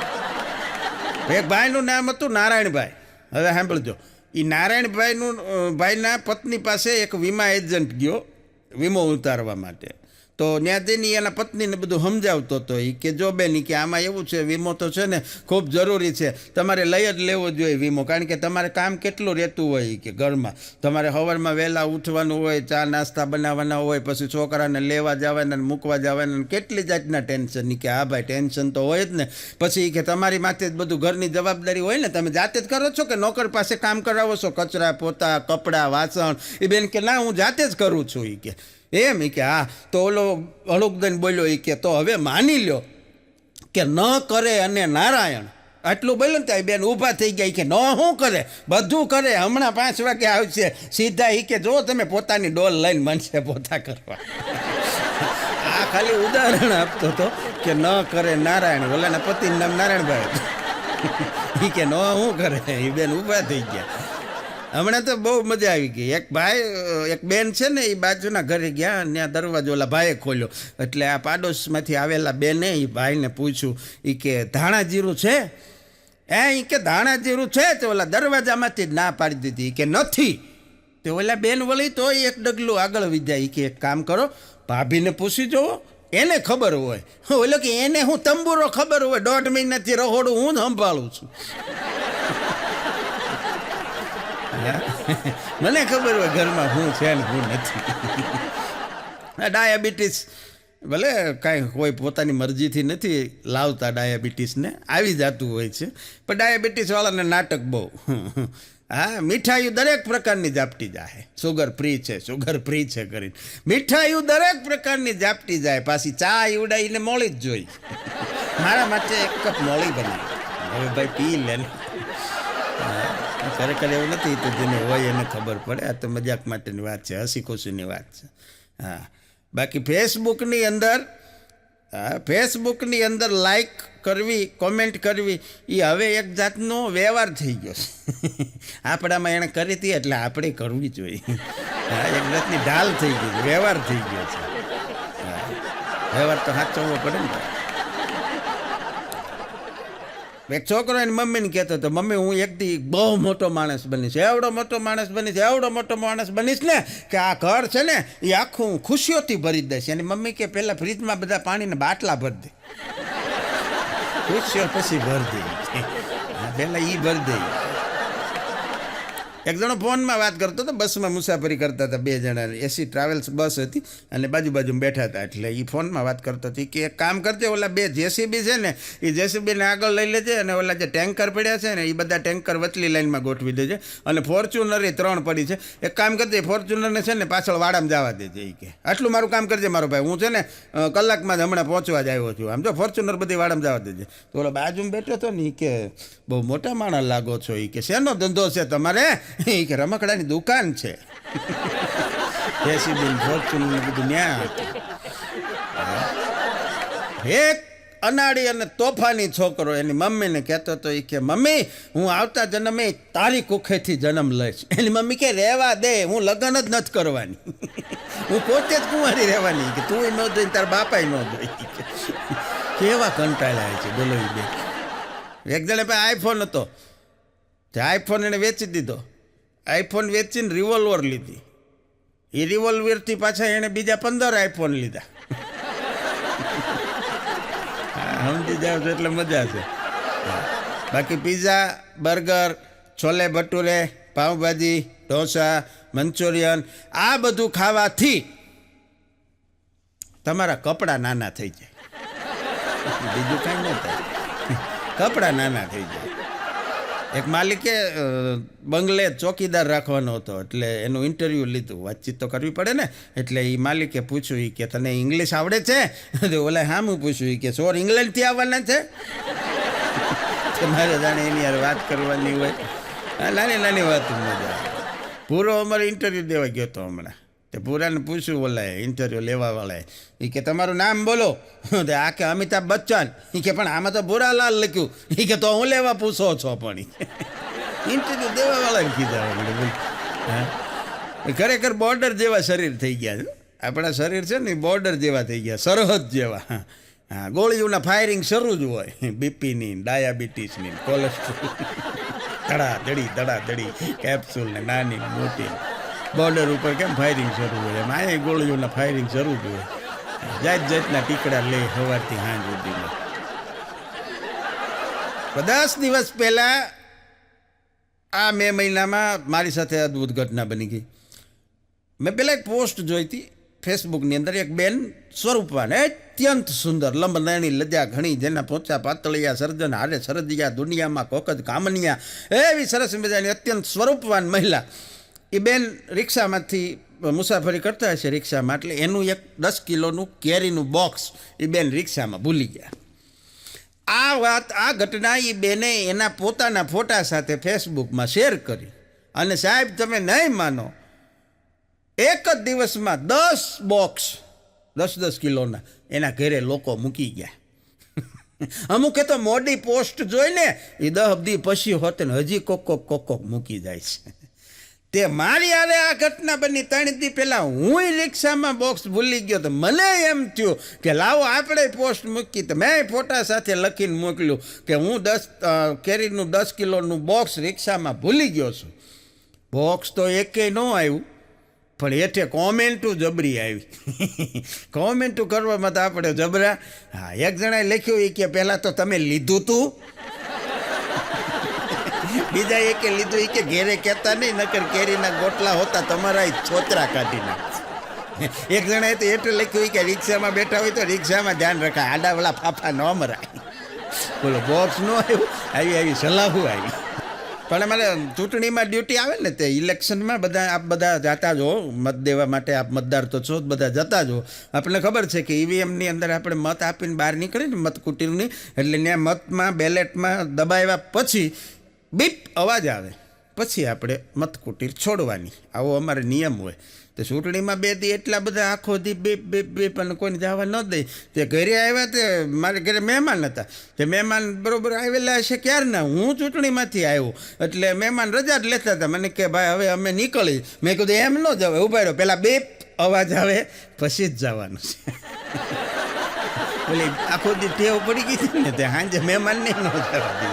એક ભાઈનું નામ હતું નારાયણભાઈ. હવે સાંભળજો, એ નારાયણભાઈનું ભાઈના પત્ની પાસે એક વીમા એજન્ટ ગયો વીમો ઉતારવા માટે. તો ત્યાં જઈને એના પત્નીને બધું સમજાવતો હતો. એ કે જો બેન, કે આમાં એવું છે, વીમો તો છે ને ખૂબ જરૂરી છે, તમારે લઈ જ લેવો જોઈએ વીમો, કારણ કે તમારે કામ કેટલું રહેતું હોય કે ઘરમાં તમારે સવારમાં વહેલા ઉઠવાનું હોય, ચા નાસ્તા બનાવવાના હોય, પછી છોકરાને લેવા જવાના, મૂકવા જવાના, કેટલી જાતના ટેન્શન. કે હા ભાઈ, ટેન્શન તો હોય જ ને. પછી કે તમારી માથે જ બધું ઘરની જવાબદારી હોય ને, તમે જાતે જ કરો છો કે નોકર પાસે કામ કરાવો છો, કચરા પોતા, કપડાં, વાસણ? એ બેન કે ના, હું જાતે જ કરું છું. એ કે એમ? એ કે હા. તો ઓલો હળુકદન બોલ્યો, એ કે તો હવે માની લ્યો કે ન કરે અને નારાયણ. આટલું બોલ્યો ને ત્યાં બેન ઊભા થઈ ગયા. કે ન શું કરે, બધું કરે, હમણાં 5 વાગે આવશે સીધા. એ કે જો તમે પોતાની ડોલ લઈને મનશે પોતા કરવા. આ ખાલી ઉદાહરણ આપતો હતો કે ન કરે નારાયણ. ઓલાના પતિનું નામ નારાયણભાઈ. એ કે ન શું કરે, એ બેન ઊભા થઈ ગયા. હમણાં તો બહુ મજા આવી ગઈ. એક ભાઈ, એક બેન છે ને, એ બાજુના ઘરે ગયા, ત્યાં દરવાજો ઓલા ભાઈએ ખોલ્યો. એટલે આ પાડોશમાંથી આવેલા બેને એ ભાઈને પૂછ્યું, એ કે ધાણા જીરું છે? એ કે ધાણા જીરું છે? તો ઓલા દરવાજામાંથી જ ના પાડી દીધી કે નથી. તો ઓલા બેન વળી તો એક ડગલું આગળ વિધા. એ કે એક કામ કરો, ભાભીને પૂછી જુઓ, એને ખબર હોય. ઓલો કે એને હું તંબુરો ખબર હોય, 1.5 મહિનાથી રહોડું હું સંભાળું છું. મને ખબર હોય ઘરમાં હું છે ને હું નથી. ડાયાબિટીસ ભલે કાંઈ કોઈ પોતાની મરજીથી નથી લાવતા, ડાયાબિટીસને આવી જતું હોય છે, પણ ડાયાબિટીસવાળાને નાટક બહુ. હા, મીઠાઈઓ દરેક પ્રકારની જાપટી જાય, સુગર ફ્રી છે, સુગર ફ્રી છે કરીને મીઠાઈઓ દરેક પ્રકારની જાપટી જાય. પાછી ચા ઉડાઈને મોળી જ જોઈ. મારા માટે 1 કપ મોળી બનાવી, હવે ભાઈ પી લે ને. ખરેખર એવું નથી, તો જેને હોય એને ખબર પડે. આ તો મજાક માટેની વાત છે, હસી ખુશીની વાત છે. હા, બાકી ફેસબુકની અંદર લાઈક કરવી, કોમેન્ટ કરવી, એ હવે એક જાતનો વ્યવહાર થઈ ગયો છે. આપણામાં એણે કરી હતી એટલે આપણે કરવી જોઈએ. હા, એક જાતની ઢાલ થઈ ગઈ છે, વ્યવહાર થઈ ગયો છે. હા, વ્યવહાર તો સાચવવો પડે ને. એક છોકરો એની મમ્મીને કહેતો હતો, મમ્મી હું એક દી બહુ મોટો માણસ બનીશ, એવડો મોટો માણસ બનીશ, એવડો મોટો માણસ બનીશ ને કે આ ઘર છે ને એ આખું ખુશીઓથી ભરી દઈશ. એની મમ્મી કે પહેલાં ફ્રીજમાં બધા પાણીના બાટલા ભરી દે, ખુશીઓ પછી ભરી દે, પહેલાં એ ભરી દે. એક જણો ફોનમાં વાત કરતો હતો, બસમાં મુસાફરી કરતા હતા 2 જણા, એસી ટ્રાવેલ્સ બસ હતી અને બાજુમાં બેઠા હતા. એટલે એ ફોનમાં વાત કરતો હતી કે એક કામ કરજે, ઓલા 2 જેસીબી છે ને, એ જેસીબીને આગળ લઈ લેજે, અને ઓલા જે ટેન્કર પડ્યા છે ને એ બધા ટેન્કર વચલી લાઈનમાં ગોઠવી દેજે, અને ફોર્ચ્યુનર એ 3 પડી છે, એક કામ કરજે, ફોર્ચ્યુનરને છે ને પાછળ વાડામાં જવા દેજે. એ કે આટલું મારું કામ કરજે મારો ભાઈ, હું છે ને કલાકમાં જ હમણાં પહોંચવા જ આવ્યો છું. આમ જો ફોર્ચ્યુનર બધી વાડામાં જવા દેજે. તો ઓલા બાજુમાં બેઠો હતો ને, એ કે બહુ મોટા માણસ લાગો છો. એ કે શેનો ધંધો છે તમારે? એ કે રમકડાની દુકાન છે. જેસીબી ફોર્ચ્યુનર બધું ન્યા હતું. એક અનાળી અને તોફાની છોકરો એની મમ્મીને કહેતો હતો, એ કે મમ્મી હું આવતા જન્મે તારી કુખેથી જન્મ લઈશ. એની મમ્મી કે રહેવા દે, હું લગ્ન જ નથી કરવાની, હું પોતે જ કુંવારી રહેવાની, કે તું ન જોઈ તારા બાપાય ન જોઈ. કેવા કંટાળ્યા છે બોલો. એ બે એક જણે પાસે આઈફોન હતો, તે આઈફોન એને વેચી દીધો. આઈફોન વેચીને રિવોલ્વર લીધી. એ રિવોલ્વરથી પાછા એણે બીજા 15 આઈફોન લીધા. સમજી જાવ છો એટલે મજા છે. બાકી pizza, burger, chole bhature, pav bhaji, dosa, Manchurian, આ બધું ખાવાથી તમારા કપડાં નાના થઈ જાય, બીજું કાંઈ ન થાય. કપડાં નાના થઈ જાય. એક માલિકે બંગલે ચોકીદાર રાખવાનો હતો, એટલે એનું ઇન્ટરવ્યૂ લીધું, વાતચીત તો કરવી પડે ને. એટલે એ માલિકે પૂછ્યું કે તને ઇંગ્લિશ આવડે છે? તો ઓલા હામું પૂછ્યું કે સોર ઇંગ્લેન્ડથી આવવાના છે? મારે જાણે એની યાર વાત કરવાની હોય, નાની નાની વાત મજા. પૂરો અમારે ઇન્ટરવ્યૂ દેવા ગયો હતો હમણાં. તે પૂરાને પૂછ્યું ઓલાએ ઇન્ટરવ્યૂ લેવાવાળાએ, એ કે તમારું નામ બોલો. આ કે અમિતાભ બચ્ચન. એ કે પણ આમાં તો ભૂરાલાલ લખ્યું. એ કે તો હું લેવા પૂછો છો? પણ ઇન્ટરવ્યૂ દેવાવાળાને કીધા. હા, ખરેખર બોર્ડર જેવા શરીર થઈ ગયા છે. આપણા શરીર છે ને બોર્ડર જેવા થઈ ગયા, સરહદ જેવા. હા, ગોળીઓના ફાયરિંગ શરૂ જ હોય, બીપીની, ડાયાબિટીસની, કોલેસ્ટ્રોલ, ધડાધડી કેપ્સ્યુલ ને નાની મોટી. બોર્ડર ઉપર કેમ ફાયરિંગ શરૂ હોય, એમ અહીંયા ગોળીઓના ફાયરિંગ શરૂ જ હોય. જાતના ટીકડા લે સવારથી સાંજ સુધીમાં. 10 દિવસ પહેલાં આ મે મહિનામાં મારી સાથે અદ્ભુત ઘટના બની ગઈ. મેં પહેલાં એક પોસ્ટ જોઈ હતી ફેસબુકની અંદર. એક બેન સ્વરૂપવાન, અત્યંત સુંદર, લંબનયની, લજા ઘણી, જેના પોચા પાતળિયા સર્જન હારે સરદિયા દુનિયામાં કોકજ કામનિયા, એવી સરસ મજાની અત્યંત સ્વરૂપવાન મહિલા. એ બેન રિક્ષામાંથી મુસાફરી કરતા હશે રિક્ષામાં, એટલે એનું એક 10 કિલોનું કેરીનું બોક્સ એ બેન રિક્ષામાં ભૂલી ગયા. આ ઘટના એ બેને એના પોતાના ફોટા સાથે ફેસબુકમાં શેર કરી. અને સાહેબ તમે નહીં માનો, એક જ દિવસમાં 10 બોક્સ 10 કિલોના એના ઘરે લોકો મૂકી ગયા. અમુકે તો મોડી પોસ્ટ જોઈને એ 10 દી પછી હોતે ને હજી કોક મૂકી જાય છે. તે મારી આરે આ ઘટના બની 3 દી પહેલાં. હું રિક્ષામાં બોક્સ ભૂલી ગયો તો મને એમ થયું કે લાવો આપણે પોસ્ટ મૂકી. તો મેં ફોટા સાથે લખીને મોકલ્યું કે હું કેરીનું 10 કિલોનું બોક્સ રિક્ષામાં ભૂલી ગયો છું. બોક્સ તો એકેય ન આવ્યું, પણ હેઠે કોમેન્ટું જબરી આવી. કોમેન્ટું કરવામાં તો આપણે જબરા. હા, એક જણાએ લખ્યું એ કે પહેલાં તો તમે લીધું તું. બીજા એકે લીધું એ કે ઘેરે કહેતા નહીં, નકર કેરીના ગોટલા હોતા તમારા છોતરા કાઢી નાખે. એક જણાએ તો એટલે લખ્યું કે રિક્ષામાં બેઠા હોય તો રિક્ષામાં ધ્યાન રખાય, આડાવાળા ફાફા ન મરાય. બોલો, બોક્સ ન આવ્યું, આવી સલાહું આવી. પણ અમારે ચૂંટણીમાં ડ્યુટી આવે ને, તે ઇલેક્શનમાં આપ બધા જતા જ હો મત દેવા માટે. આપ મતદાર તો છો જ, બધા જતા જ હો. આપણને ખબર છે કે ઈવીએમની અંદર આપણે મત આપીને બહાર નીકળીએ ને મતકુટીરની, એટલે ત્યાં મતમાં બેલેટમાં દબાવ્યા પછી બીપ અવાજ આવે, પછી આપણે મતકુટીર છોડવાની. આવો અમારે નિયમ હોય. તો ચૂંટણીમાં 2 દી એટલા બધા આખો દી બીપ અને કોઈને જવા ન દે. તે ઘરે આવ્યા, તે મારે ઘરે મહેમાન હતા. તે મહેમાન બરાબર આવેલા હશે ક્યારના, હું ચૂંટણીમાંથી આવ્યો એટલે મહેમાન રજા જ લેતા હતા. મને કે ભાઈ હવે અમે નીકળી. મેં કીધું એમ ન જવાય, ઉભા રહ્યો, પહેલાં બીપ અવાજ આવે પછી જ જવાનું છે. એટલે આખો દી ટેવ પડી ગઈ હતી ને, તે સાંજે મહેમાનને ન જવા દે.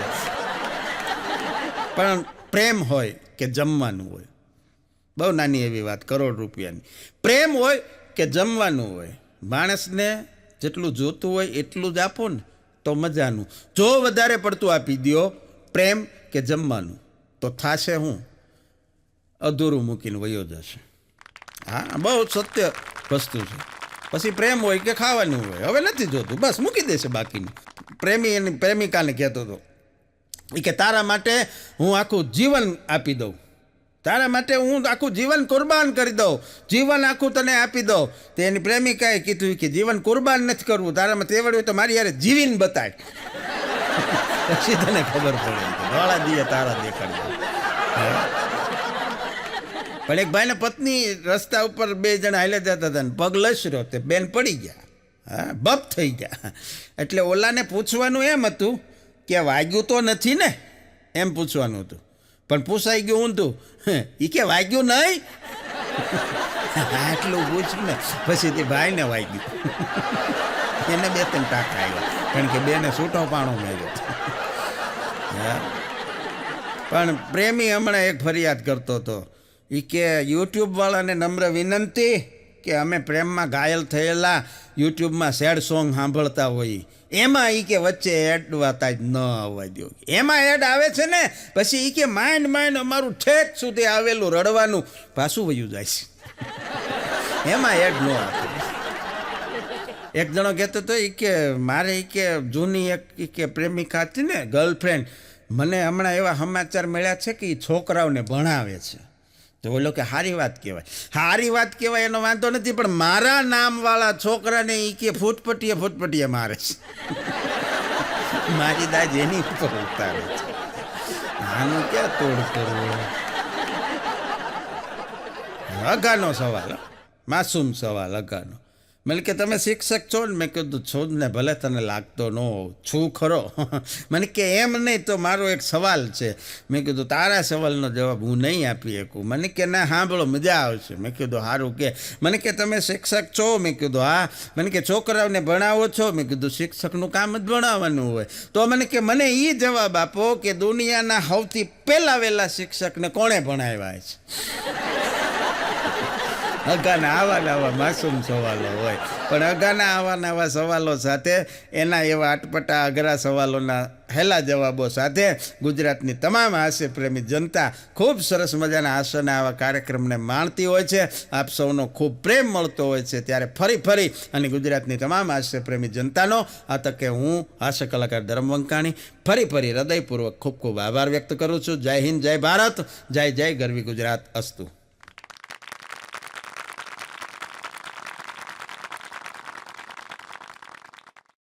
પણ પ્રેમ હોય કે જમવાનું હોય, બહુ નાની એવી વાત, કરોડ રૂપિયાની. પ્રેમ હોય કે જમવાનું હોય, માણસને જેટલું જોતું હોય એટલું જ આપો ને તો મજાનું. જો વધારે પડતું આપી દો પ્રેમ કે જમવાનું, તો થાશે હું અધૂરું મૂકીને વયો જશે. હા, બહુ સત્ય વસ્તુ છે. પછી પ્રેમ હોય કે ખાવાનું હોય, હવે નથી જોતું, બસ મૂકી દેશે બાકીનું. પ્રેમી એની પ્રેમિકાને કહેતો હતો કે તારા માટે હું આખું જીવન આપી દઉં, તારા માટે હું આખું જીવન કુરબાન કરી દઉં, જીવન આખું તને આપી દઉં. તો એની પ્રેમિકાએ કીધું કે જીવન કુરબાન નથી કરવું, તારામાં તેવડ હોય તો મારી યારે જીવીને બતાય, પછી તને ખબર પડે. ધોળા દીએ તારા દેખાડ્યા. પણ એક ભાઈને પત્ની રસ્તા ઉપર 2 જણા હાલે જતા હતા ને પગ લસર્યો, તે બેન પડી ગયા. હા, બપ થઈ ગયા. એટલે ઓલાને પૂછવાનું એમ હતું કે વાગ્યું તો નથી ને, એમ પૂછવાનું હતું. પણ પૂછાઈ ગયું ઊંધું. એ કે વાગ્યું નહીં. આટલું પૂછ ને પછી તે ભાઈને વાગ્યું. એને 2-3 ટાંકા આવ્યા, કારણ કે બેને છૂટો પાણો મેળ્યો. પણ પ્રેમી હમણાં એક ફરિયાદ કરતો હતો. એ કે યુટ્યુબવાળાને નમ્ર વિનંતી કે અમે પ્રેમમાં ઘાયલ થયેલા યુટ્યુબમાં સેડ સોંગ સાંભળતા હોઈએ, એમાં એ કે વચ્ચે એડ વાતા જ ન આવવા દો. એમાં એડ આવે છે ને, પછી એ કે માઇન્ડ અમારું ઠેક સુધી આવેલું રડવાનું પાછું વયું જાય છે. એમાં એડ ન આપે. એક જણો કહેતો હતો એ કે મારે એ કે જૂની એક કે પ્રેમિકા હતી ને, ગર્લફ્રેન્ડ, મને હમણાં એવા સમાચાર મળ્યા છે કે એ છોકરાઓને ભણાવે છે. તો બોલો કે સારી વાત કહેવાય. સારી વાત કહેવાય એનો વાંધો નથી, પણ મારા નામવાળા છોકરાને એ કે ફૂટપટીએ મારે છે. મારી દાજ એની ઉપર ઉતારે છે. આનું ક્યાં તોડ કરવું? અગાનો સવાલ, માસૂમ સવાલ અગાનો. મને કે તમે શિક્ષક છો ને? મેં કીધું છું જ ને, ભલે તને લાગતો ન હોવ, છું ખરો. મને કે એમ નહીં તો મારો એક સવાલ છે. મેં કીધું તારા સવાલનો જવાબ હું નહીં આપી શકું. મને કે ના સાંભળો, મજા આવશે. મેં કીધું સારું. કે મને કે તમે શિક્ષક છો? મેં કીધું હા. મને કે છોકરાઓને ભણાવો છો? મેં કીધું શિક્ષકનું કામ જ ભણાવવાનું હોય. તો મને કે મને એ જવાબ આપો કે દુનિયાના સૌથી પહેલા વહેલા શિક્ષકને કોણે ભણાવ્યા છે? અગાના આવા માસૂમ સવાલો હોય, પણ અગાના આવા સવાલો સાથે એના એવા અટપટા અઘરા સવાલોના હેલા જવાબો સાથે ગુજરાતની તમામ હાસ્ય પ્રેમી જનતા ખૂબ સરસ મજાના હાસ્યના આવા કાર્યક્રમને માણતી હોય છે. આપ સૌનો ખૂબ પ્રેમ મળતો હોય છે. ત્યારે ફરી અને ગુજરાતની તમામ હાસ્ય પ્રેમી જનતાનો આ તકે હું હાસ્ય કલાકાર ધરમ વંકાણી ફરી હૃદયપૂર્વક ખૂબ આભાર વ્યક્ત કરું છું. જય હિન્દ, જય ભારત, જય ગરવી ગુજરાત. અસ્તુ.